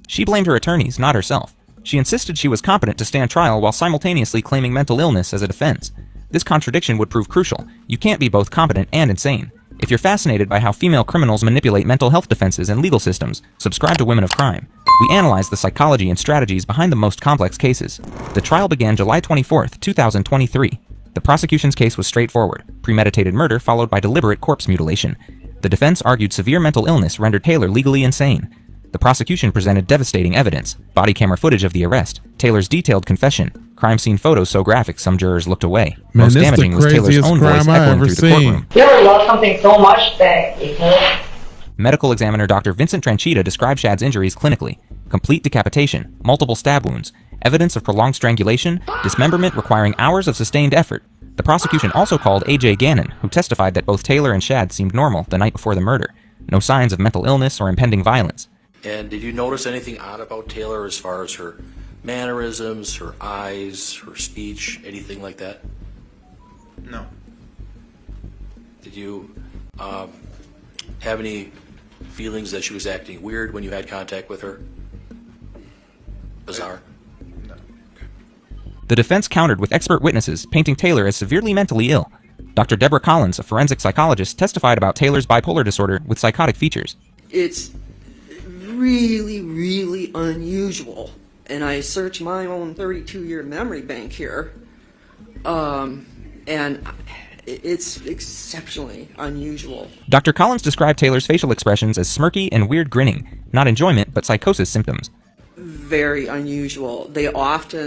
She blamed her attorneys, not herself. She insisted she was competent to stand trial while simultaneously claiming mental illness as a defense. This contradiction would prove crucial. You can't be both competent and insane. If you're fascinated by how female criminals manipulate mental health defenses and legal systems, subscribe to Women of Crime. We analyze the psychology and strategies behind the most complex cases. The trial began July 24th, 2023. The prosecution's case was straightforward: premeditated murder followed by deliberate corpse mutilation. The defense argued severe mental illness rendered Taylor legally insane. The prosecution presented devastating evidence: body camera footage of the arrest, Taylor's detailed confession, crime scene photos so graphic some jurors looked away. Man, Most this damaging the was Taylor's craziest own voice crime I echoing ever through the courtroom. You ever love something so much that you can't? Medical examiner Dr. Vincent Tranchita described Shad's injuries clinically: complete decapitation, multiple stab wounds, evidence of prolonged strangulation, dismemberment requiring hours of sustained effort. The prosecution also called A.J. Gannon, who testified that both Taylor and Shad seemed normal the night before the murder. No signs of mental illness or impending violence. And did you notice anything odd about Taylor as far as her mannerisms, her eyes, her speech, anything like that? No. Did you have any feelings that she was acting weird when you had contact with her? Bizarre? The defense countered with expert witnesses, painting Taylor as severely mentally ill. Dr. Deborah Collins, a forensic psychologist, testified about Taylor's bipolar disorder with psychotic features. It's really, really unusual. And I searched my own 32-year memory bank here, and it's exceptionally unusual. Dr. Collins described Taylor's facial expressions as smirky and weird grinning, not enjoyment, but psychosis symptoms. Very unusual.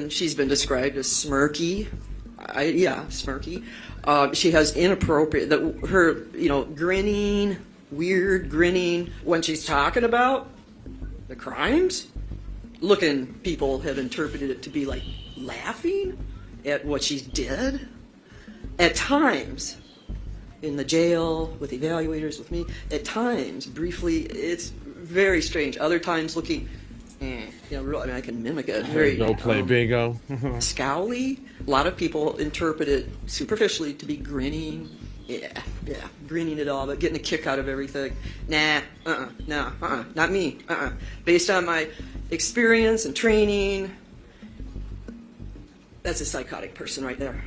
She's been described as smirky. Smirky. She has inappropriate, grinning, weird grinning. When she's talking about the crimes, people have interpreted it to be like laughing at what she did. At times, in the jail, with evaluators, with me, at times, briefly, it's very strange. Other times looking, I can mimic it. Very go play bingo. Scowly. A lot of people interpret it superficially to be grinning. Grinning at all, but getting a kick out of everything. Not me. Based on my experience and training, that's a psychotic person right there.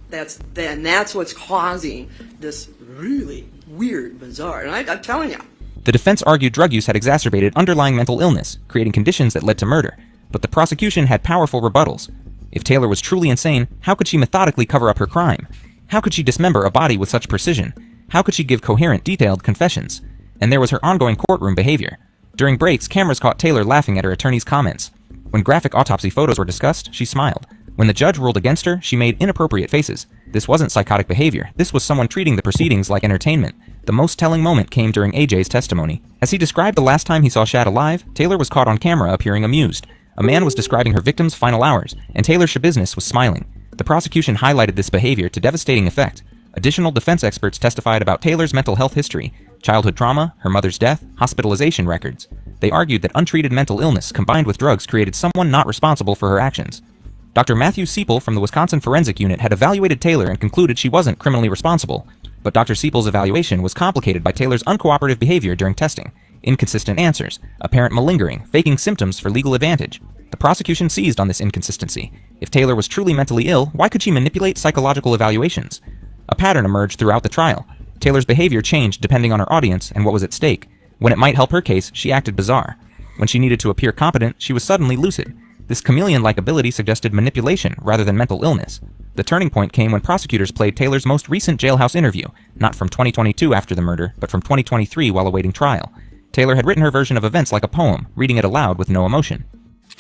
That's what's causing this really weird, bizarre. And I'm telling you. The defense argued drug use had exacerbated underlying mental illness, creating conditions that led to murder. But the prosecution had powerful rebuttals. If Taylor was truly insane, how could she methodically cover up her crime? How could she dismember a body with such precision? How could she give coherent, detailed confessions? And there was her ongoing courtroom behavior. During breaks, cameras caught Taylor laughing at her attorney's comments. When graphic autopsy photos were discussed, she smiled. When the judge ruled against her, she made inappropriate faces. This wasn't psychotic behavior. This was someone treating the proceedings like entertainment. The most telling moment came during AJ's testimony. As he described the last time he saw Shad alive, Taylor was caught on camera appearing amused. A man was describing her victim's final hours, and Taylor Shabiznis was smiling. The prosecution highlighted this behavior to devastating effect. Additional defense experts testified about Taylor's mental health history, childhood trauma, her mother's death, hospitalization records. They argued that untreated mental illness combined with drugs created someone not responsible for her actions. Dr. Matthew Siepel from the Wisconsin Forensic Unit had evaluated Taylor and concluded she wasn't criminally responsible. But Dr. Siepel's evaluation was complicated by Taylor's uncooperative behavior during testing, inconsistent answers, apparent malingering, faking symptoms for legal advantage. The prosecution seized on this inconsistency. If Taylor was truly mentally ill, why could she manipulate psychological evaluations? A pattern emerged throughout the trial. Taylor's behavior changed depending on her audience and what was at stake. When it might help her case, she acted bizarre. When she needed to appear competent, she was suddenly lucid. This chameleon-like ability suggested manipulation rather than mental illness. The turning point came when prosecutors played Taylor's most recent jailhouse interview, not from 2022 after the murder, but from 2023 while awaiting trial. Taylor had written her version of events like a poem, reading it aloud with no emotion.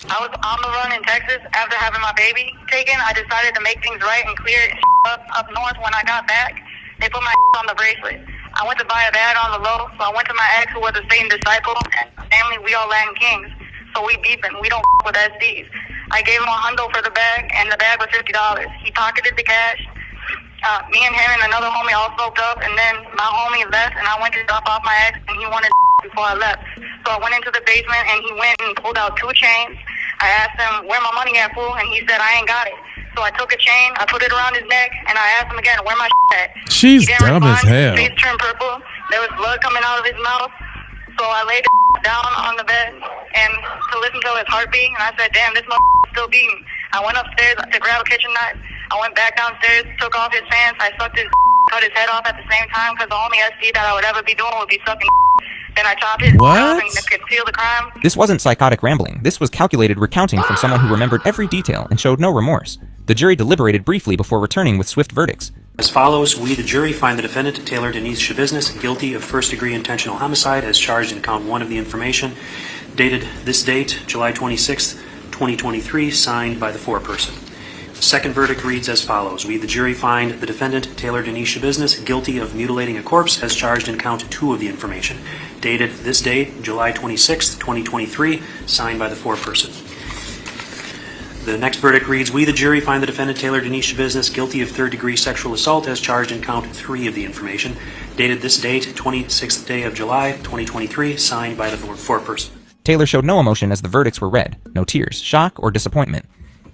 I was on the run in Texas after having my baby taken. I decided to make things right and clear it up north. When I got back, they put my on the bracelet. I went to buy a bag on the low, so I went to my ex who was a Satan disciple, and family, we all Latin kings, so we beeping. We don't with SDs. I gave him $100 for the bag, and the bag was $50. He pocketed the cash. Me and him and another homie all smoked up, and then my homie left, and I went to drop off my ex, and he wanted before I left. So I went into the basement, and he went and pulled out 2 chains. I asked him, where my money at, fool? And he said, I ain't got it. So I took a chain, I put it around his neck, and I asked him again, where my at? She's He didn't dumb as respond. hell. His face turned purple. There was blood coming out of his mouth. So I laid down on the bed and to listen to his heartbeat, and I said, damn, this motherfucker's still beating. I went upstairs to grab a kitchen knife. I went back downstairs, took off his pants. I sucked his cut his head off at the same time, because the only SD that I would ever be doing would be sucking. Then I chopped his off and concealed the crime. This wasn't psychotic rambling. This was calculated recounting from someone who remembered every detail and showed no remorse. The jury deliberated briefly before returning with swift verdicts. As follows, we, the jury, find the defendant, Taylor Denise Shabiznis, guilty of first-degree intentional homicide as charged in count 1 of the information, dated this date, July 26, 2023, signed by the foreperson. The second verdict reads as follows. We, the jury, find the defendant, Taylor Denise Shabiznis, guilty of mutilating a corpse as charged in count 2 of the information, dated this date, July 26, 2023, signed by the foreperson. The next verdict reads, we, the jury, find the defendant, Taylor Denise Shabiznis, guilty of third-degree sexual assault as charged in count 3 of the information, dated this date, 26th day of July, 2023, signed by the foreperson. Taylor showed no emotion as the verdicts were read, no tears, shock, or disappointment.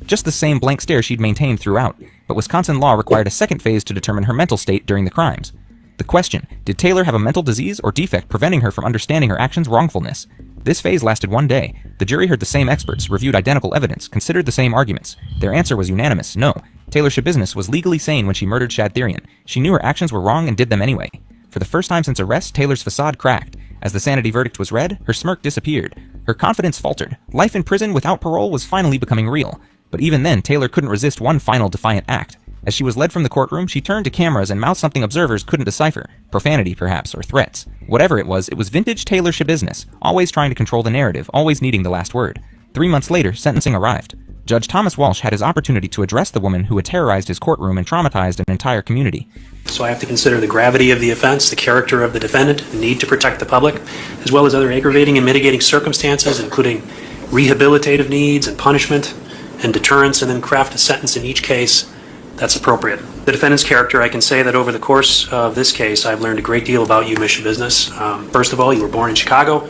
Just the same blank stare she'd maintained throughout, but Wisconsin law required a second phase to determine her mental state during the crimes. The question, did Taylor have a mental disease or defect preventing her from understanding her actions' wrongfulness? This phase lasted 1 day. The jury heard the same experts, reviewed identical evidence, considered the same arguments. Their answer was unanimous, no. Taylor Shabiznis was legally sane when she murdered Shad Therian. She knew her actions were wrong and did them anyway. For the first time since arrest, Taylor's facade cracked. As the sanity verdict was read, her smirk disappeared. Her confidence faltered. Life in prison without parole was finally becoming real. But even then, Taylor couldn't resist one final defiant act. As she was led from the courtroom, she turned to cameras and mouthed something observers couldn't decipher. Profanity, perhaps, or threats. Whatever it was vintage Taylor Shabiznis, always trying to control the narrative, always needing the last word. 3 months later, sentencing arrived. Judge Thomas Walsh had his opportunity to address the woman who had terrorized his courtroom and traumatized an entire community. So I have to consider the gravity of the offense, the character of the defendant, the need to protect the public, as well as other aggravating and mitigating circumstances, including rehabilitative needs and punishment and deterrence, and then craft a sentence in each case that's appropriate. The defendant's character, I can say that over the course of this case, I've learned a great deal about you, Miss Shabiznis. First of all, you were born in Chicago,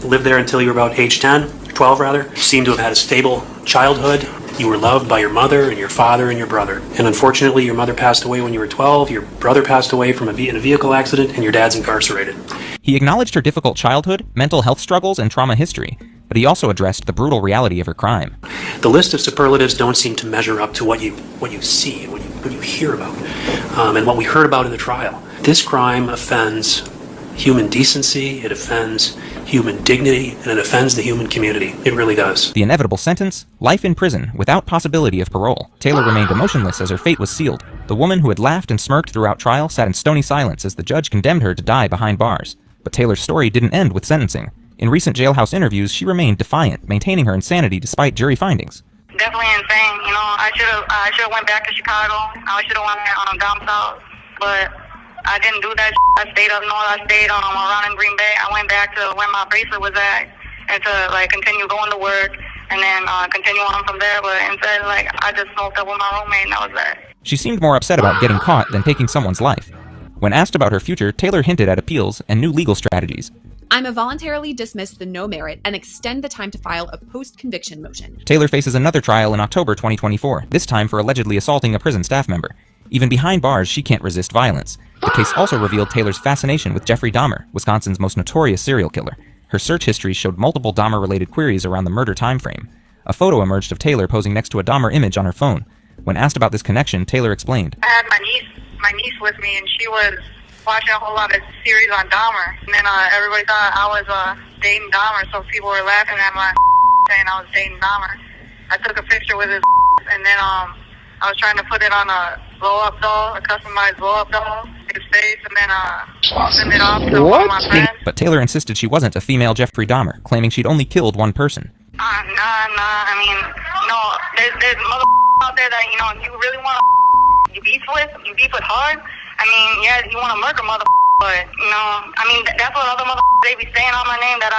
lived there until you were about age 12 rather. You seem to have had a stable childhood. You were loved by your mother and your father and your brother. And unfortunately, your mother passed away when you were 12, your brother passed away in a vehicle accident, and your dad's incarcerated. He acknowledged her difficult childhood, mental health struggles, and trauma history, but he also addressed the brutal reality of her crime. The list of superlatives don't seem to measure up to what you see and what you hear about, and what we heard about in the trial. This crime offends human decency, it offends human dignity, and it offends the human community. It really does. The inevitable sentence? Life in prison, without possibility of parole. Taylor remained emotionless as her fate was sealed. The woman who had laughed and smirked throughout trial sat in stony silence as the judge condemned her to die behind bars. But Taylor's story didn't end with sentencing. In recent jailhouse interviews, she remained defiant, maintaining her insanity despite jury findings. Definitely insane. You know, I should have went back to Chicago. I should have went down south, but I didn't do that. I stayed up north. I stayed around in Green Bay. I went back to where my bracelet was at and to continue going to work and then continue on from there. But instead, I just smoked up with my roommate, and that was that. She seemed more upset about getting caught than taking someone's life. When asked about her future, Taylor hinted at appeals and new legal strategies. I'm voluntarily dismiss the no merit and extend the time to file a post-conviction motion. Taylor faces another trial in October 2024, this time for allegedly assaulting a prison staff member. Even behind bars, she can't resist violence. The case also revealed Taylor's fascination with Jeffrey Dahmer, Wisconsin's most notorious serial killer. Her search history showed multiple Dahmer-related queries around the murder timeframe. A photo emerged of Taylor posing next to a Dahmer image on her phone. When asked about this connection, Taylor explained. I had my niece with me, and she was watching a whole lot of series on Dahmer. And then everybody thought I was dating Dahmer, so people were laughing at my saying I was dating Dahmer. I took a picture with his and then I was trying to put it on a blow-up doll, a customized blow-up doll, the States and then send it off to one of my friends. But Taylor insisted she wasn't a female Jeffrey Dahmer, claiming she'd only killed one person. Nah. I mean, no, there's mother out there that, you know, you really want to you beef with hard. I mean, yeah, you want to murder mother, but, you know, I mean, that's what other mother they be saying on my name, that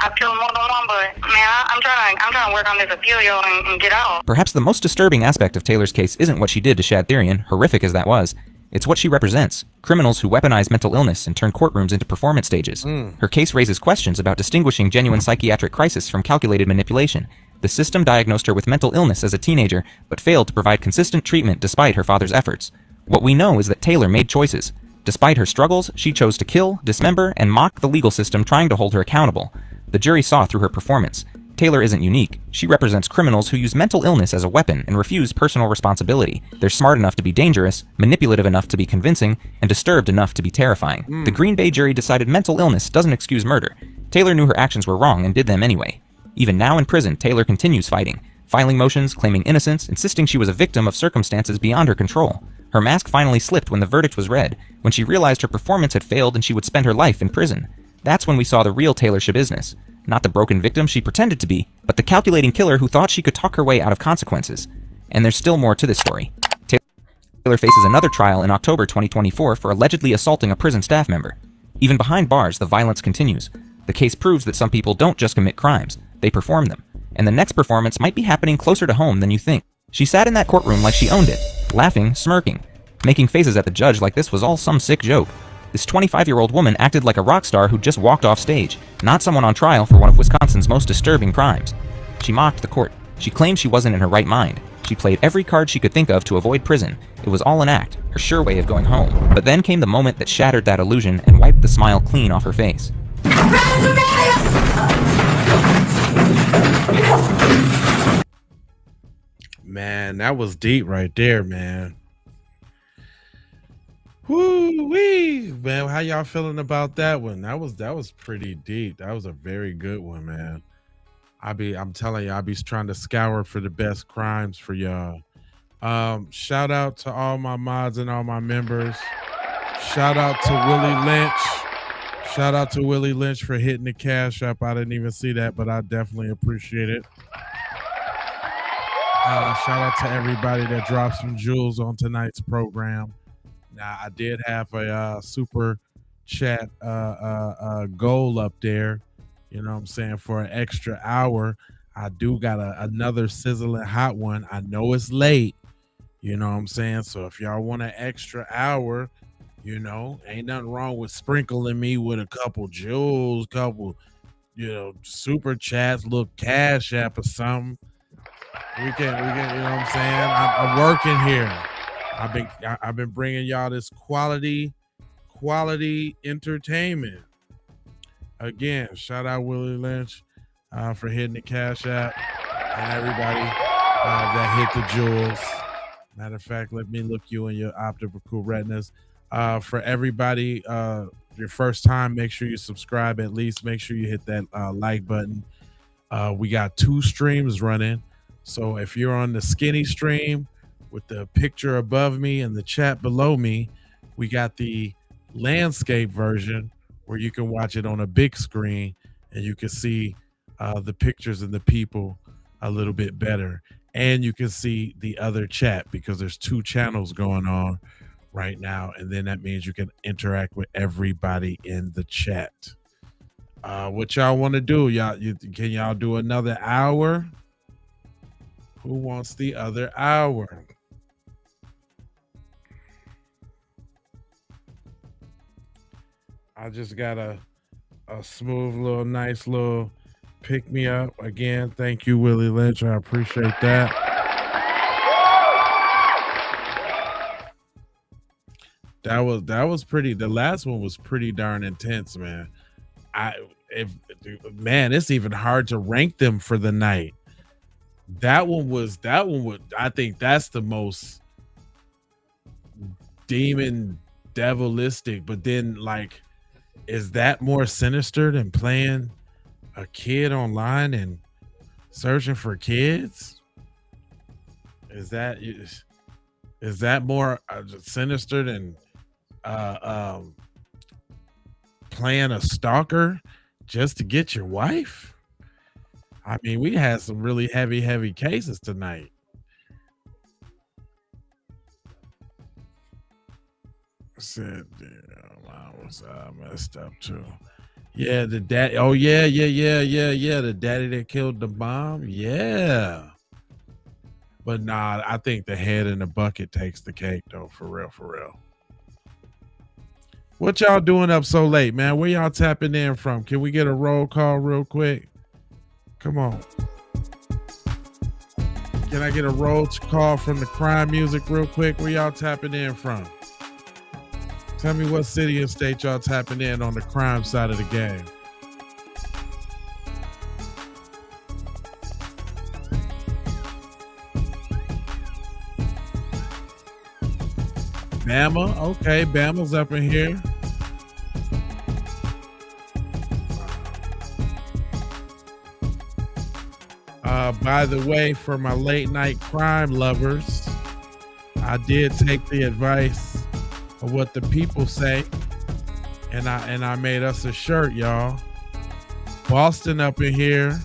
I've killed more than one, but, man, I'm trying to work on this appeal, yo, and get out. Perhaps the most disturbing aspect of Taylor's case isn't what she did to Shad Therian, horrific as that was. It's what she represents, criminals who weaponize mental illness and turn courtrooms into performance stages. Her case raises questions about distinguishing genuine psychiatric crisis from calculated manipulation. The system diagnosed her with mental illness as a teenager, but failed to provide consistent treatment despite her father's efforts. What we know is that Taylor made choices. Despite her struggles, she chose to kill, dismember, and mock the legal system trying to hold her accountable. The jury saw through her performance. Taylor isn't unique. She represents criminals who use mental illness as a weapon and refuse personal responsibility. They're smart enough to be dangerous, manipulative enough to be convincing, and disturbed enough to be terrifying. The Green Bay jury decided mental illness doesn't excuse murder. Taylor knew her actions were wrong and did them anyway. Even now in prison, Taylor continues fighting, filing motions, claiming innocence, insisting she was a victim of circumstances beyond her control. Her mask finally slipped when the verdict was read, when she realized her performance had failed and she would spend her life in prison. That's when we saw the real Taylor Schabusiness. Not the broken victim she pretended to be, but the calculating killer who thought she could talk her way out of consequences. And there's still more to this story. Taylor faces another trial in October 2024 for allegedly assaulting a prison staff member. Even behind bars, the violence continues. The case proves that some people don't just commit crimes, they perform them. And the next performance might be happening closer to home than you think. She sat in that courtroom like she owned it, laughing, smirking, making faces at the judge like this was all some sick joke. This 25-year-old woman acted like a rock star who just walked off stage, not someone on trial for one of Wisconsin's most disturbing crimes. She mocked the court. She claimed she wasn't in her right mind. She played every card she could think of to avoid prison. It was all an act, her sure way of going home. But then came the moment that shattered that illusion and wiped the smile clean off her face. Man, that was deep right there, man. Woo-wee. Man, how y'all feeling about that one? That was pretty deep. That was a very good one, man. I'm telling you, I'll be trying to scour for the best crimes for y'all. Shout out to all my mods and all my members. Shout out to Willie Lynch. Shout out to Willie Lynch for hitting the cash up. I didn't even see that, but I definitely appreciate it. Shout out to everybody that dropped some jewels on tonight's program. Now, I did have a super chat goal up there, you know what I'm saying, for an extra hour. I do got another sizzling hot one. I know it's late, you know what I'm saying? So if y'all want an extra hour, you know, ain't nothing wrong with sprinkling me with a couple jewels, couple, you know, super chats, little cash app or something. We can, you know what I'm saying? I'm working here. I've been bringing y'all this quality entertainment. Again, shout out Willie Lynch for hitting the cash app and everybody that hit the jewels. Matter of fact, let me look you in your optical retinas. For everybody, your first time, make sure you subscribe. At least make sure you hit that like button. We got 2 streams running. So if you're on the skinny stream with the picture above me and the chat below me, we got the landscape version where you can watch it on a big screen and you can see the pictures and the people a little bit better. And you can see the other chat because there's 2 channels going on right now. And then that means you can interact with everybody in the chat. What y'all want to do? Can y'all do another hour? Who wants the other hour? I just got a smooth little, nice little pick me up. Again, thank you, Willie Lynch. I appreciate that. That was pretty. The last one was pretty darn intense, man. It's even hard to rank them for the night. That one would, I think that's the most demon devilistic, but then like, is that more sinister than playing a kid online and searching for kids? Is that more sinister than playing a stalker just to get your wife? I mean, we had some really heavy cases tonight. Said, I was messed up too. Yeah, the dad. Oh yeah. The daddy that killed the mom. Yeah. But nah, I think the head in the bucket takes the cake though. For real. What y'all doing up so late, man? Where y'all tapping in from? Can we get a roll call real quick? Come on. Can I get a roll call from the crime music real quick? Where y'all tapping in from? Tell me what city and state y'all tapping in on the crime side of the game. Bama, okay, Bama's up in here. By the way, for my late night crime lovers, I did take the advice of what the people say, and I made us a shirt, y'all. Boston up in here.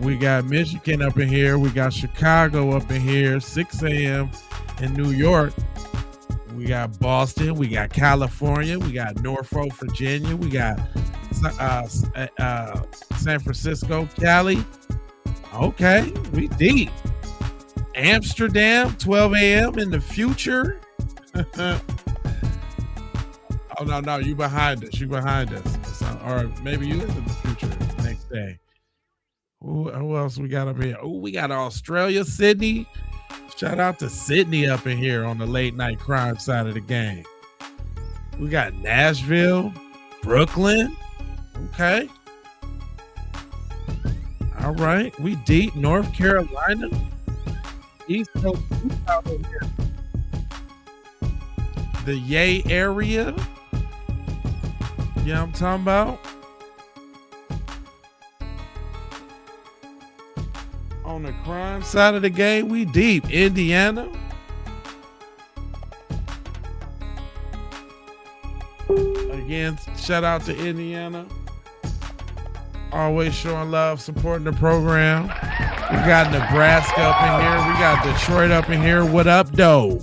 We got Michigan up in here. We got Chicago up in here. 6 a.m. in New York. We got Boston. We got California. We got Norfolk, Virginia. We got San Francisco, Cali. Okay, we deep. Amsterdam, 12 a.m. in the future. Oh no, you behind us. So, or maybe you live in the future next day. Who else we got up here? Oh, we got Australia, Sydney. Shout out to Sydney up in here on the late night crime side of the game. We got Nashville, Brooklyn. Okay. All right. We deep. North Carolina. East Coast out over here. The Yay area. You know what I'm talking about? On the crime side of the game, we deep. Indiana. Again, shout out to Indiana. Always showing love, supporting the program. We got Nebraska up in here. We got Detroit up in here. What up, though?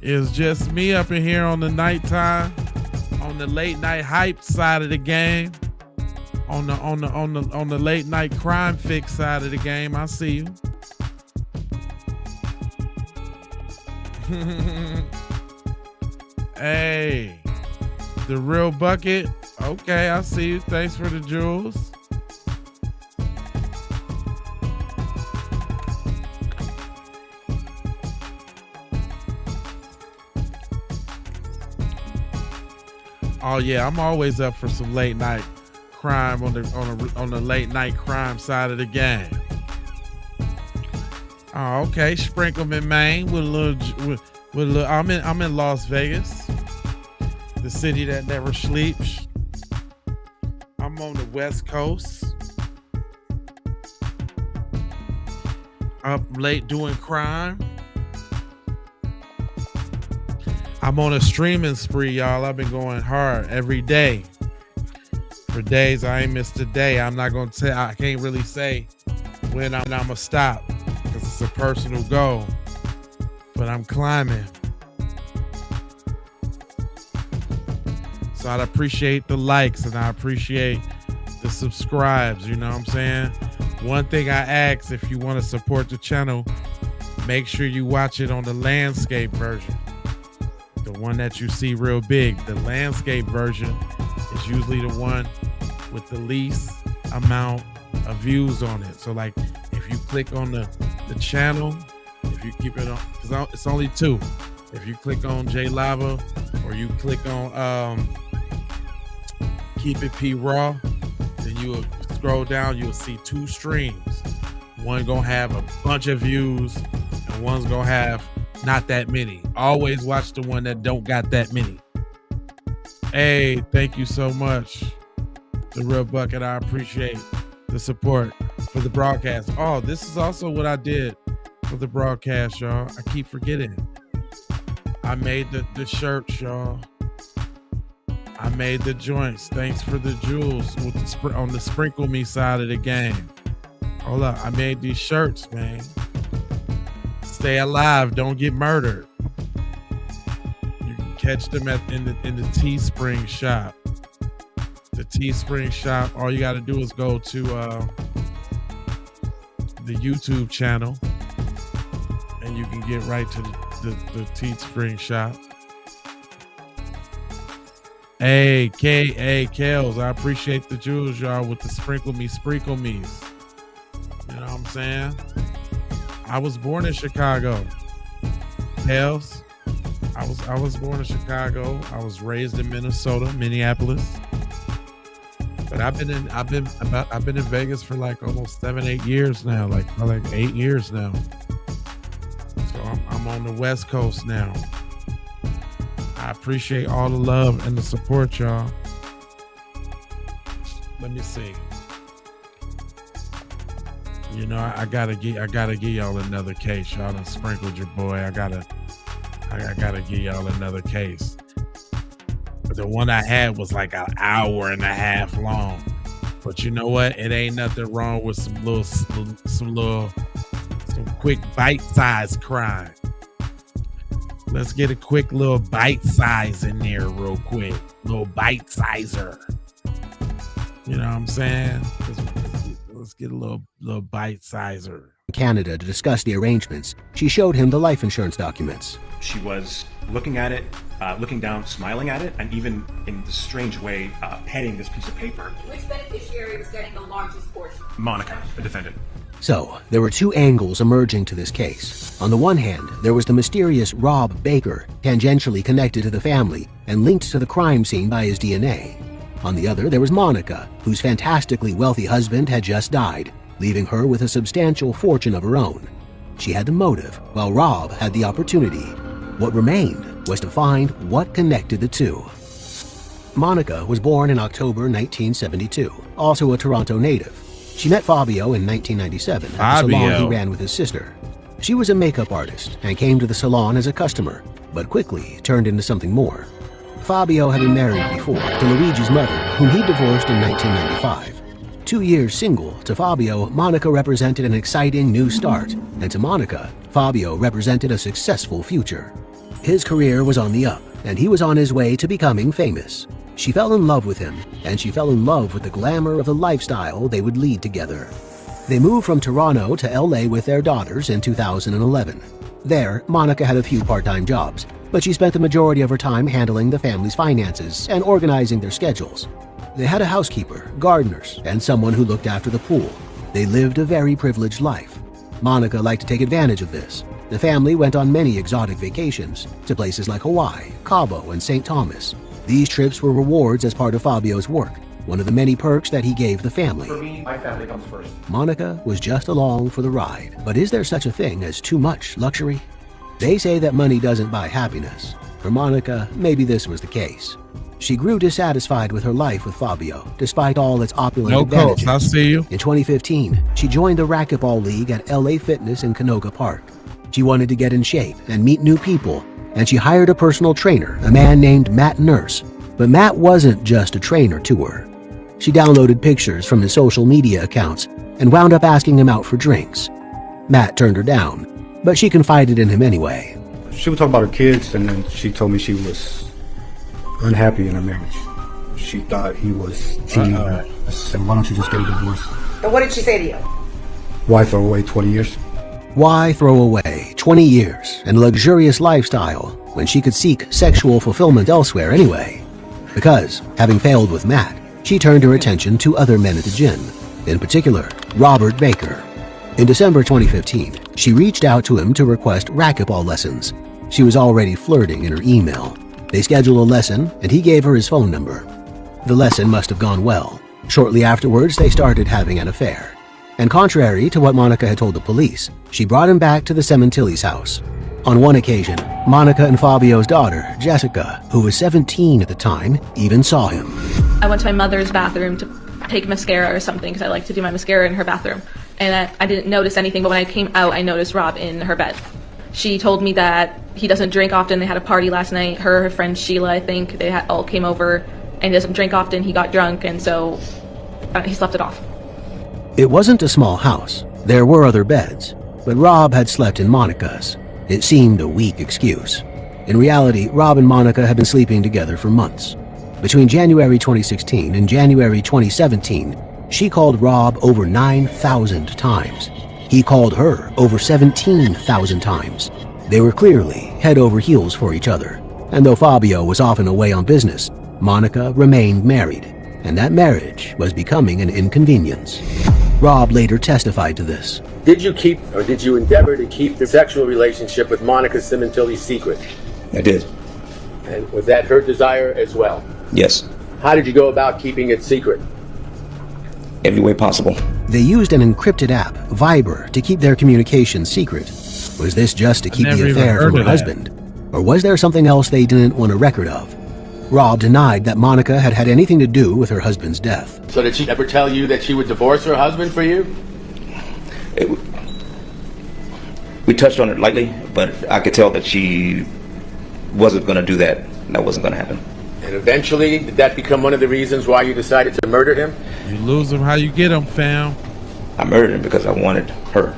It's just me up in here on the nighttime, on the late night hype side of the game, on the late night crime fix side of the game. I see you. Hey, the real bucket. Okay, I see you. Thanks for the jewels. Oh yeah, I'm always up for some late night crime on the late night crime side of the game. Oh, okay, Sprinkleman, Maine, with a little. I'm in Las Vegas, the city that never sleeps. I'm on the West Coast, up late doing crime. I'm on a streaming spree, y'all. I've been going hard every day. For days, I ain't missed a day. I'm not going to tell, I can't really say when I'm going to stop because it's a personal goal. But I'm climbing. So I'd appreciate the likes and I appreciate the subscribes, you know what I'm saying? One thing I ask, if you want to support the channel, make sure you watch it on the landscape version. The one that you see real big. The landscape version is usually the one with the least amount of views on it. So like if you click on the channel, if you keep it on, because it's only two. If you click on J Lava or you click on Keep It P Raw, then you will scroll down, you'll see two streams. One gonna have a bunch of views and one's gonna have not that many. Always watch the one that don't got that many. Hey, thank you so much. The Real Bucket, I appreciate the support for the broadcast. Oh, this is also what I did for the broadcast, y'all. I keep forgetting. I made the shirts, y'all. I made the joints. Thanks for the jewels with on the Sprinkle Me side of the game. Hold up, I made these shirts, man. Stay alive, don't get murdered. You can catch them in the Teespring shop. The Teespring shop. All you got to do is go to the YouTube channel, and you can get right to the Teespring shop. Hey, Kels, I appreciate the jewels, y'all, with the Sprinkle Me's. You know what I'm saying? I was born in Chicago. Kels, I was born in Chicago. I was raised in Minneapolis. But I've been in Vegas for like almost 7-8 years now, like 8 years now. So I'm on the West Coast now. I appreciate all the love and the support, y'all. Let me see. You know, I gotta give y'all another case. Y'all done sprinkled your boy. I gotta give y'all another case. The one I had was like an hour and a half long. But you know what? It ain't nothing wrong with some quick bite-sized crime. Let's get a quick little bite size in there real quick. Little bite sizer. You know what I'm saying? Let's get a little bite sizer. Canada to discuss the arrangements. She showed him the life insurance documents. She was looking at it, looking down, smiling at it, and even in this strange way, petting this piece of paper. Which beneficiary was getting the largest portion? Monica, the defendant. So, there were two angles emerging to this case. On the one hand, there was the mysterious Rob Baker, tangentially connected to the family and linked to the crime scene by his DNA. On the other, there was Monica, whose fantastically wealthy husband had just died, leaving her with a substantial fortune of her own. She had the motive, while Rob had the opportunity. What remained was to find what connected the two. Monica was born in October 1972, also a Toronto native. She met Fabio in 1997 at the salon he ran with his sister. She was a makeup artist and came to the salon as a customer, but quickly turned into something more. Fabio had been married before to Luigi's mother, whom he divorced in 1995. 2 years single, to Fabio, Monica represented an exciting new start, and to Monica, Fabio represented a successful future. His career was on the up, and he was on his way to becoming famous. She fell in love with him, and she fell in love with the glamour of the lifestyle they would lead together. They moved from Toronto to LA with their daughters in 2011. There, Monica had a few part-time jobs, but she spent the majority of her time handling the family's finances and organizing their schedules. They had a housekeeper, gardeners, and someone who looked after the pool. They lived a very privileged life. Monica liked to take advantage of this. The family went on many exotic vacations to places like Hawaii, Cabo, and St. Thomas. These trips were rewards as part of Fabio's work, one of the many perks that he gave the family. For me, my family comes first. Monica was just along for the ride. But is there such a thing as too much luxury? They say that money doesn't buy happiness. For Monica, maybe this was the case. She grew dissatisfied with her life with Fabio, despite all its opulent advantages. I see you. In 2015, she joined the Racquetball League at LA Fitness in Canoga Park. She wanted to get in shape and meet new people, and she hired a personal trainer, a man named Matt Nurse. But Matt wasn't just a trainer to her. She downloaded pictures from his social media accounts and wound up asking him out for drinks. Matt turned her down, but she confided in him anyway. She would talk about her kids, and then she told me she was unhappy in her marriage. She thought he was cheating on her. I said, why don't you just get a divorce? And what did she say to you? Why throw away 20 years? Why throw away 20 years and a luxurious lifestyle when she could seek sexual fulfillment elsewhere anyway? Because, having failed with Matt, she turned her attention to other men at the gym, in particular, Robert Baker. In December 2015, she reached out to him to request racquetball lessons. She was already flirting in her email. They scheduled a lesson, and he gave her his phone number. The lesson must have gone well. Shortly afterwards, they started having an affair. And contrary to what Monica had told the police, she brought him back to the Cementilli's house. On one occasion, Monica and Fabio's daughter, Jessica, who was 17 at the time, even saw him. I went to my mother's bathroom to take mascara or something because I like to do my mascara in her bathroom. And I didn't notice anything, but when I came out, I noticed Rob in her bed. She told me that he doesn't drink often. They had a party last night. Her friend Sheila, I think, they all came over, and he doesn't drink often. He got drunk, and so he slept it off. It wasn't a small house. There were other beds, but Rob had slept in Monica's. It seemed a weak excuse. In reality, Rob and Monica had been sleeping together for months. Between January 2016 and January 2017, she called Rob over 9,000 times. He called her over 17,000 times. They were clearly head over heels for each other. And though Fabio was often away on business, Monica remained married, and that marriage was becoming an inconvenience. Rob later testified to this. Did you keep, or did you endeavor to keep the sexual relationship with Monica Simontilli secret? I did. And was that her desire as well? Yes. How did you go about keeping it secret? Every way possible. They used an encrypted app, Viber, to keep their communications secret. Was this just to keep the affair from her husband? Or was there something else they didn't want a record of? Rob denied that Monica had had anything to do with her husband's death. So did she ever tell you that she would divorce her husband for you? We touched on it lightly, but I could tell that she wasn't going to do that. That wasn't going to happen. And eventually, did that become one of the reasons why you decided to murder him? You lose him, how you get him, fam? I murdered him because I wanted her.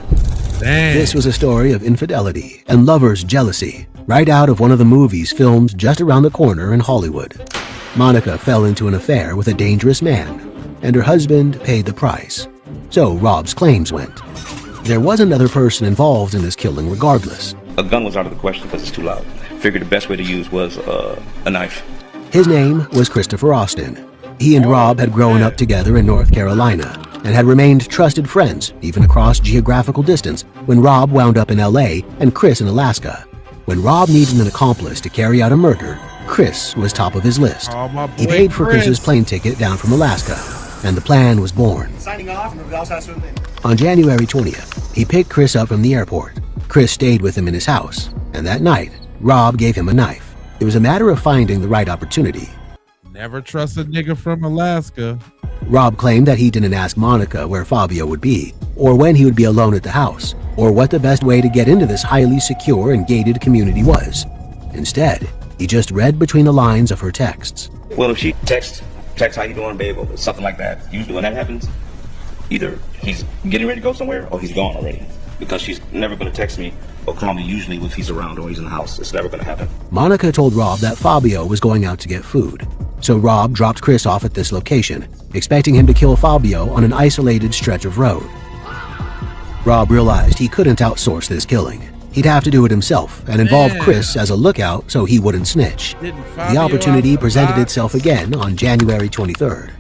Dang. This was a story of infidelity and lovers' jealousy, right out of one of the movies filmed just around the corner in Hollywood. Monica fell into an affair with a dangerous man, and her husband paid the price. So Rob's claims went. There was another person involved in this killing regardless. A gun was out of the question because it's too loud. Figured the best way to use was a knife. His name was Christopher Austin. He and Rob had grown up together in North Carolina and had remained trusted friends, even across geographical distance, when Rob wound up in LA and Chris in Alaska. When Rob needed an accomplice to carry out a murder, Chris was top of his list. He paid for Chris's plane ticket down from Alaska, and the plan was born. Signing off. On January 20th, he picked Chris up from the airport. Chris stayed with him in his house, and that night, Rob gave him a knife. It was a matter of finding the right opportunity. Never trust a nigga from Alaska. Rob claimed that he didn't ask Monica where Fabio would be, or when he would be alone at the house, or what the best way to get into this highly secure and gated community was. Instead, he just read between the lines of her texts. Well, if she texts how you doing, babe, or something like that, usually when that happens, either he's getting ready to go somewhere or he's gone already. Because she's never going to text me or call me usually if he's around or he's in the house. It's never going to happen. Monica told Rob that Fabio was going out to get food. So Rob dropped Chris off at this location, expecting him to kill Fabio on an isolated stretch of road. Rob realized he couldn't outsource this killing. He'd have to do it himself and involve Chris as a lookout so he wouldn't snitch. The opportunity presented itself again on January 23rd.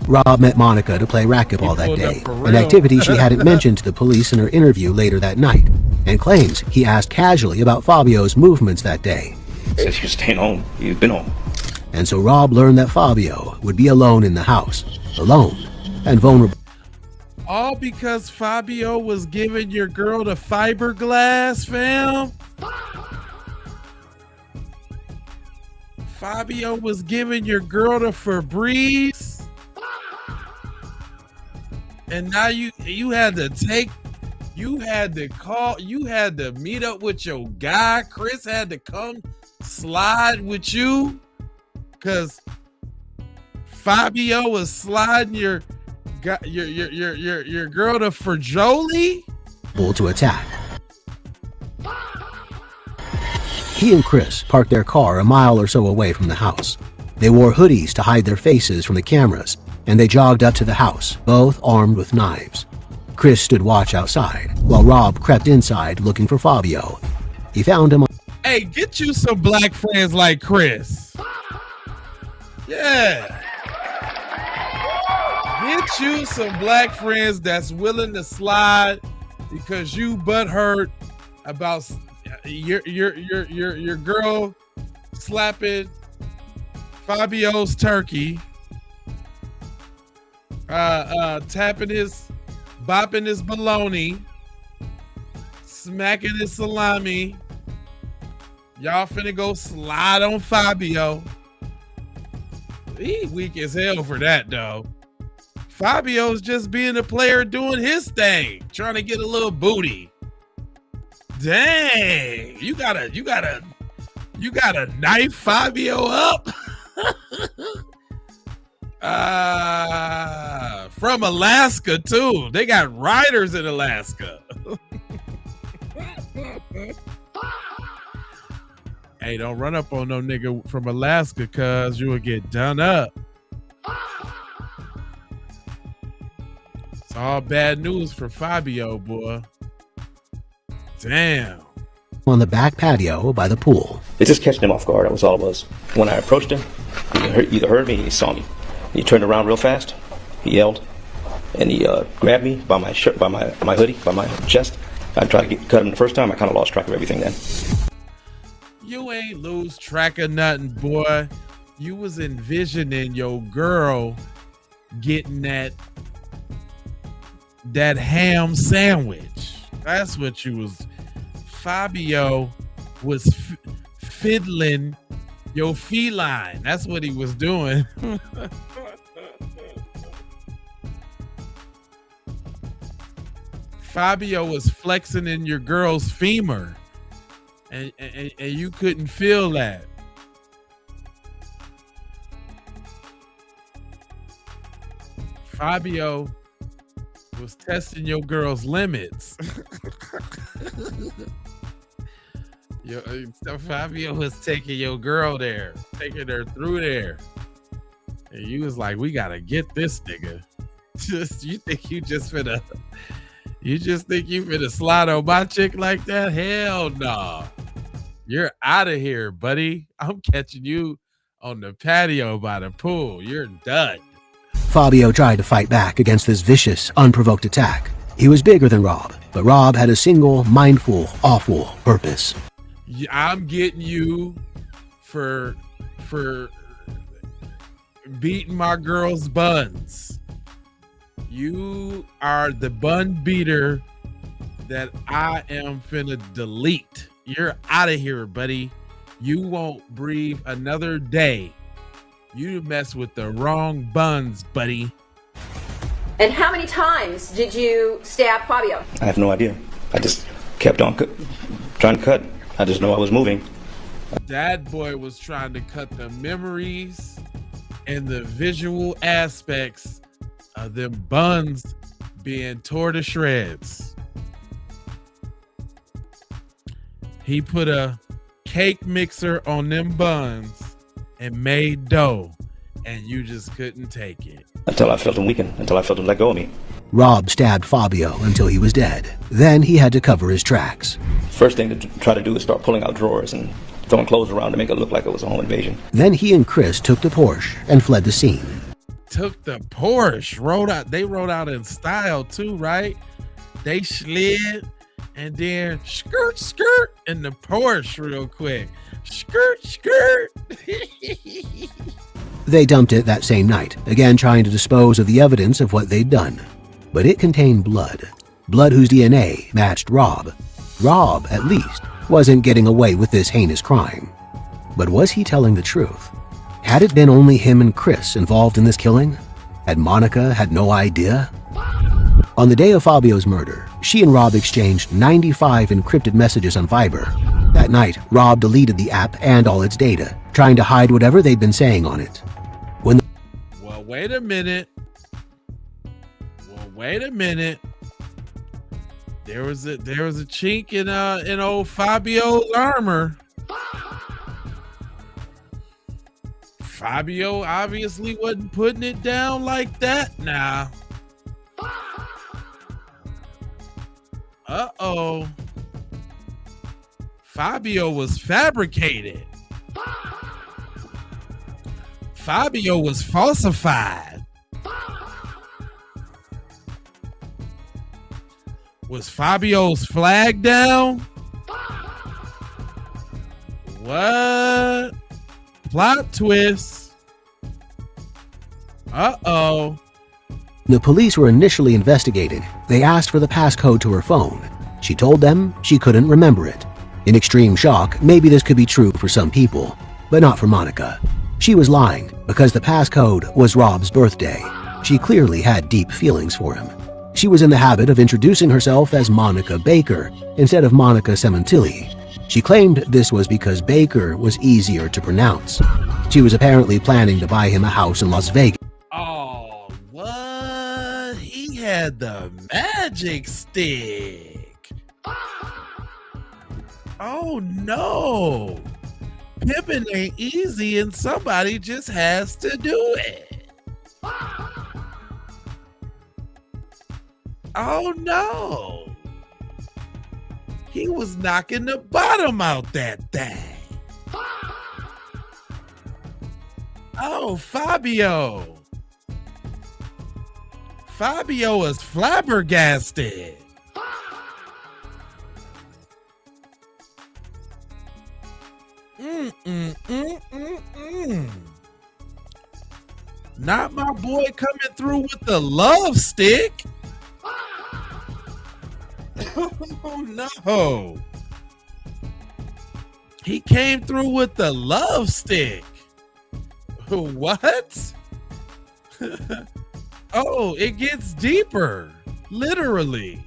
Rob met Monica to play racquetball that day, an activity she hadn't mentioned to the police in her interview later that night, and claims he asked casually about Fabio's movements that day. Since he was staying home, he's been home. And so Rob learned that Fabio would be alone in the house, alone and vulnerable. All because Fabio was giving your girl the fiberglass, fam? Fabio was giving your girl the Febreze? And now you had to meet up with your guy. Chris had to come slide with you because Fabio was sliding your girl to Ferjoli to attack. He and Chris parked their car a mile or so away from the house. They wore hoodies to hide their faces from the cameras, and they jogged up to the house, both armed with knives. Chris stood watch outside, while Rob crept inside looking for Fabio. He found him. Hey, get you some black friends like Chris. Yeah. Get you some black friends that's willing to slide because you butthurt about your girl slapping Fabio's turkey. Bopping his bologna, smacking his salami, Y'all finna go slide on Fabio. He weak as hell for that, though. Fabio's just being a player doing his thing, trying to get a little booty. Dang, you gotta knife Fabio up. From Alaska too. They got riders in Alaska. Hey, don't run up on no nigga from Alaska, cuz you will get done up. It's all bad news for Fabio, boy. Damn. On the back patio by the pool. It's just catching him off guard. That was all it was. When I approached him, he either heard me or he saw me. He turned around real fast. He yelled, and he grabbed me by my shirt, by my hoodie, by my chest. I tried to cut him the first time. I kind of lost track of everything then. You ain't lose track of nothing, boy. You was envisioning your girl getting that ham sandwich. That's what you was. Fabio was fiddling your feline. That's what he was doing. Fabio was flexing in your girl's femur, and you couldn't feel that. Fabio was testing your girl's limits. Fabio was taking your girl there, taking her through there. And you was like, we gotta get this nigga. You think you finna slide on my chick like that? Hell no. You're out of here, buddy. I'm catching you on the patio by the pool. You're done. Fabio tried to fight back against this vicious, unprovoked attack. He was bigger than Rob, but Rob had a single, mindful, awful purpose. I'm getting you for beating my girl's buns. You are the bun beater that I am finna delete. You're out of here, buddy. You won't breathe another day. You mess with the wrong buns, buddy. And how many times did you stab Fabio? I have no idea. I just kept on trying to cut. I just know I was moving. That boy was trying to cut the memories and the visual aspects of them buns being tore to shreds. He put a cake mixer on them buns and made dough, and you just couldn't take it. Until I felt him weaken, until I felt him let go of me. Rob stabbed Fabio until he was dead. Then he had to cover his tracks. First thing to try to do is start pulling out drawers and throwing clothes around to make it look like it was a home invasion. Then he and Chris took the Porsche and fled the scene. Took the Porsche, rode out. They rode out in style too, right? They slid and then skirt, skirt in the Porsche real quick. Skirt, skirt. They dumped it that same night, again trying to dispose of the evidence of what they'd done. But it contained blood. Blood whose DNA matched Rob. Rob, at least, wasn't getting away with this heinous crime. But was he telling the truth? Had it been only him and Chris involved in this killing? Had Monica had no idea? On the day of Fabio's murder, she and Rob exchanged 95 encrypted messages on Viber. That night, Rob deleted the app and all its data, trying to hide whatever they'd been saying on it. Well, wait a minute. There was a chink in old Fabio's armor. Fabio obviously wasn't putting it down like that now. Uh-oh. Fabio was fabricated. Fabio was falsified. Was Fabio's flag down? What? Plot twist. Uh-oh. The police were initially investigating. They asked for the passcode to her phone. She told them she couldn't remember it. In extreme shock, maybe this could be true for some people, but not for Monica. She was lying because the passcode was Rob's birthday. She clearly had deep feelings for him. She was in the habit of introducing herself as Monica Baker instead of Monica Cementilli. She claimed this was because Baker was easier to pronounce. She was apparently planning to buy him a house in Las Vegas. Oh, what? He had the magic stick. Oh, no. Pimping ain't easy and somebody just has to do it. Oh, no. He was knocking the bottom out that thing. Oh, Fabio. Fabio is flabbergasted. Not my boy coming through with the love stick. Oh no. He came through with the love stick. What? Oh, it gets deeper. Literally.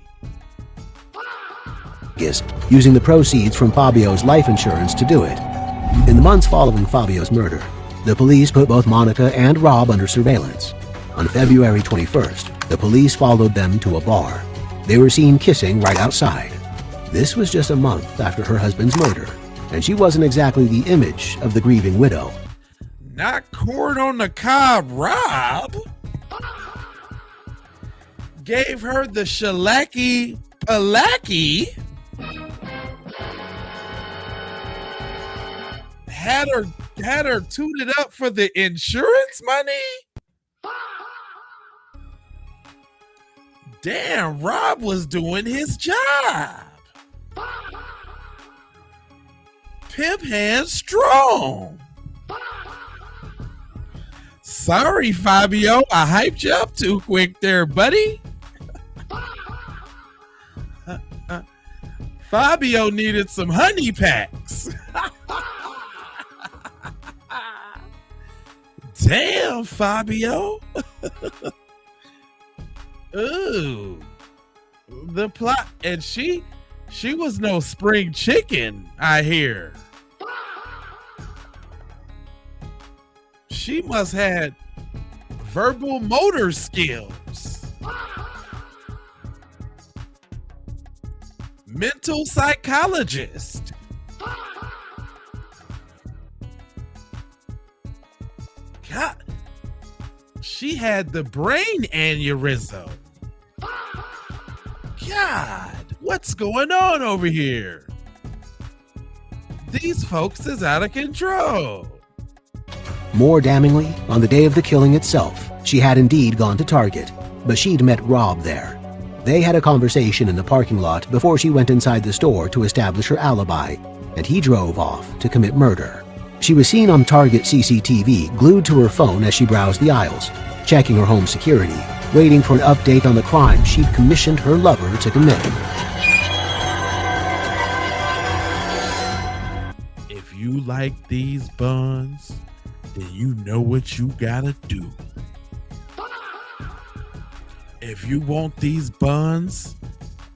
Using the proceeds from Fabio's life insurance to do it. In the months following Fabio's murder, the police put both Monica and Rob under surveillance. On February 21st, the police followed them to a bar. They were seen kissing right outside. This was just a month after her husband's murder, and she wasn't exactly the image of the grieving widow. Not corn on the cob, Rob. Gave her the shellacky palaki. Had her tooted up for the insurance money. Damn, Rob was doing his job. Pimp hands strong. Sorry, Fabio, I hyped you up too quick there, buddy. Fabio needed some honey packs. Damn, Fabio. Ooh. The plot, and she was no spring chicken, I hear. She must had verbal motor skills. Mental psychologist. God, she had the brain aneurysm. God, what's going on over here? These folks is out of control. More damningly, on the day of the killing itself, she had indeed gone to Target, but she'd met Rob there. They had a conversation in the parking lot before she went inside the store to establish her alibi, and he drove off to commit murder. She was seen on Target CCTV glued to her phone as she browsed the aisles, checking her home security, waiting for an update on the crime she'd commissioned her lover to commit. If you like these buns, then you know what you gotta do. If you want these buns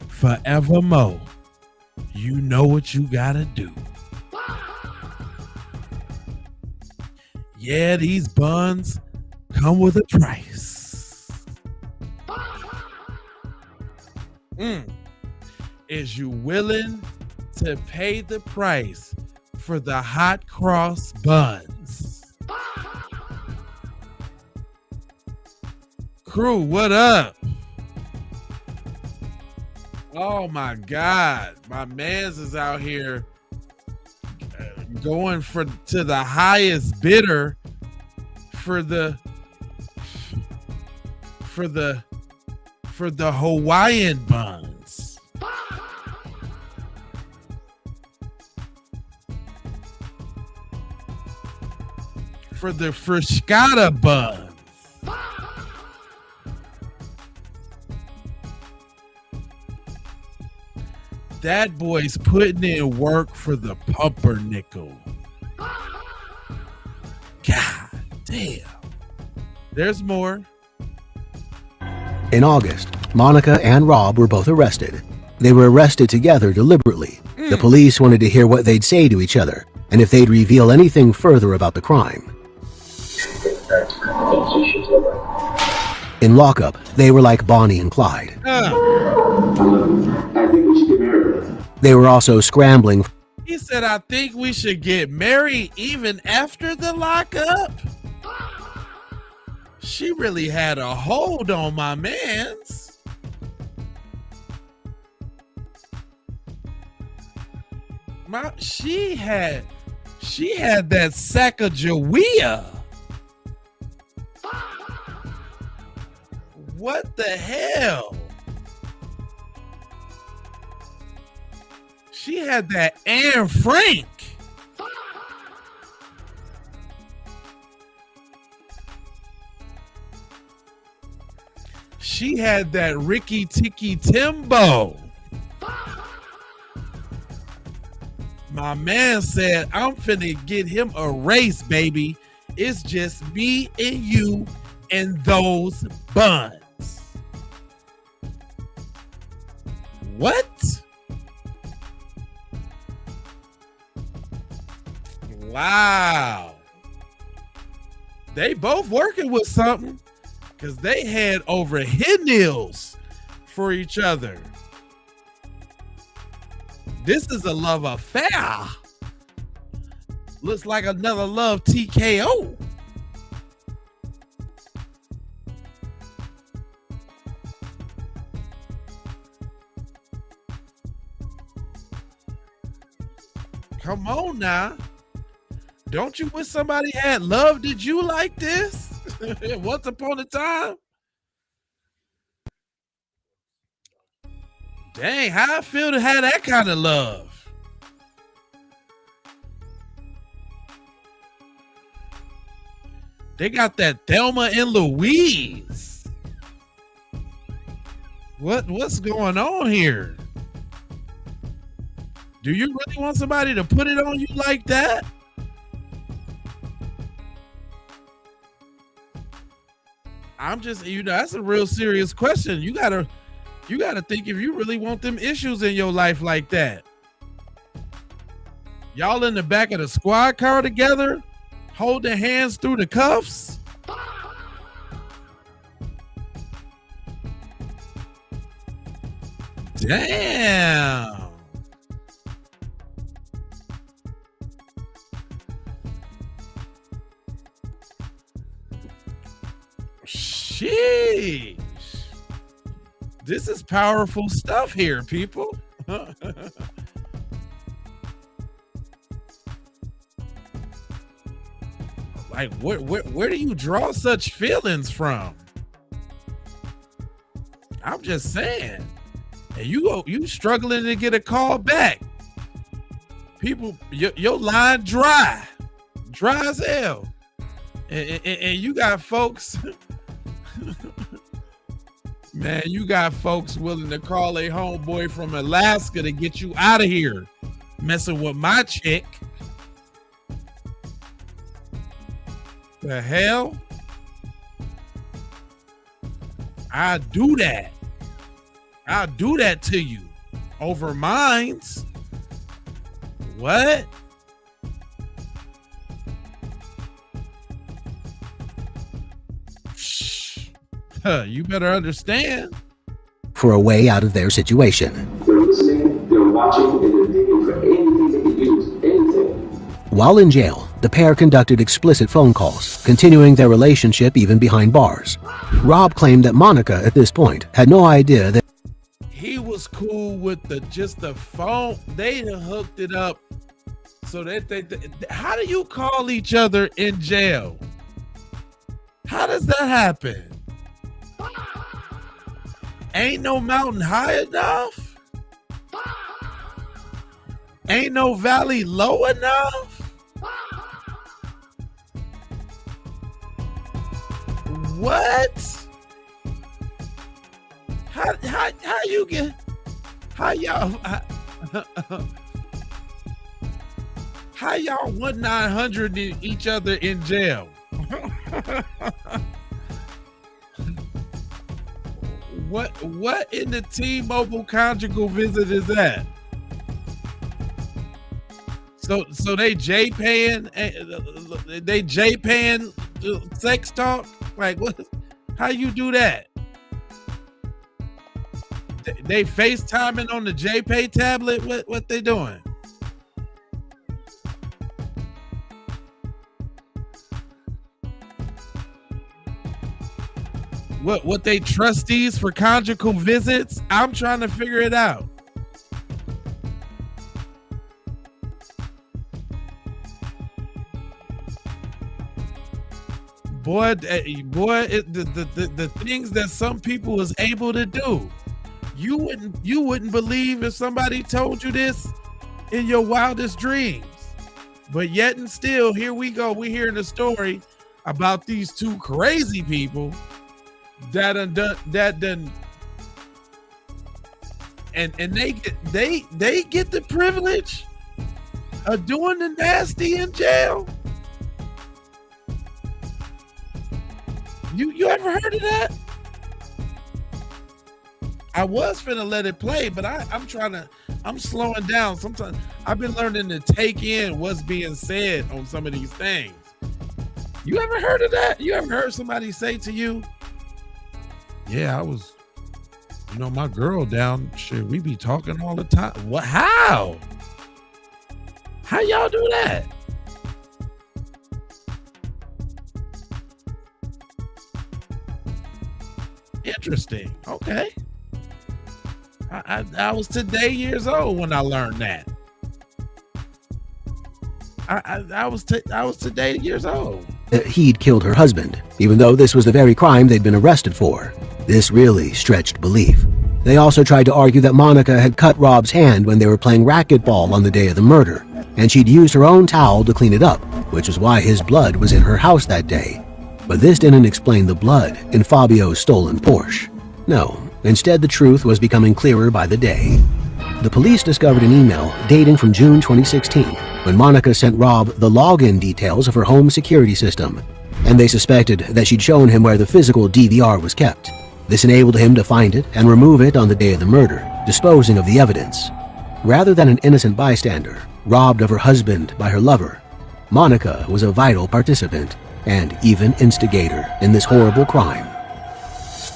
forevermore, you know what you gotta do. Yeah, these buns come with a price. Is you willing to pay the price for the hot cross buns? Crew, what up? Oh my God, my mans is out here going to the highest bidder for the Hawaiian buns. For the Frascata buns. That boy's putting in work for the pumpernickel. God damn. There's more. In August, Monica and Rob were both arrested. They were arrested together deliberately. The police wanted to hear what they'd say to each other and if they'd reveal anything further about the crime. In lockup, they were like Bonnie and Clyde. They were also scrambling. He said, I think we should get married even after the lockup. She really had a hold on my mans. She had that Sacagawea. What the hell? She had that Anne Frank. She had that Ricky Tikki Timbo. My man said, I'm finna get him a race, baby. It's just me and you and those buns. What? Wow. They both working with something because they had over hit nails for each other. This is a love affair. Looks like another love TKO. Come on now. Don't you wish somebody had loved you like this? Once upon a time? Dang, how I feel to have that kind of love. They got that Thelma and Louise. What's going on here? Do you really want somebody to put it on you like that? I'm just, that's a real serious question. You gotta think if you really want them issues in your life like that. Y'all in the back of the squad car together, holding hands through the cuffs. Damn. Sheesh. This is powerful stuff here, people. Like, where do you draw such feelings from? I'm just saying. And you struggling to get a call back. People, your line dry as hell. And you got folks, man, you got folks willing to call a homeboy from Alaska to get you out of here, messing with my chick. The hell? I do that. I'll do that to you over mines. What? You better understand. For a way out of their situation. They're listening, they're watching, and they're digging for anything they can use, anything. While in jail, the pair conducted explicit phone calls, continuing their relationship even behind bars. Rob claimed that Monica, at this point, had no idea that he was cool with just the phone. They hooked it up so that how do you call each other in jail? How does that happen? Ain't no mountain high enough? Ain't no valley low enough? What? How How y'all 1-900 each other in jail? What in the T-Mobile conjugal visit is that? So they J-paying sex talk? Like what? How you do that? They FaceTiming on the J-Pay tablet? What they doing? What they trustees for conjugal visits? I'm trying to figure it out. Boy, the things that some people was able to do, you wouldn't believe if somebody told you this in your wildest dreams. But yet and still, here we go. We're hearing a story about these two crazy people that done, and they get the privilege of doing the nasty in jail. You ever heard of that? I was finna let it play, but I'm slowing down. Sometimes I've been learning to take in what's being said on some of these things. You ever heard of that? You ever heard somebody say to you, yeah, I was, my girl down, shit, we be talking all the time. What? How y'all do that? Interesting. Okay. I was today years old when I learned that. I was today years old. He'd killed her husband, even though this was the very crime they'd been arrested for. This really stretched belief. They also tried to argue that Monica had cut Rob's hand when they were playing racquetball on the day of the murder, and she'd used her own towel to clean it up, which is why his blood was in her house that day. But this didn't explain the blood in Fabio's stolen Porsche. No, instead the truth was becoming clearer by the day. The police discovered an email dating from June 2016 when Monica sent Rob the login details of her home security system, and they suspected that she'd shown him where the physical DVR was kept. This enabled him to find it and remove it on the day of the murder, disposing of the evidence. Rather than an innocent bystander, robbed of her husband by her lover, Monica was a vital participant and even instigator in this horrible crime.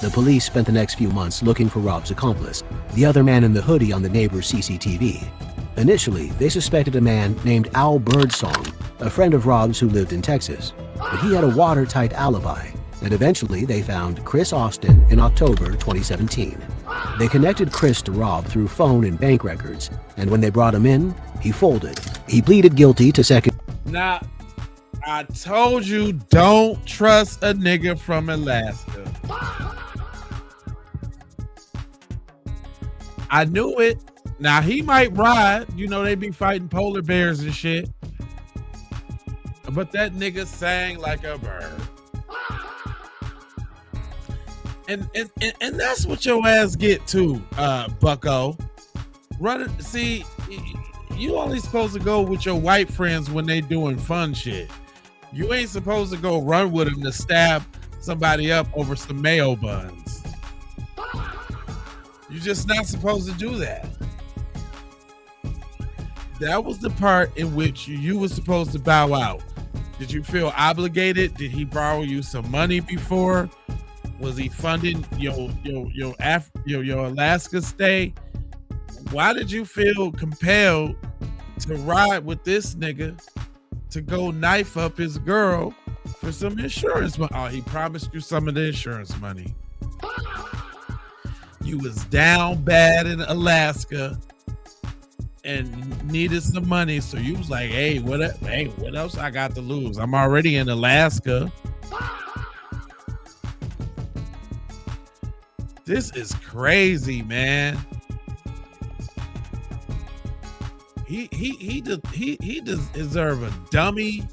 The police spent the next few months looking for Rob's accomplice, the other man in the hoodie on the neighbor's CCTV. Initially, they suspected a man named Al Birdsong, a friend of Rob's who lived in Texas, but he had a watertight alibi, and eventually they found Chris Austin in October 2017. They connected Chris to Rob through phone and bank records, and when they brought him in, he folded. He pleaded guilty to second. Now, I told you don't trust a nigga from Alaska. I knew it. Now he might ride, they be fighting polar bears and shit. But that nigga sang like a bird. And that's what your ass get to, bucko. See, you only supposed to go with your white friends when they doing fun shit. You ain't supposed to go run with them to stab somebody up over some mayo buns. You're just not supposed to do that. That was the part in which you were supposed to bow out. Did you feel obligated? Did he borrow you some money before? Was he funding your Alaska stay? Why did you feel compelled to ride with this nigga to go knife up his girl for some insurance money? Oh, he promised you some of the insurance money. You was down bad in Alaska and needed some money, so you was like, hey, what else I got to lose? I'm already in Alaska. This is crazy, man. He does deserve a Dummy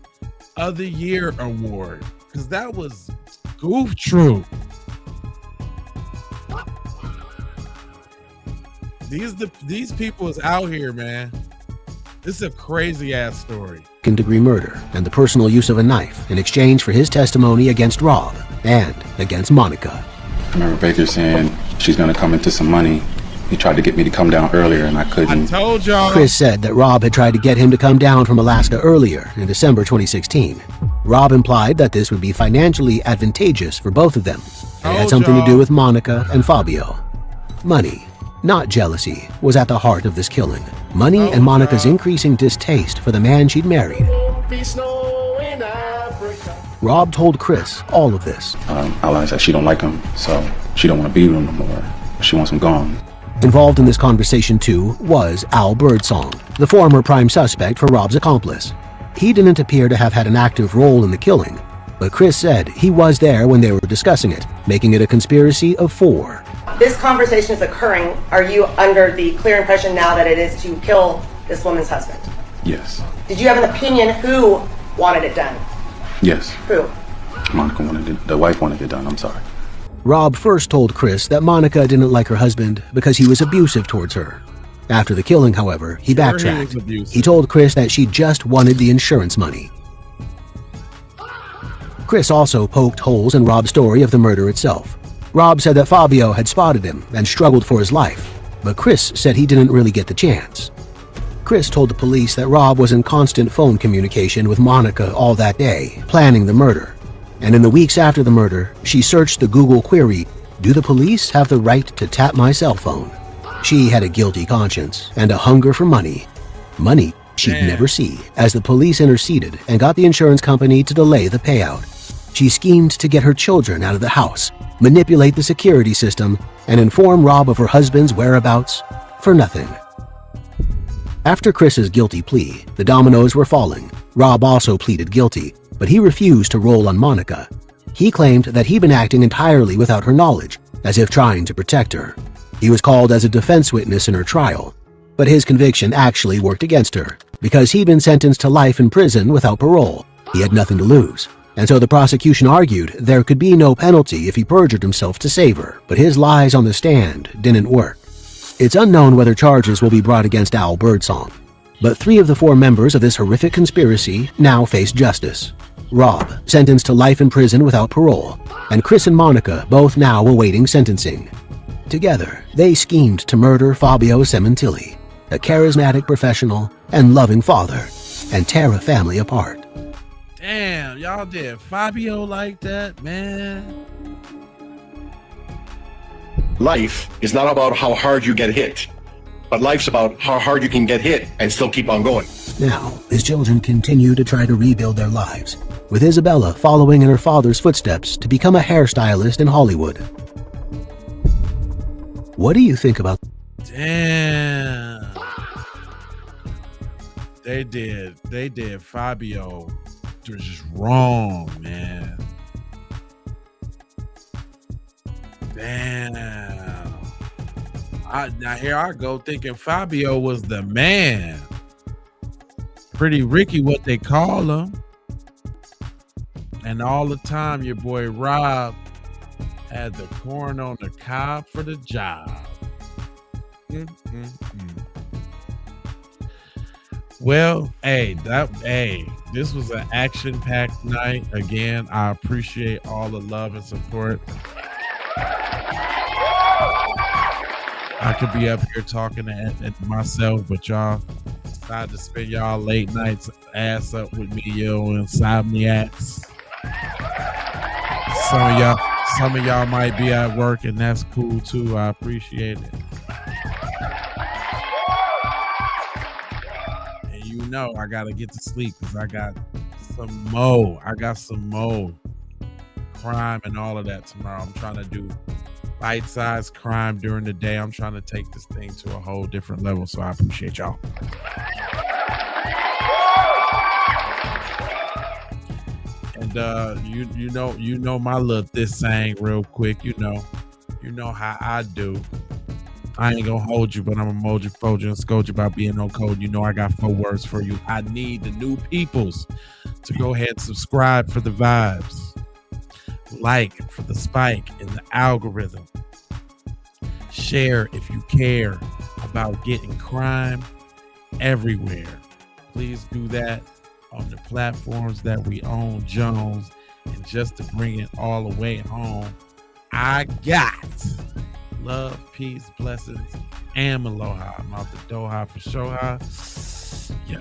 of the Year award, because that was goof true. These people is out here, man. This is a crazy ass story. Second-degree murder and the personal use of a knife in exchange for his testimony against Rob and against Monica. I remember Baker saying she's going to come into some money. He tried to get me to come down earlier and I couldn't. I told y'all. Chris said that Rob had tried to get him to come down from Alaska earlier in December 2016. Rob implied that this would be financially advantageous for both of them. It had something to do with Monica and Fabio. Money, not jealousy, was at the heart of this killing. Money and Monica's increasing distaste for the man she'd married. Rob told Chris all of this. I realized that she don't like him, so she don't want to be with him no more. She wants him gone. Involved in this conversation, too, was Al Birdsong, the former prime suspect for Rob's accomplice. He didn't appear to have had an active role in the killing, but Chris said he was there when they were discussing it, making it a conspiracy of 4. This conversation is occurring. Are you under the clear impression now that it is to kill this woman's husband? Yes. Did you have an opinion who wanted it done? Yes. Who? Monica wanted it. The wife wanted it done. I'm sorry. Rob first told Chris that Monica didn't like her husband because he was abusive towards her. After the killing, however, he backtracked. He told Chris that she just wanted the insurance money. Chris also poked holes in Rob's story of the murder itself. Rob said that Fabio had spotted him and struggled for his life, but Chris said he didn't really get the chance. Chris told the police that Rob was in constant phone communication with Monica all that day, planning the murder. And in the weeks after the murder, she searched the Google query, "Do the police have the right to tap my cell phone?" She had a guilty conscience and a hunger for money. Money she'd never see, as the police interceded and got the insurance company to delay the payout. She schemed to get her children out of the house, manipulate the security system, and inform Rob of her husband's whereabouts for nothing. After Chris's guilty plea, the dominoes were falling. Rob also pleaded guilty, but he refused to roll on Monica. He claimed that he'd been acting entirely without her knowledge, as if trying to protect her. He was called as a defense witness in her trial, but his conviction actually worked against her, because he'd been sentenced to life in prison without parole. He had nothing to lose, and so the prosecution argued there could be no penalty if he perjured himself to save her, but his lies on the stand didn't work. It's unknown whether charges will be brought against Al Birdsong, but 3 of the 4 members of this horrific conspiracy now face justice. Rob, sentenced to life in prison without parole, and Chris and Monica both now awaiting sentencing. Together, they schemed to murder Fabio Sementilli, a charismatic professional and loving father, and tear a family apart. Damn, y'all did Fabio like that, man. Life is not about how hard you get hit, but life's about how hard you can get hit and still keep on going. Now, his children continue to try to rebuild their lives, with Isabella following in her father's footsteps to become a hairstylist in Hollywood. What do you think about? Damn. They did Fabio just wrong, man. Damn. Now here I go thinking Fabio was the man. Pretty Ricky, what they call him. And all the time, your boy Rob had the corn on the cob for the job. Well, this was an action-packed night. Again, I appreciate all the love and support. I could be up here talking at myself, but y'all decided to spend y'all late nights ass up with me, yo, insomniacs. Some of y'all might be at work, and that's cool too. I appreciate it. And you know I gotta get to sleep because I got some more crime and all of that tomorrow. I'm trying to do bite-sized crime during the day. I'm trying to take this thing to a whole different level, so I appreciate y'all. And you know my little this saying real quick. You know how I do. I ain't gonna hold you, but I'm gonna mold you, fold you, and scold you about being on code. You know I got 4 words for you. I need the new peoples to go ahead and subscribe for the vibes, like for the spike in the algorithm, share if you care. I about getting crime everywhere. Please do that on the platforms that we own, Jones. And just to bring it all the way home, I got love, peace, blessings, and aloha. I'm out the Doha for Shoha. Yeah.